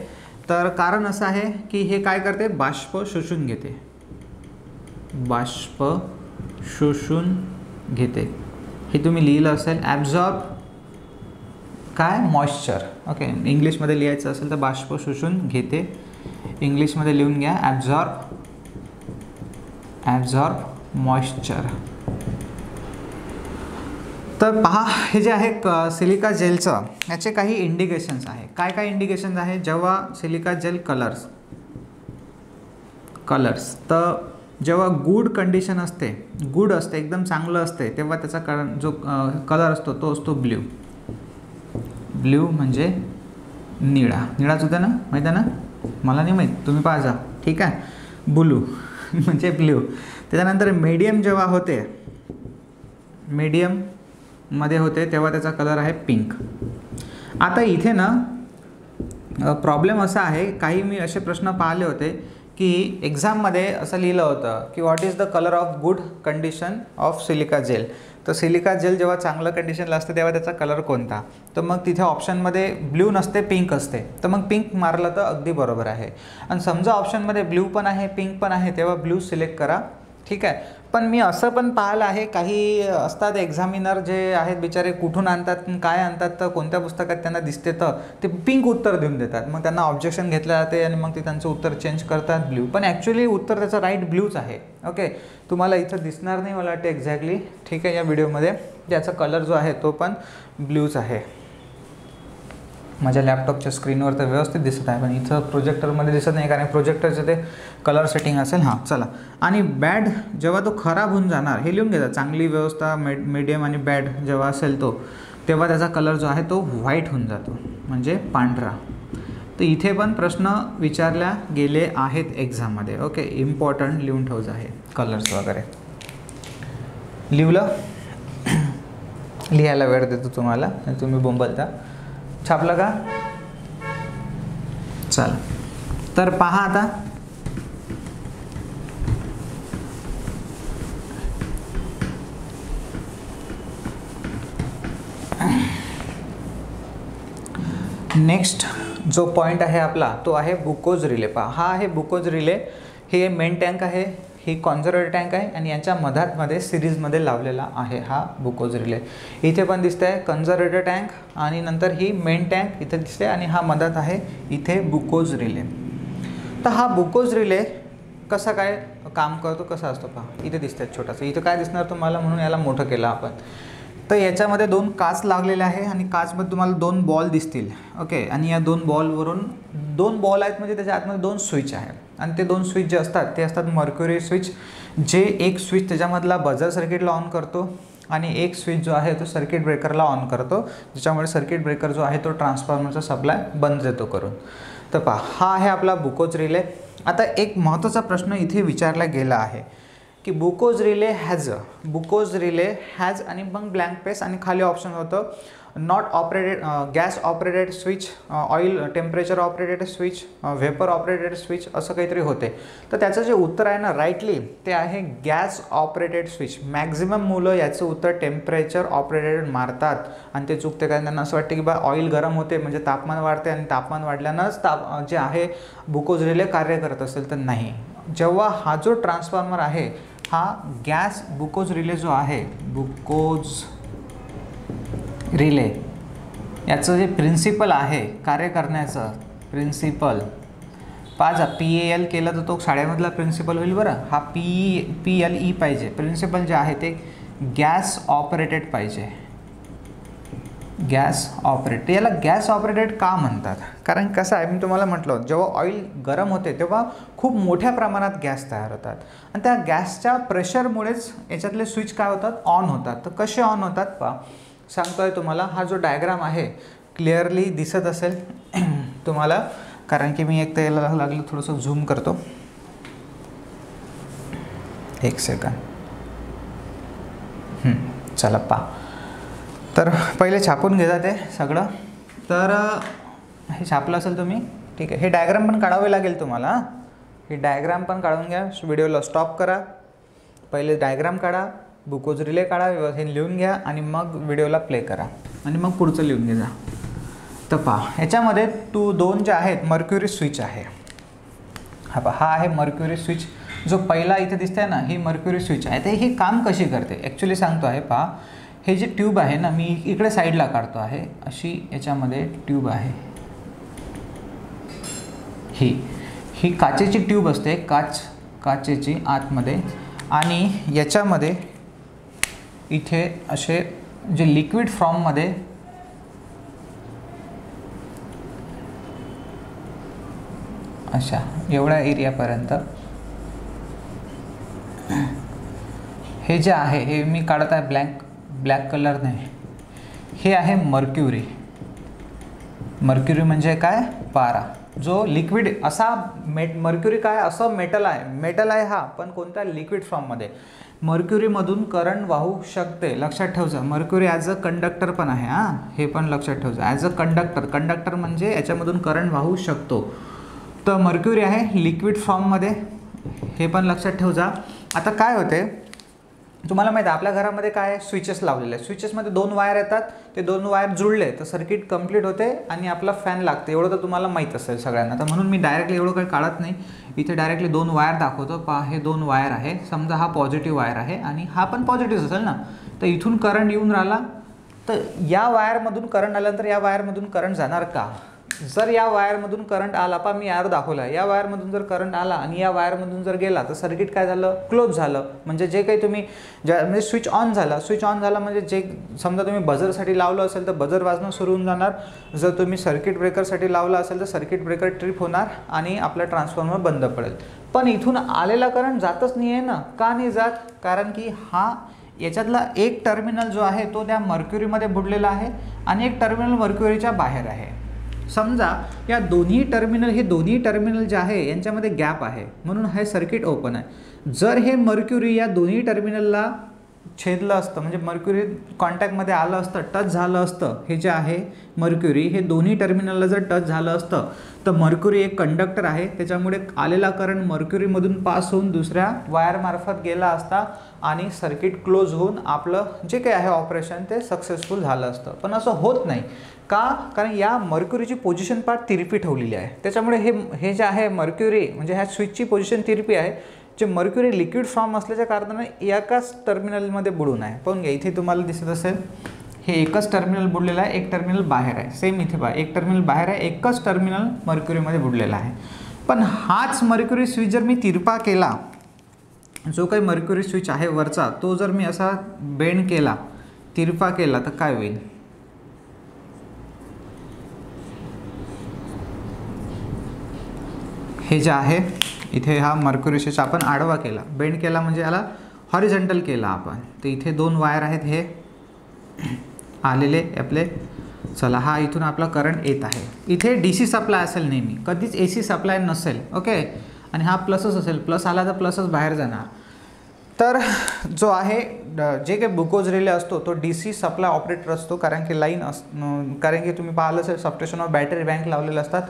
तर कारण असं आहे की हे काय करते, बाष्प शोषून घेते. बाष्प शोषून घेते, हे तुम्ही लिहिलं असेल. ॲब्झॉर्ब काय, मॉइश्चर. ओके, इंग्लिशमध्ये लिहायचं असेल तर बाष्प शोषून घेते. इंग्लिशमध्ये लिहून घ्या, ॲब्झॉर्ब मॉइश्चर. तर पहा, हे जे आहे सिलिका जेलचं, याचे काही इंडिकेशन्स आहे. काय इंडिकेशन्स आहे. जेव्हा सिलिका जेल कलर्स, तर जेव्हा गुड कंडिशन असते, गुड असते, एकदम चांगलं असते, तेव्हा त्याचा जो कलर असतो तो असतो ब्ल्यू. ब्ल्यू म्हणजे निळाच होतं ना, माहीत आहे ना, मला नाही माहीत, तुम्ही पाहा, ठीक आहे. ब्लू म्हणजे ब्ल्यू. त्याच्यानंतर मीडियम जेव्हा होते, मीडियममध्ये होते तेव्हा त्याचा कलर आहे पिंक. आता इथे ना प्रॉब्लेम असा आहे, काही मी असे प्रश्न पाहिले होते की एक्झाममध्ये असं लिहिलं होतं की what is the colour of good condition of silica gel. तर सिलिका जेल जेव्हा चांगलं कंडिशनला असते तेव्हा त्याचा कलर कोणता. तर मग तिथे ऑप्शनमध्ये ब्ल्यू नसते, पिंक असते. तर मग पिंक मारलं तर अगदी बरोबर आहे. आणि समजा ऑप्शनमध्ये ब्ल्यू पण आहे, पिंक पण आहे, तेव्हा ब्ल्यू सिलेक्ट करा, ठीक आहे. पण मी असं पण पाहिलं आहे, काही असतात एक्झामिनर जे आहेत बिचारे कुठून आणतात काय आणतात, तर कोणत्या पुस्तकात त्यांना दिसते तर ते पिंक उत्तर देऊन देतात. मग त्यांना ऑब्जेक्शन घेतलं जाते आणि मग ते त्यांचं उत्तर चेंज करतात ब्ल्यू. पण ॲक्च्युली उत्तर त्याचं राईट ब्ल्यूच आहे. ओके, तुम्हाला इथं दिसणार नाही मला वाटतं एक्झॅक्टली, ठीक आहे, या व्हिडिओमध्ये त्याचा कलर जो आहे तो पण ब्ल्यूच आहे. माझ्या लॅपटॉपच्या स्क्रीनवर तर व्यवस्थित दिसत आहे, पण इथं प्रोजेक्टरमध्ये दिसत नाही, कारण प्रोजेक्टरचं ते कलर सेटिंग असेल. हां चला. आणि बॅड जेव्हा तो खराब होऊन जाणार, हे लिहून घेतात, चांगली व्यवस्था मीडियम आणि बॅड जेव्हा असेल तो, तेव्हा त्याचा कलर जो आहे तो व्हाईट होऊन जातो, म्हणजे पांढरा. तर इथे पण प्रश्न विचारल्या गेले आहेत एक्झाममध्ये. ओके, इम्पॉर्टंट लिहून ठेवायचं आहे कलर्स वगैरे. लिहिलं, लिहायला वेळ देतो तुम्हाला, तुम्ही बोंबलता. छापलं का? चला, तर पहा आता. नेक्स्ट जो पॉईंट आहे आपला तो आहे बुकोज रिले. पहा, हा आहे बुकोज रिले. हे मेन टँक आहे, ही कॉन्झर्वेटर टँक आहे आणि यांच्या मधातमध्ये सिरीजमध्ये लावलेला आहे हा बुकोज रिले. इथे पण दिसतं आहे कन्झर्वेटर टँक आणि नंतर ही मेन टँक इथे दिसते आणि हा मधात आहे इथे बुकोज रिले. तर हा बुकोज रिले कसा काय काम करतो, कसा असतो पहा, इथे दिसतं आहे छोटासा. इथं काय दिसणार तुम्हाला, म्हणून याला मोठं केलं आपण. तर याच्यामध्ये 2 काच लागलेले आहे आणि काचमध्ये तुम्हाला 2 बॉल दिसतील. ओके, आणि या 2 बॉलवरून 2 बॉल आहेत, म्हणजे त्याच्या आतमध्ये 2 स्विच आहेत. आणि ते 2 स्विच जे असतात ते असतात मर्क्युरी स्विच, जे एक स्विच त्याच्यामधला बझर सर्किटला ऑन करतो आणि एक स्विच जो आहे तो सर्किट ब्रेकरला ऑन करतो, ज्याच्यामुळे सर्किट ब्रेकर जो आहे तो ट्रान्सफॉर्मरचा सप्लाय बंद देतो करून. तर पहा, हा आहे आपला बुकोज रिले. आता एक महत्त्वाचा प्रश्न इथे विचारला गेला आहे की बुकोज रिले हॅज आणि मग ब्लँक पेस आणि खाली ऑप्शन होतं not operated, gas operated switch, oil temperature operated switch, vapour operated switch, असं काहीतरी होते. तर त्याचं जे उत्तर आहे ना राईटली, ते आहे गॅस ऑपरेटेड स्विच. मॅक्झिमम मुलं याचं उत्तर टेम्परेचर ऑपरेटेड मारतात आणि ते चुकते, कारण त्यांना असं वाटतं की बा ऑइल गरम होते म्हणजे तापमान वाढते आणि तापमान वाढल्यानंच जे आहे बुकोज रिले कार्य करत असेल. तर नाही, जेव्हा हा जो ट्रान्सफॉर्मर आहे हा गॅस बुकोज रिले जो आहे, बुकोज रिले याचं जे प्रिन्सिपल आहे कार्य करण्याचं, प्रिन्सिपल पाजा PAL केलं तर तो शाळेमधला प्रिन्सिपल होईल बरं. हा PLE पाहिजे. प्रिन्सिपल जे आहे ते गॅस ऑपरेटेड पाहिजे, गॅस ऑपरेट. याला गॅस ऑपरेटेड का म्हणतात, कारण कसं आहे, मी तुम्हाला म्हटलं, जेव्हा ऑइल गरम होते तेव्हा खूप मोठ्या प्रमाणात गॅस तयार होतात आणि त्या गॅसच्या प्रेशरमुळेच याच्यातले स्विच काय होतात, ऑन होतात. तर कसे ऑन होतात पहा, सांगतोय तुम्हाला. हा जो डायग्राम आहे क्लिअरली दिसत असेल तुम्हाला, कारण की मी एक तर याला लागलं थोडंसं झूम करतो, एक सेकंड. चला पहा. तर पहिले छापून घेता ते सगळं. तर हे छापलं असेल तुम्ही, ठीक आहे. हे डायग्राम पण काढावे लागेल तुम्हाला. हे डायग्राम पण काढून घ्या, व्हिडिओला स्टॉप करा, पहिले डायग्राम काढा, बुकोज रिले काढा, हे लिहून घ्या आणि मग व्हिडिओला प्ले करा आणि मग पुढचं लिहून घ्या. तर पहा, ह्याच्यामध्ये 2 जे आहेत मर्क्युरी स्विच आहे. हा आहे मर्क्युरी स्विच, जो पहिला इथे दिसतंय ना, ही मर्क्युरी स्विच आहे. तर हे काम कशी करते ॲक्च्युली सांगतो आहे. पहा, हे जे ट्यूब आहे ना, मी इकडे साईडला काढतो आहे, अशी याच्यामध्ये ट्यूब आहे. ही काचेची ट्यूब असते, काचेची आतमध्ये, आणि याच्यामध्ये इथे असे जे लिक्विड फॉर्ममध्ये अशा एवढ्या एरियापर्यंत हे जे आहे, हे मी काढत आहे ब्लॅक कलरने. हे आहे मर्क्युरी. मर्क्युरी म्हणजे काय, पारा. जो लिक्विड असा मर्क्युरी काय असं मेटल आहे हा, पण कोणत्या लिक्विड फॉर्ममध्ये. मर्क्युरीमधून करंट वाहू शकते, लक्षात ठेवायचं. मर्क्युरी ॲज अ कंडक्टर पण आहे. हे पण लक्षात ठेवायचं, ॲज अ कंडक्टर म्हणजे याच्यामधून करंट वाहू शकतो. तर मर्क्युरी आहे लिक्विड फॉर्ममध्ये, हे पण लक्षात ठेवायचं. आता काय होते तुम्हाला माहिती आहे, आपल्या घरामध्ये काय स्विचेस लावलेले आहेत. स्विचेसमध्ये 2 वायर येतात, ते 2 वायर जुळले तर सर्किट कंप्लीट होते आणि आपला फॅन लागते. एवढं तर तुम्हाला माहीत असेल सगळ्यांना. तर म्हणून मी डायरेक्टली एवढं काही काढत नाही, इथे डायरेक्टली 2 वायर दाखवतो, पहा हे 2 वायर आहे, समजा हा पॉझिटिव्ह वायर आहे आणि हा पण पॉझिटिव्ह असेल ना, तर इथून करंट येऊन राहिला, तर या वायरमधून करंट आल्यानंतर या वायरमधून करंट जाणार का? जर या वायरमधून करंट आला, पहा मी यावर दाखवला, या वायरमधून जर करंट आला आणि या वायरमधून जर गेला तर सर्किट काय झालं, क्लोज झालं. म्हणजे जे काही तुम्ही म्हणजे स्विच ऑन झाला, स्विच ऑन झाला म्हणजे जे समजा तुम्ही बझरसाठी लावलं असेल तर बझर वाजणं सुरू होऊन जाणार, जर तुम्ही सर्किट ब्रेकरसाठी लावला असेल तर सर्किट ब्रेकर ट्रिप होणार आणि आपला ट्रान्सफॉर्मर बंद पडेल. पण इथून आलेला करंट जातच नाही आहे ना, का नाही जात? कारण की हा याच्यातला एक टर्मिनल जो आहे तो त्या मर्क्युरीमध्ये बुडलेला आहे आणि एक टर्मिनल मर्क्युरीच्या बाहेर आहे. समजा या दोन्ही टर्मिनल जे आहे यांच्यामध्ये गॅप आहे, म्हणून हे सर्किट ओपन आहे. जर हे मर्क्युरी या दोन्ही टर्मिनलला छेदलं असतं, म्हणजे मर्क्युरी कॉन्टॅक्टमध्ये आलं असतं, टच झालं असतं, हे जे आहे मर्क्युरी हे दोन्ही टर्मिनलला जर टच झालं असतं तर मर्क्युरी एक कंडक्टर आहे, त्याच्यामुळे आलेला करंट मर्क्युरीमधून पास होऊन दुसऱ्या वायरमार्फत गेला असता आणि सर्किट क्लोज होऊन आपलं जे काही आहे ऑपरेशन ते सक्सेसफुल झालं असतं. पण असं होत नाही का? कारण या मर्क्युरीची पोझिशन पार्ट तिरपी ठेवलेली आहे, त्याच्यामुळे हे जे आहे मर्क्युरी म्हणजे ह्या स्विचची पोझिशन तिरपी आहे. जे मर्क्युरी लिक्विड फॉर्म असल्याच्या कारणाने एकाच टर्मिनलमध्ये बुडून आहे. पण इथे तुम्हाला दिसत असेल हे एकच टर्मिनल बुडलेलं आहे, एक टर्मिनल बाहेर आहे. सेम इथे पहा, एक टर्मिनल बाहेर आहे, एकच टर्मिनल मर्क्युरीमध्ये बुडलेला आहे. पण हाच मर्क्युरी स्विच जर मी तिरपा केला, जो काही मर्क्युरी स्विच आहे वरचा तो जर मी असा बेंड केला, तिरपा केला, तर काय होईल? हे जे आहे इथे हा मर्क्युरी स्विच आपण आडवा केला, बेंड केला म्हणजे याला हॉरिझॉन्टल केला आपण, तर इथे 2 वायर आहेत हे आलेले आपले. चला, हा इथून आपला करंट येत आहे. इथे DC सप्लाय असेल नेहमी, कधीच AC सप्लाय नसेल. ओके, आणि हा प्लसच असेल, प्लस आला तर प्लसच बाहेर जाणार. तर जो आहे जे काही ग्लुकोज रिले असतो तो DC सप्लाय ऑपरेटर असतो, कारण की कारण की तुम्ही पाहिलं असेल सबस्टेशनवर बॅटरी बँक लावलेले असतात.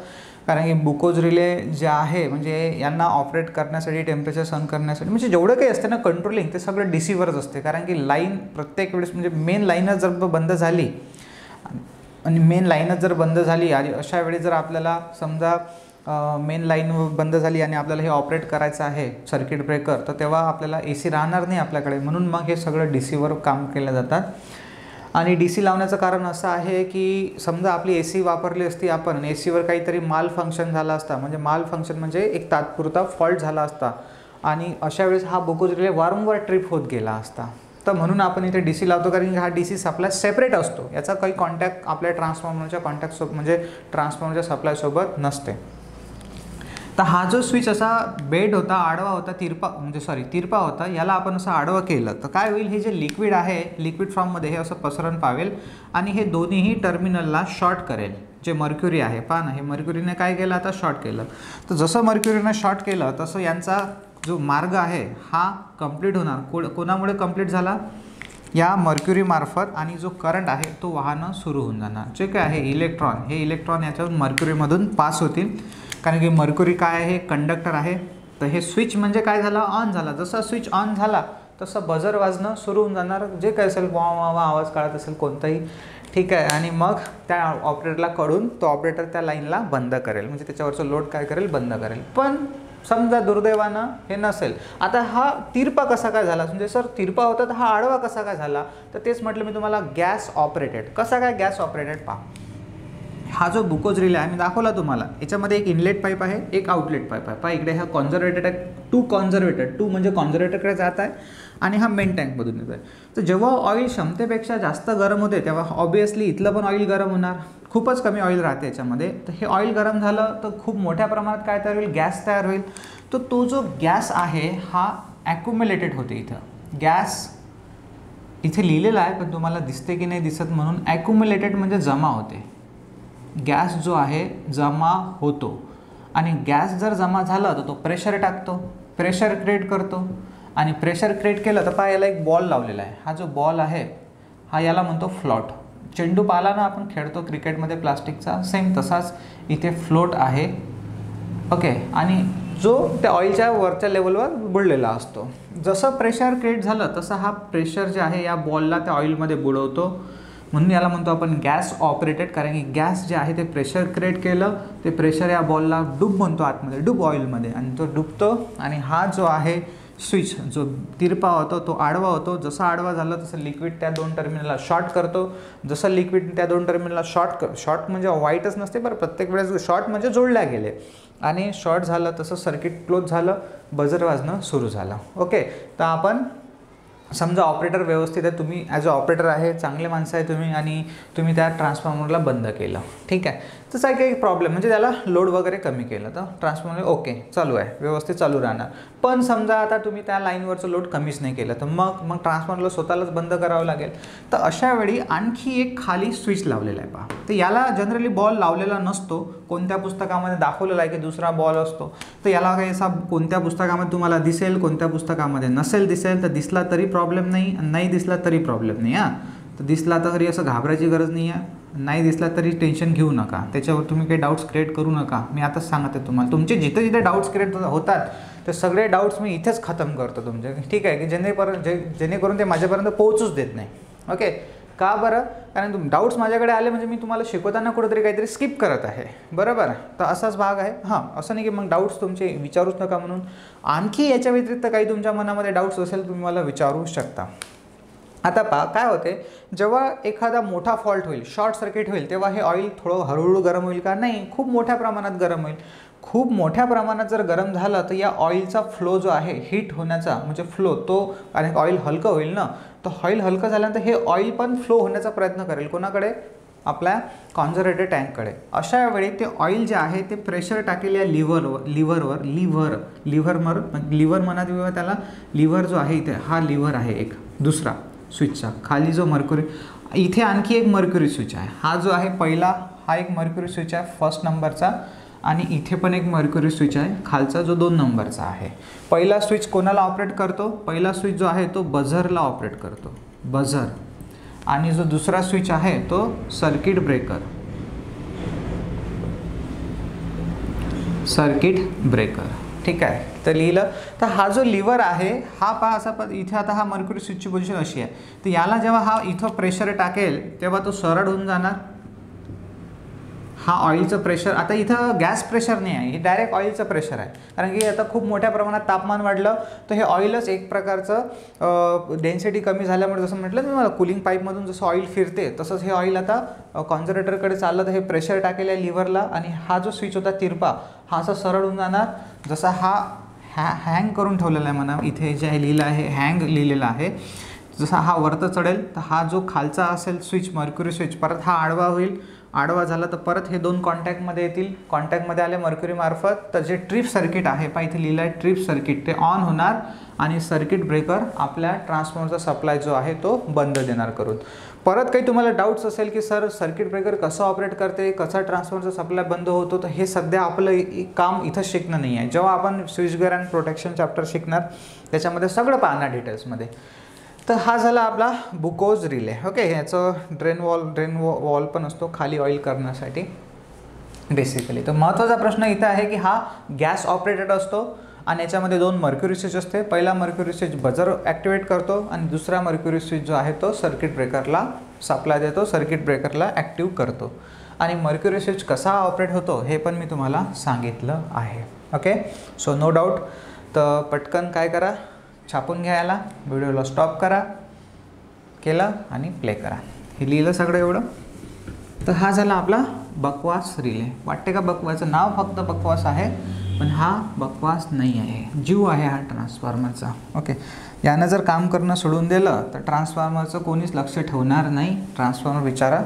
कारण की ग्लुकोज रिले जे आहे म्हणजे यांना ऑपरेट करण्यासाठी, टेम्परेचर सहन करण्यासाठी, म्हणजे जेवढं काही असते ना कंट्रोलिंग, ते सगळं DCवरच असते. कारण की लाईन प्रत्येक वेळेस म्हणजे मेन लाईनच जर बंद झाली आणि अशा वेळी जर आपल्याला समजा मेन लाईन बंद झाली आणि आपल्याला हे ऑपरेट करायचं आहे सर्किट ब्रेकर, तर तेव्हा आपल्याला AC राहणार नाही आपल्याकडे, म्हणून मग हे सगळं DCवर काम केलं जातात. आणि DC लावण्याचं कारण असं आहे की समजा आपली AC वापरली असती आपण, ACवर काहीतरी माल फंक्शन झाला असता, म्हणजे एक तात्पुरता फॉल्ट झाला असता आणि अशा वेळेस हा ग्लुकोज रिले वारंवार ट्रिप होत गेला असता. तर म्हणून आपण इथे DC लावतो, कारण की हा DC सप्लाय सेपरेट असतो, याचा काही कॉन्टॅक्ट आपल्या ट्रान्सफॉर्मरच्या कॉन्टॅक्टसोबत म्हणजे ट्रान्सफॉर्मरच्या सप्लायसोबत नसते. तर हा जो स्विच असा बेड होता, आडवा होता, तिरपा होता, याला आपण असं आडवं केलं तर काय होईल? हे जे लिक्विड आहे लिक्विड फॉर्ममध्ये हे असं पसरण पावेल आणि हे दोन्हीही टर्मिनलला शॉर्ट करेल. जे मर्क्युरी आहे पहा ना, हे मर्क्युरीने काय केलं, आता शॉर्ट केलं. तर जसं मर्क्युरीने शॉर्ट केलं तसं यांचा जो मार्ग आहे हा कंप्लीट होणार. कोणामुळे कंप्लीट झाला? या मर्क्युरी मार्फत, आणि जो करंट आहे तो वाहनं सुरू होऊन जाणार. जे काय आहे इलेक्ट्रॉन, हे इलेक्ट्रॉन याच्यातून मर्क्युरीमधून पास होतील, कारण की मर्क्युरी काय आहे? कंडक्टर आहे. तर हे स्विच म्हणजे काय झालं? ऑन झाला. जसा स्विच ऑन झाला तसं बझर वाजणं सुरू होऊन जाणार, जे काय असेल वा वा वा आवाज काढत असेल कोणताही, ठीक आहे. आणि मग त्या ऑपरेटरला कडून तो ऑपरेटर त्या लाईनला बंद करेल, म्हणजे त्याच्यावरचं लोड काय करेल? बंद करेल. पण समजा दुर्दैवानं हे नसेल, आता हा तिरपा कसा काय झाला? म्हणजे सर तिरपा होता तर हा आडवा कसा काय झाला? तर तेच म्हटलं मी तुम्हाला, गॅस ऑपरेटेड. कसा काय गॅस ऑपरेटेड? पहा, हा जो ग्लुकोज रिले आहे मी दाखवला तुम्हाला, याच्यामध्ये एक इनलेट पाईप आहे, एक आउटलेट पाईप आहे. पहा इकडे हा कॉन्झर्वेटेड आहे, टू म्हणजे कॉन्झर्वेटरकडे जात आहे आणि हा मेन टँकमधून येत आहे. तर जेव्हा ऑइल क्षमतेपेक्षा जास्त गरम होते तेव्हा ऑब्वियसली इथलं पण ऑइल गरम होणार, खूपच कमी ऑइल राहते याच्यामध्ये. तर हे ऑइल गरम झालं तर खूप मोठ्या प्रमाणात काय तयार होईल? गॅस तयार होईल. तर तो जो गॅस आहे हा ॲक्युम्युलेटेड होते. इथं गॅस इथे लिहिलेला आहे पण तुम्हाला दिसते की नाही दिसत, म्हणून ॲक्युम्युलेटेड म्हणजे जमा होते. गॅस जो आहे जमा होतो आणि गॅस जर जमा झाला तर तो प्रेशर टाकतो, प्रेशर क्रिएट करतो आणि प्रेशर क्रिएट केलं तर पहा याला एक बॉल लावलेला आहे. हा जो बॉल आहे हा याला म्हणतो फ्लोट. चेंडू पाला ना आपण खेळतो क्रिकेटमध्ये प्लास्टिकचा, सेम तसाच इथे फ्लोट आहे. ओके, आणि जो त्या ऑइलच्या वरच्या लेवलवर बुडलेला असतो. जसं प्रेशर क्रिएट झालं तसं हा प्रेशर जे आहे या बॉलला त्या ऑइलमध्ये बुडवतो. म्हणून याला म्हणतो आपण गॅस ऑपरेटेड, कारण की गॅस जे आहे ते प्रेशर क्रिएट केलं, ते प्रेशर या बॉलला डूब म्हणतो आतमध्ये, डूब ऑइलमध्ये, आणि तो डुबतो. आणि हा जो आहे स्विच जो तिरपा होतो तो आडवा होतो. जसा आडवा झाला तसं लिक्विड त्या दोन टर्मिनलला शॉर्ट करतो. जसं लिक्विड त्या दोन टर्मिनलला शॉर्ट म्हणजे वाईटच नसते बरं, प्रत्येक वेळेस शॉर्ट म्हणजे जोडल्या गेले, आणि शॉर्ट झालं तसं सर्किट क्लोज झालं, बजर वाजणं सुरू झालं. ओके, तर आपण समजा ऑपरेटर व्यवस्थित आहे, तुम्ही ॲज अ ऑपरेटर आहे, चांगले माणसं आहे तुम्ही, आणि तुम्ही त्या ट्रान्सफॉर्मरला बंद केलं, ठीक आहे. तसा काही प्रॉब्लेम म्हणजे त्याला लोड वगैरे कमी केलं तर ट्रान्सफॉर्मर ओके चालू आहे, व्यवस्थित चालू राहणार. पण समजा आता तुम्ही त्या लाईनवरचं लोड कमीच नाही केलं तर मग ट्रान्सफॉर्मरला स्वतःलाच बंद करावं लागेल. तर अशा वेळी आणखी एक खाली स्विच लावलेला आहे पहा. तर याला जनरली बॉल लावलेला नसतो, कोणत्या पुस्तकामध्ये दाखवलेला आहे की दुसरा बॉल असतो. तर याला काही असा कोणत्या पुस्तकामध्ये तुम्हाला दिसेल, कोणत्या पुस्तकामध्ये नसेल दिसेल. तर दिसला तरी प्रॉब्लेम नाही, नाही दिसला तरी प्रॉब्लेम नाही. तर दिसला तरी असं घाबरायची गरज नाही आहे, नाही दिसला तरी टेन्शन घेऊ नका, त्याच्यावर तुम्ही काही डाऊट्स क्रिएट करू नका. मी आताच सांगते तुम्हाला, तुमचे जिथे जिथे डाऊट्स क्रिएट होतात ते सगळे डाऊट्स मी इथेच खतम करतो तुमचे, ठीक आहे, की जेणेकरून ते माझ्यापर्यंत पोहोचूच देत नाही. ओके, का बरं? कारण तुम डाऊट्स माझ्याकडे आले म्हणजे मी तुम्हाला शिकवताना कुठेतरी काहीतरी स्किप करत आहे, बरोबर. तर असाच भाग आहे. हां, असं नाही की मग डाऊट्स तुमचे विचारूच नका म्हणून. आणखी याच्या व्यतिरिक्त काही तुमच्या मनामध्ये डाऊट्स असेल तुम्ही मला विचारू शकता. आता पहा काय होते, जेव्हा एखादा मोठा फॉल्ट होईल, शॉर्ट सर्किट होईल, तेव्हा हे ऑइल थोडं हळूहळू गरम होईल का? नाही, खूप मोठ्या प्रमाणात गरम होईल. खूप मोठ्या प्रमाणात जर गरम झालं तर या ऑइलचा फ्लो जो आहे, हीट होण्याचा म्हणजे फ्लो, तो आणि ऑइल हलकं होईल ना, तर ऑइल हलकं झाल्यानंतर हे ऑइल पण फ्लो होण्याचा प्रयत्न करेल. कोणाकडे? आपल्या कॉन्झर्वेटर टँककडे. अशा वेळी ते ऑइल जे आहे ते प्रेशर टाकेल या लिव्हर म्हणा किंवा त्याला लिव्हर जो आहे इथे, हा लिव्हर आहे एक दुसरा स्विचचा खाली जो मर्क्युरी, इथे आणखी एक मर्क्युरी स्विच आहे. हा जो आहे पहिला, हा एक मर्क्युरी स्विच आहे फर्स्ट नंबरचा, आणि इथे पण एक मर्क्युरी स्विच आहे खालचा जो 2 नंबरचा आहे. पहिला स्विच कोणाला ऑपरेट करतो? पहिला स्विच जो आहे तो बझरला ऑपरेट करतो, बझर. आणि जो दुसरा स्विच आहे तो सर्किट ब्रेकर, ठीक आहे. तर लिहिलं. तर हा जो लिव्हर आहे हा पहा असा, इथे आता हा मर्क्युरी स्विचची पोझिशन अशी आहे. तर याला जेव्हा हा इथं प्रेशर टाकेल तेव्हा तो सरळ होऊन जाणार. हा ऑइलचं प्रेशर, आता इथं गॅस प्रेशर नाही आहे, हे डायरेक्ट ऑइलचं प्रेशर आहे. कारण की आता खूप मोठ्या प्रमाणात तापमान वाढलं तर हे ऑइलच एक प्रकारचं डेन्सिटी कमी झाल्यामुळे, जसं म्हटलं मी मला कूलिंग पाईपमधून जसं ऑइल फिरते तसंच हे ऑइल आता कॉन्झर्वेटरकडे चाललं. तर हे प्रेशर टाकेल आहे लिव्हरला, आणि हा जो स्विच होता तिरपा हा असा सरळ होऊन जाणार. जसा हा हँग करून ठेवलेला आहे म्हणा, इथे जे आहे लिहिलं आहे हँग लिहिलेला आहे. जसा हा वरतं चढेल तर हा जो खालचा असेल स्विच, मर्क्युरी स्विच, परत हा आडवा होईल. आडवा झाला तर परत हे 2 कॉन्टॅक्टमध्ये येतील. कॉन्टॅक्टमध्ये आले मर्क्युरी मार्फत, तर जे ट्रिप सर्किट आहे पहा इथे लिहिलं आहे ट्रिप सर्किट, ते ऑन होणार आणि सर्किट ब्रेकर आपल्या ट्रान्सफॉर्मरचा सप्लाय जो आहे तो बंद देणार करून. परत काही तुम्हाला डाऊट्स असेल की सर सर्किट ब्रेकर कसं ऑपरेट करते, कसा ट्रान्सफॉर्मरचा सप्लाय बंद होतो, तर हे सध्या आपलं काम इथं शिकणं नाही आहे. जेव्हा आपण switch gear and protection chapter शिकणार त्याच्यामध्ये सगळं पाहणार डिटेल्समध्ये. तर हा झाला आपला बुकोज रिले. ओके, याचं ड्रेन वॉल पण असतो खाली ऑइल करण्यासाठी बेसिकली. तर महत्त्वाचा प्रश्न इथं आहे की हा गॅस ऑपरेटेड असतो आणि याच्यामध्ये 2 मर्क्युरी स्विच असते. पहिला मर्क्युरी स्विच बझर ॲक्टिवेट करतो आणि दुसरा मर्क्युरी स्विच जो आहे तो सर्किट ब्रेकरला सप्लाय देतो, सर्किट ब्रेकरला ॲक्टिव्ह करतो. आणि मर्क्युरी स्विच कसा ऑपरेट होतो हे पण मी तुम्हाला सांगितलं आहे. Okay, so no doubt. तर पटकन काय करा, छापून घ्यायला, व्हिडिओला स्टॉप करा, केलं आणि प्ले करा. हे लिहिलं सगळं एवढं. तर हा झाला आपला बकवास रिले. वाटते का बकवासचं नाव फक्त बकवास आहे, पण हा बकवास नाही आहे, जीव आहे हा ट्रान्सफॉर्मरचा. ओके, यानं जर काम करणं सोडून दिलं तर ट्रान्सफॉर्मरचं कोणीच लक्ष ठेवणार नाही, ट्रान्सफॉर्मर बिचारा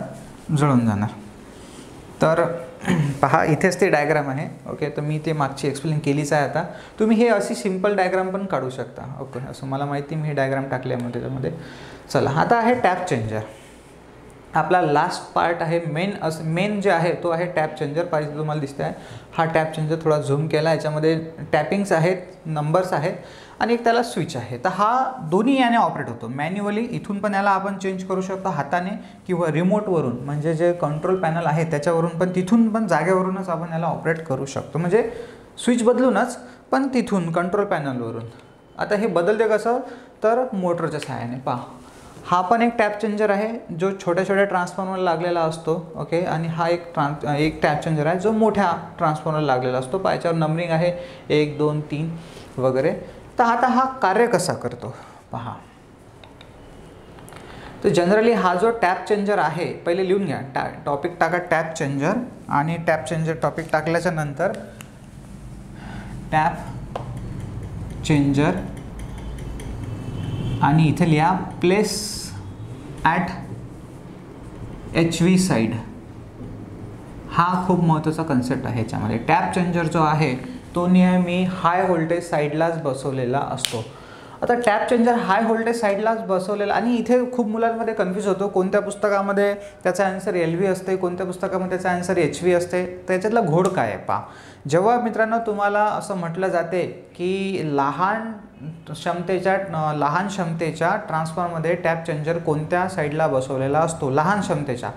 जळून जाणार. तर पहा इथेच ते डायग्राम आहे. ओके, तर मी ते मागची एक्सप्लेन केलीच आहे. आता तुम्ही हे अशी सिम्पल डायग्राम पण काढू शकता. ओके, असं मला माहिती, मी हे डायग्राम टाकले आहे त्याच्यामध्ये. चला, आता आहे टॅप चेंजर. आपला लास्ट पार्ट आहे मेन जे आहे तो आहे टॅप चेंजर. पाहिजे तुम्हाला दिसते आहे हा टॅप चेंजर, थोडा झूम केला. याच्यामध्ये टॅपिंग्स आहेत, नंबर्स आहेत आणि एक त्याला स्विच आहे. तर हा दोन्ही याने ऑपरेट होतो मॅन्युअली. इथून पण याला आपण चेंज करू शकतो हाताने किंवा रिमोटवरून, म्हणजे जे कंट्रोल पॅनल आहे त्याच्यावरून पण, तिथून पण जागेवरूनच आपण याला ऑपरेट करू शकतो. म्हणजे स्विच बदलूनच पण तिथून कंट्रोल पॅनलवरून. आता हे बदलते कसं, तर मोटरच्या सहाय्याने. पहा हा पण एक टॅप चेंजर आहे जो छोट्या छोट्या ट्रान्सफॉर्मरला लागलेला असतो. ओके, आणि हा एक टॅप चेंजर आहे जो मोठ्या ट्रान्सफॉर्मरला लागलेला असतो. याच्यावर नंबरिंग आहे 1 2 3 वगैरे. तर आता हा कार्य कसा करतो पहा. तर जनरली हा जो टॅप चेंजर आहे, पहिले लिहून घ्या, टॉपिक टाका टॅप चेंजर, आणि टॅप चेंजर टॉपिक टाकल्याच्या नंतर टॅप चेंजर आणि इथे लिहा प्लेस ॲट HV साईड. हा खूप महत्त्वाचा कन्सेप्ट आहे याच्यामध्ये. टॅप चेंजर जो आहे तो नेहमी हाय व्होल्टेज साईडलाच बसवलेला असतो. आता टॅप चेंजर हाय व्होल्टेज साईडलाच बसवलेला, आणि इथे खूप मुलांमध्ये कन्फ्यूज होतो, कोणत्या पुस्तकामध्ये त्याचा आन्सर LV असते, कोणत्या पुस्तकामध्ये त्याचा आन्सर HV असते. त्याच्यातला घोड काय आहे पहा. जेव्हा मित्रांनो तुम्हाला असं म्हटलं जाते की लहान क्षमतेच्या ट्रान्सफॉर्मरमध्ये टॅप चेंजर कोणत्या साईडला बसवलेला असतो, लहान क्षमतेच्या,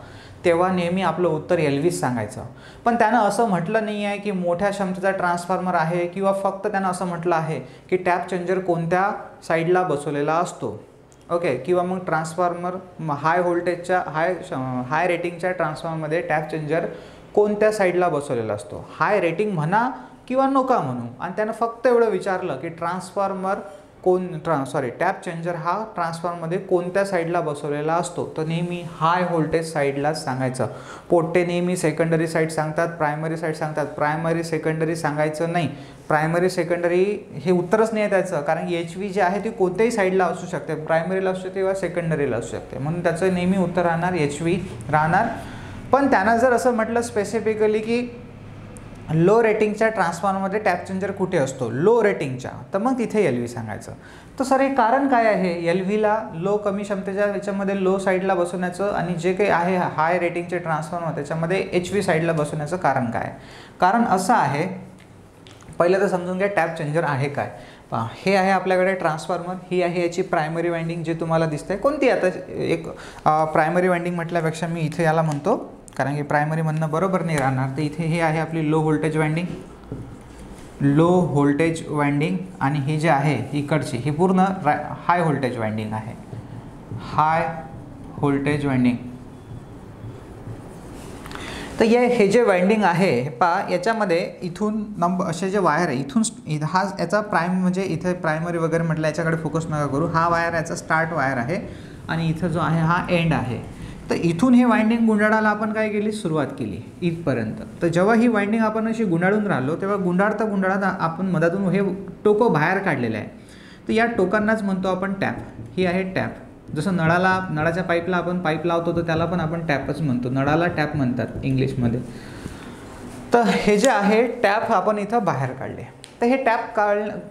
तेव्हा नेहमी आपलं उत्तर LV सांगायचं. पण त्यानं असं म्हटलं नाही आहे की मोठ्या क्षमतेचा ट्रान्सफॉर्मर आहे, किंवा फक्त त्यानं असं म्हटलं आहे की टॅप चेंजर कोणत्या साईडला बसवलेला असतो. ओके, किंवा मग ट्रान्सफॉर्मर हाय व्होल्टेजच्या हाय रेटिंगच्या ट्रान्सफॉर्मरमध्ये टॅप चेंजर कोणत्या साईडला बसवलेला असतो. हाय रेटिंग म्हणा किंवा नका म्हणू, आणि त्यानं फक्त एवढं विचारलं की टॅप चेंजर हा ट्रान्सफॉर्मरमध्ये कोणत्या साईडला बसवलेला असतो, तर नेहमी हाय व्होल्टेज साईडलाच सांगायचं. पोट्टे नेहमी सेकंडरी साईड सांगतात, प्रायमरी साईड सांगतात. प्रायमरी सेकंडरी सांगायचं नाही. प्रायमरी सेकंडरी हे उत्तरच नाही आहे त्याचं, कारण HV जे आहे ती कोणत्याही साईडला असू शकते, प्रायमरीला असू शकते किंवा सेकंडरीला असू शकते, म्हणून त्याचं नेहमी उत्तर राहणार HV राहणार. पण त्यानं जर असं म्हटलं स्पेसिफिकली की लो रेटिंगच्या ट्रान्सफॉर्मरमध्ये टॅप चेंजर कुठे असतो, लो रेटिंगच्या, तर मग तिथे LV सांगायचं. तर सर हे कारण काय आहे LVला कमी क्षमतेच्या याच्यामध्ये लो साईडला बसवण्याचं, आणि जे काही आहे हाय रेटिंगचे ट्रान्सफॉर्मर त्याच्यामध्ये HV साईडला बसवण्याचं कारण काय? कारण असं आहे, पहिलं तर समजून घ्या टॅप चेंजर आहे काय. पहा, हे आहे आपल्याकडे ट्रान्सफॉर्मर, ही आहे याची प्रायमरी वाइंडिंग जे तुम्हाला दिसतंय. कोणती आता एक प्रायमरी वाइंडिंग म्हटल्यापेक्षा मी इथे याला म्हणतो, कारण की प्रायमरी म्हणणं बरोबर नाही राहणार. तर इथे हे आहे आपली लो व्होल्टेज वाइंडिंग, आणि ही जी आहे इकडची ही पूर्ण हाय व्होल्टेज वाइंडिंग आहे. High voltage winding. तर हे जे वाइंडिंग आहे पहा, याच्यामध्ये इथून असे जे वायर आहे, इथून हा याचा म्हणजे इथे प्रायमरी वगैरे म्हटलं याच्याकडे फोकस नका करू. हा वायर याचा स्टार्ट वायर आहे, आणि इथं जो आहे हा एंड आहे. तर इथून हे वाइंडिंग गुंडाळायला आपण काय केली, सुरुवात केली इथपर्यंत. तर जेव्हा ही वाइंडिंग आपण अशी गुंडाळून राहिलो, तेव्हा गुंडाळता आपण मधातून हे टोकं बाहेर काढलेलं आहे. तर या टोकांनाच म्हणतो आपण टॅप. ही आहे टॅप. जसं नळाच्या पाईपला आपण पाईप लावतो तर त्याला पण आपण टॅपच म्हणतो, नळाला टॅप म्हणतात इंग्लिशमध्ये. तर हे जे आहे टॅप आपण इथं बाहेर काढले. तर हे टॅप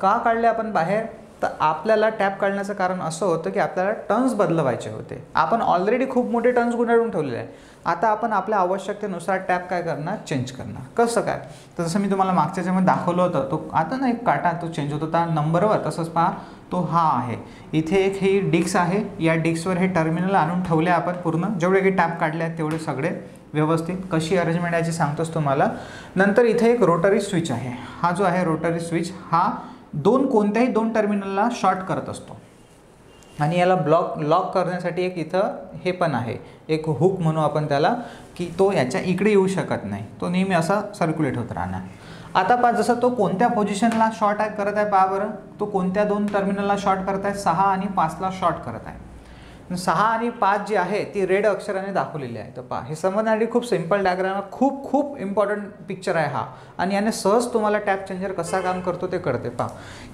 का काढले आपण बाहेर, तर आपल्याला टॅप काढण्याचं कारण असं होतं की आपल्याला टर्न्स बदलवायचे होते. आपण ऑलरेडी खूप मोठे टर्न्स गुंडाळून ठेवलेले आहे. आता आपण आपल्या आवश्यकतेनुसार टॅप काय करणार, चेंज करणार. कसं काय, तर जसं मी तुम्हाला मागच्या ज्यामध्ये दाखवलं होतं, तो आता ना एक काटा तो चेंज होत होता नंबरवर, तसंच पहा तो हा आहे. इथे एक ही डिक्स आहे, या डिक्सवर हे टर्मिनल आणून ठेवले आपण पूर्ण. जेवढे काही टॅप काढले आहेत तेवढे सगळे व्यवस्थित. कशी अरेंजमेंट याची सांगतोच तुम्हाला. नंतर इथे एक रोटरी स्विच आहे. हा जो आहे रोटरी स्विच हा कोणत्याही दोन टर्मिनलला शॉर्ट करत असतो, आणि याला लॉक करण्यासाठी एक इथं हे पण आहे, एक हुक म्हणू आपण त्याला, की तो याच्या इकडे येऊ शकत नाही, तो नेहमी असा सर्क्युलेट होत राहणार. आता पहा, जसं तो कोणत्या पोझिशनला शॉर्ट करत आहे पहा बरं. तो कोणत्या दोन टर्मिनलला शॉर्ट करत आहे, 6 आणि 5ला शॉर्ट करत आहे. 6 आणि 5 जी आहे ती रेड अक्षराने दाखवलेली आहे. तर पहा, हे समजण्यासाठी खूप सिंपल डायग्राम आहे, खूप इम्पॉर्टंट पिक्चर आहे हा, आणि याने सहज तुम्हाला टॅप चेंजर कसा काम करतो ते कळते. पहा,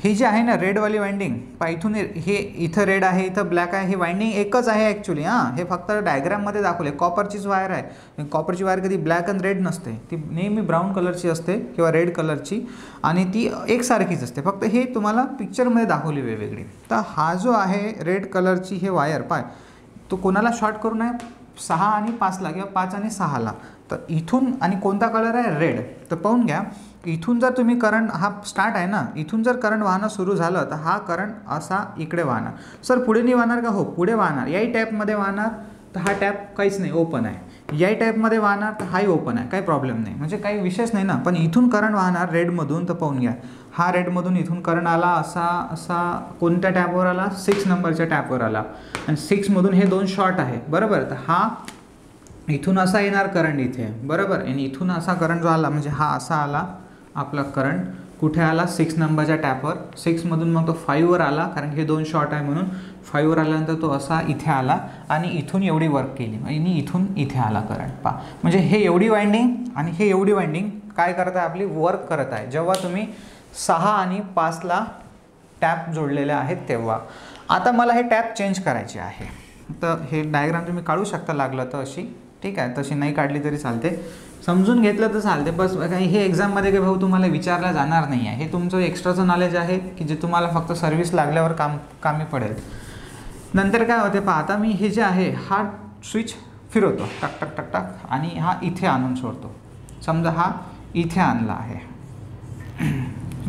ही जी आहे ना रेडवाली वाइंडिंग, पहा इथून हे इथं रेड आहे, इथं ब्लॅक आहे. ही वाइंडिंग एकच आहे ॲक्च्युली. हे फक्त डायग्राममध्ये दाखवले. कॉपरचीच वायर आहे. कॉपरची वायर कधी ब्लॅक अँड रेड नसते, ती नेहमी ब्राऊन कलरची असते किंवा रेड कलरची, आणि ती एकसारखीच असते, फक्त हे तुम्हाला पिक्चरमध्ये दाखवली वेगवेगळी. तर हा जो आहे रेड कलरची हे वायर पाय, तो कोणाला शॉर्ट करून आहे, 6 आणि 5ला किंवा 5 आणि 6ला. तर इथून, आणि कोणता कलर आहे, रेड. तर पाहून घ्या, इथून जर तुम्ही करंट, हा स्टार्ट आहे ना, इथून जर करंट वाहणं सुरू झालं तर हा करंट असा इकडे वाहणार. सर पुढे नाही वाहणार का, हो पुढे वाहणार. याही टॅपमध्ये वाहणार, तर हा टॅप काहीच नाही, ओपन आहे. याही टाईपमध्ये वाहणार तर हाही ओपन आहे, काही प्रॉब्लेम नाही, म्हणजे काही विशेष नाही ना. पण इथून करंट वाहणार रेडमधून, तर पाहून घ्या हा रेडमधून इथून करंट आला, असा असा कोणत्या टॅपवर आला, 6 नंबरच्या टॅपवर आला आणि 6मधून हे 2 शॉर्ट आहे बरोबर. तर हा इथून असा येणार करंट इथे बरोबर आणि इथून असा करंट जो आला म्हणजे हा असा आला आपला करंट कुठे आला 6 नंबरच्या टॅपवर. 6मधून मग तो 5वर आला कारण हे 2 शॉर्ट आहे म्हणून 5वर आल्यानंतर तो असा इथे आला आणि इथून एवढी वर्क केली आणि इथून इथे आला करंट. पहा म्हणजे हे एवढी वाइंडिंग आणि हे एवढी वाइंडिंग काय करत आहे आपली वर्क करत आहे जेव्हा तुम्ही 6 आणि 5ला टॅप जोडलेले आहेत तेव्हा. आता मला हे टॅप चेंज करायचे आहे तर हे डायग्राम तुम्ही काढू शकता लागलं तर अशी, ठीक आहे. तशी नाही काढली तरी चालते, समजून घेतलं तर चालते. बस काही हे एक्झाममध्ये काही भाऊ तुम्हाला विचारलं जाणार नाही आहे, हे तुमचं एक्स्ट्राचं नॉलेज आहे की जे तुम्हाला फक्त सर्व्हिस लागल्यावर कामी पडेल. नंतर काय होते पहा, आता मी हे जे आहे हा स्विच फिरवतो टक टक टक टक आणि हा इथे आणून सोडतो. समजा हा इथे आणला आहे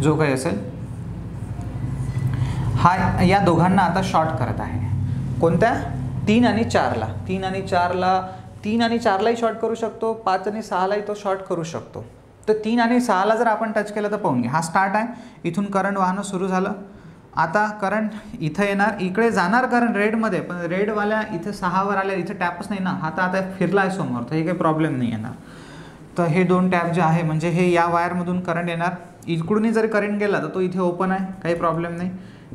जो काही असेल, हा या दोघांना आता शॉर्ट करत आहे. कोणत्या 3 आणि 4ला 3 आणि 4ला 3 आणि 4लाही शॉर्ट करू शकतो, 5 आणि 6लाही तो शॉर्ट करू शकतो. तर 3 आणि 6ला जर आपण टच केलं तर पाहून घ्या हा स्टार्ट आहे, इथून करंट वाहणं सुरू झालं. आता करंट इथं येणार, इकडे जाणार करंट रेडमध्ये, पण रेडवाल्या इथे 6वर आल्या, इथे टॅपच नाही ना, हा तर आता फिरला आहे समोर तर हे काही प्रॉब्लेम नाही येणार. तर हे 2 टॅप जे आहे म्हणजे हे या वायरमधून करंट येणार, इकडूनही जर करंट गेला तर तो इथे ओपन आहे काही प्रॉब्लेम नाही.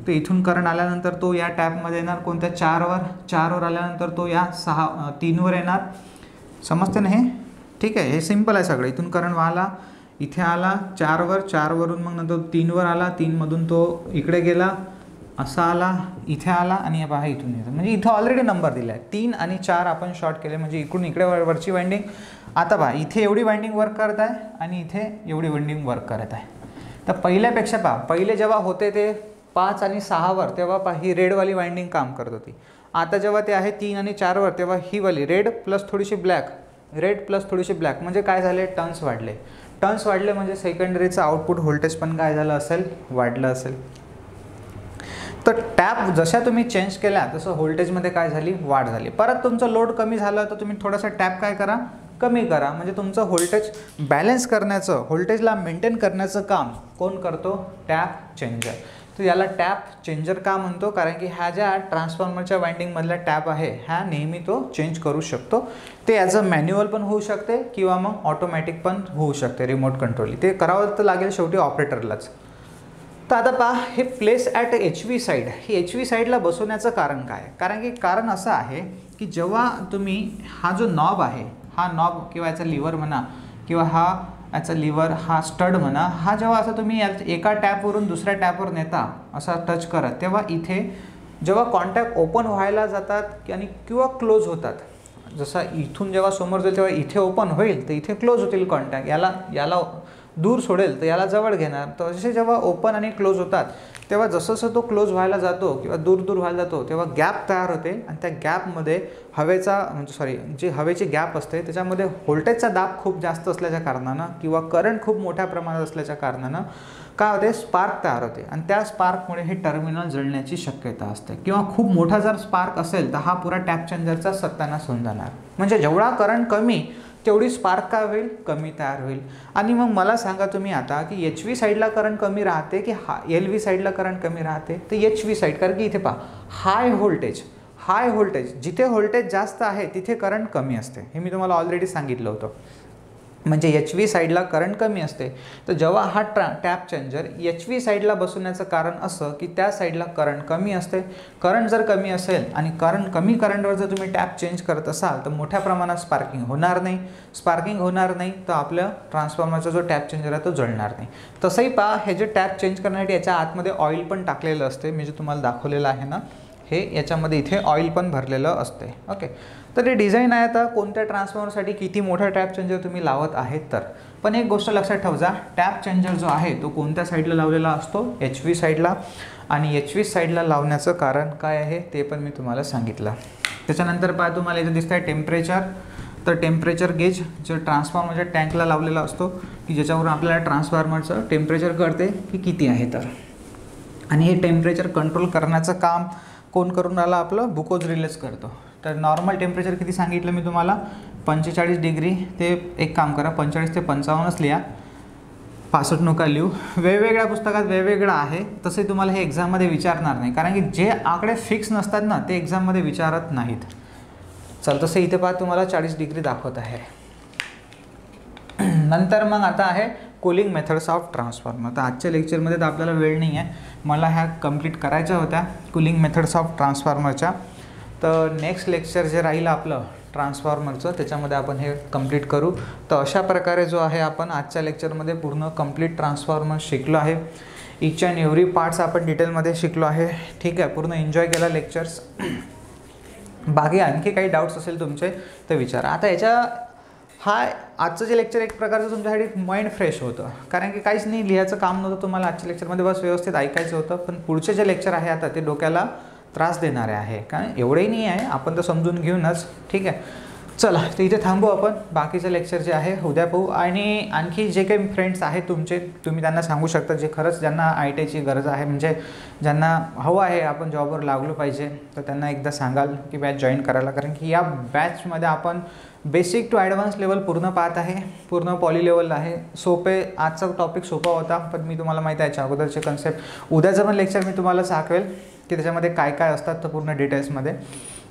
तर इथून करंट आल्यानंतर तो या टॅपमध्ये येणार कोणत्या 4वर आल्यानंतर तो या 3वर येणार. समजते ना हे, ठीक आहे. हे सिम्पल आहे सगळं. इथून करंट वाहला, इथे आला 4वर, 4वरून मग नंतर 3वर आला, 3मधून तो इकडे गेला, असा आला, इथे आला आणि पहा इथून येतो. म्हणजे इथं ऑलरेडी नंबर दिला आहे 3 आणि 4 आपण शॉर्ट केले म्हणजे इकडून इकडे वरची वाइंडिंग. आता पहा इथे एवढी वाइंडिंग वर्क करत आहे आणि इथे एवढी वाइंडिंग वर्क करत आहे. तर पहिल्यापेक्षा पहा पहिले जेव्हा होते ते 5 आणि 6वर तेव्हा पहा ही रेडवाली वाइंडिंग काम करत होती. आता जेव्हा ते आहे 3 आणि 4वर तेव्हा ही वाली रेड प्लस थोडीशी ब्लॅक, रेड प्लस थोडीशी ब्लॅक म्हणजे काय झाले, टर्न्स वाढले. टर्न्स वाढले म्हणजे सेकंडरीचं आउटपुट व्होल्टेज पण काय झालं असेल, वाढलं असेल. तर टॅप जशा तुम्ही चेंज केल्या तसं व्होल्टेजमध्ये काय झाली, वाढ झाली. परत तुमचं लोड कमी झालं तर तुम्ही थोडासा टॅप काय करा, कमी करा. म्हणजे तुमचं व्होल्टेज बॅलन्स करण्याचं, व्होल्टेजला मेंटेन करण्याचं काम कोण करतो, टॅप चेंजर. तर याला टॅप चेंजर का म्हणतो, कारण की ह्या ज्या ट्रान्सफॉर्मरच्या वाइंडिंगमधला टॅप आहे ह्या नेहमी तो चेंज करू शकतो. ते ॲज अ मॅन्युअल पण होऊ शकते किंवा मग ऑटोमॅटिक पण होऊ शकते रिमोट कंट्रोल. ते करावं तर लागेल शेवटी ऑपरेटरलाच. तर आता पहा हे place at HV side, he HV साईडला बसवण्याचं कारण काय, कारण की कारण असं आहे की जेव्हा तुम्ही हा जो नॉब आहे, हा नॉब किंवा याचा लिव्हर म्हणा किंवा हा याचा लिव्हर, हा स्टड म्हणा, हा जेव्हा असं तुम्ही एका टॅपवरून दुसऱ्या टॅपवर नेता असा टच करत, तेव्हा इथे जेव्हा कॉन्टॅक्ट ओपन व्हायला जातात आणि किंवा क्लोज होतात, जसा इथून जेव्हा समोर जाईल तेव्हा इथे ओपन होईल तर इथे क्लोज होतील कॉन्टॅक्ट, याला दूर सोडेल तर याला जवळ घेणार. तर असे जेव्हा ओपन आणि क्लोज होतात तेव्हा जसं जसं तो क्लोज व्हायला जातो किंवा दूर व्हायला जातो तेव्हा गॅप तयार होते आणि त्या गॅपमध्ये जे हवेची गॅप असते त्याच्यामध्ये व्होल्टेजचा दाब खूप जास्त असल्याच्या कारणानं किंवा करंट खूप मोठ्या प्रमाणात असल्याच्या कारणानं काय होते, स्पार्क तयार होते आणि त्या स्पार्कमुळे हे टर्मिनल जळण्याची शक्यता असते. किंवा खूप मोठा जर स्पार्क असेल तर हा पुरा टॅप चेंजरचा सत्यानाश होऊन जाणार. म्हणजे जेवढा करंट कमी तेवढी स्पार्क काय होईल, कमी तयार होईल. आणि मग मला सांगा तुम्ही आता की HV साईडला करंट कमी राहते की LV साईडला करंट कमी राहते, तर HV साईड, कारण की इथे पहा हाय व्होल्टेज जिथे व्होल्टेज जास्त आहे तिथे करंट कमी असते, हे मी तुम्हाला ऑलरेडी सांगितलं होतं. म्हणजे HV साईडला करंट कमी असते. तर जेव्हा हा टॅप चेंजर HV साईडला बसवण्याचं कारण असं की त्या साईडला करंट कमी असते. करंट जर कमी असेल आणि कमी करंटवर जर तुम्ही टॅप चेंज करत असाल तर मोठ्या प्रमाणात स्पार्किंग होणार नाही, तर आपलं ट्रान्सफॉर्मरचा जो टॅप चेंजर आहे तो जळणार नाही. तसंही पहा हे जे टॅप चेंज करण्यासाठी याच्या आतमध्ये ऑइल पण टाकलेलं असते, मी जे तुम्हाला दाखवलेलं आहे ना, हे याच्यामध्ये इथे ऑइल पण भरलेलं असते. ओके, तर ते डिझाईन आहे आता कोणत्या ट्रान्सफॉर्मरसाठी किती मोठा टॅप चेंजर तुम्ही लावत आहेत तर. पण एक गोष्ट लक्षात ठेवा, टॅप चेंजर जो आहे तो कोणत्या साईडला लावलेला असतो, HV साईडला. आणि HV साईडला लावण्याचं कारण काय आहे ते पण मी तुम्हाला सांगितलं. त्याच्यानंतर पहा तुम्हाला इथे दिसतं आहे टेम्परेचर. तर टेम्परेचर गेज जो ट्रान्सफॉर्मरच्या टँकला लावलेला असतो की ज्याच्यावरून आपल्याला ट्रान्सफॉर्मरचं टेम्परेचर कळते की किती आहे तर. आणि हे टेम्परेचर कंट्रोल करण्याचं काम कोण करून राहिला, आपलं बुकोज रिलेच करतो. तर नॉर्मल टेम्परेचर किती सांगितलं मी तुम्हाला, 45 डिग्री. ते एक काम करा 45 ते 55च लिहा. पासवर्ड नका लिहू. वेगवेगळ्या पुस्तकात वेगवेगळं आहे, तसे तुम्हाला हे एक्झाममध्ये विचारणार नाही, कारण की जे आकडे फिक्स नसतात ना ते एक्झाममध्ये विचारत नाहीत. चल तसं इथे पहा तुम्हाला 40 डिग्री दाखवत आहे. नंतर मग आता आहे कूलिंग मेथड्स ऑफ ट्रान्सफॉर्मर. तर आजच्या लेक्चरमध्ये तर आपल्याला वेळ नाही आहे, मला ह्या कंप्लीट करायच्या होत्या कूलिंग मेथड्स ऑफ ट्रान्सफॉर्मरच्या. तर नेक्स्ट लेक्चर जे राहील आपलं ट्रान्सफॉर्मरचं, त्याच्यामध्ये आपण हे कंप्लीट करू. तर अशा प्रकारे जो आहे आपण आजच्या लेक्चरमध्ये पूर्ण कंप्लीट ट्रान्सफॉर्मर शिकलो आहे. इच अँड एव्हरी पार्ट्स आपण डिटेलमध्ये शिकलो आहे. ठीक आहे, पूर्ण एन्जॉय केला लेक्चर्स. बाकी आणखी काही डाऊट्स असेल तुमचे तर विचारा. आता याच्या आजचं जे लेक्चर एक प्रकारचं तुमच्यासाठी माइंड फ्रेश होतं, कारण की काहीच नाही लिहायचं काम नव्हतं तुम्हाला आजच्या लेक्चरमध्ये, बस व्यवस्थित ऐकायचं होतं. पण पुढचे जे लेक्चर आहे आता ते डोक्याला त्रास देणारे आहे, कारण एवढंही नाही आहे, आपण तर समजून घेऊनच. ठीक आहे, चला तर इथे थांबू आपण. बाकीचं लेक्चर जे आहे उद्या पाहू. आणि आणखी जे काही फ्रेंड्स आहेत तुमचे, तुम्ही त्यांना सांगू शकता जे खरंच ज्यांना ITची गरज आहे, म्हणजे ज्यांना हवं आहे आपण जॉबवर लागलो पाहिजे, तर त्यांना एकदा सांगाल की बॅच जॉईन करायला. कारण की या बॅचमध्ये आपण बेसिक टू ॲडव्हान्स लेवल पूर्ण पाहत आहे, पूर्ण पॉली लेवल आहे. सोपे, आजचा टॉपिक सोपा होता, पण मी तुम्हाला माहिती आहे याच्या अगोदरचे कन्सेप्ट उद्याचं पण लेक्चर मी तुम्हाला सांगेल की त्याच्यामध्ये काय काय असतात तर पूर्ण डिटेल्समध्ये.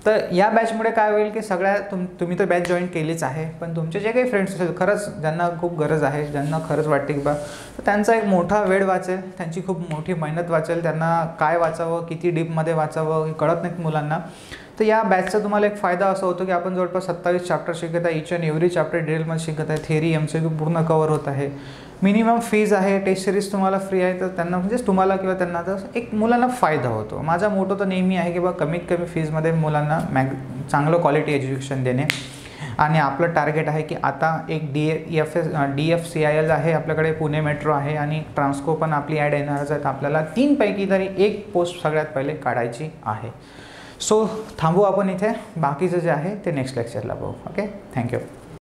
तर या बॅचमुळे काय होईल की सगळ्या तुम्ही तर बॅच जॉईन केलीच आहे, पण तुमचे जे काही फ्रेंड्स असेल खरंच ज्यांना खूप गरज आहे, ज्यांना खरंच वाटते की बा, तर त्यांचा एक मोठा वेळ वाचेल, त्यांची खूप मोठी मेहनत वाचेल. त्यांना काय वाचावं, किती डीपमध्ये वाचावं हे कळत नाहीत मुलांना. तर या बॅचचा तुम्हाला एक फायदा असा होतो की आपण जवळपास 27 चॅप्टर शिकत आहे. इच अँड एव्हरी चॅप्टर डिटेलमध्ये शिकत आहे. थेअरी MCQ पूर्ण कवर होत आहे. मिनिमम फीज आहे, टेस्ट सिरीज तुम्हाला फ्री आहे. तर त्यांना म्हणजेच तुम्हाला किंवा त्यांना तर एक मुलांना फायदा होतो. माझा मोठो तर नेहमी आहे की बा कमीत कमी फीजमध्ये मुलांना चांगलं क्वालिटी एज्युकेशन देणे. आणि आपलं टार्गेट आहे की आता एक DFCIL आहे आपल्याकडे, पुणे मेट्रो आहे, आणि ट्रान्सको पण आपली ॲड येणारच आहे. तर आपल्याला 3 पैकी तरी एक पोस्ट सगळ्यात पहिले काढायची आहे. सो थांबू आपण इथे. बाकीचं जे आहे ते नेक्स्ट लेक्चरला बघू. Okay, thank you.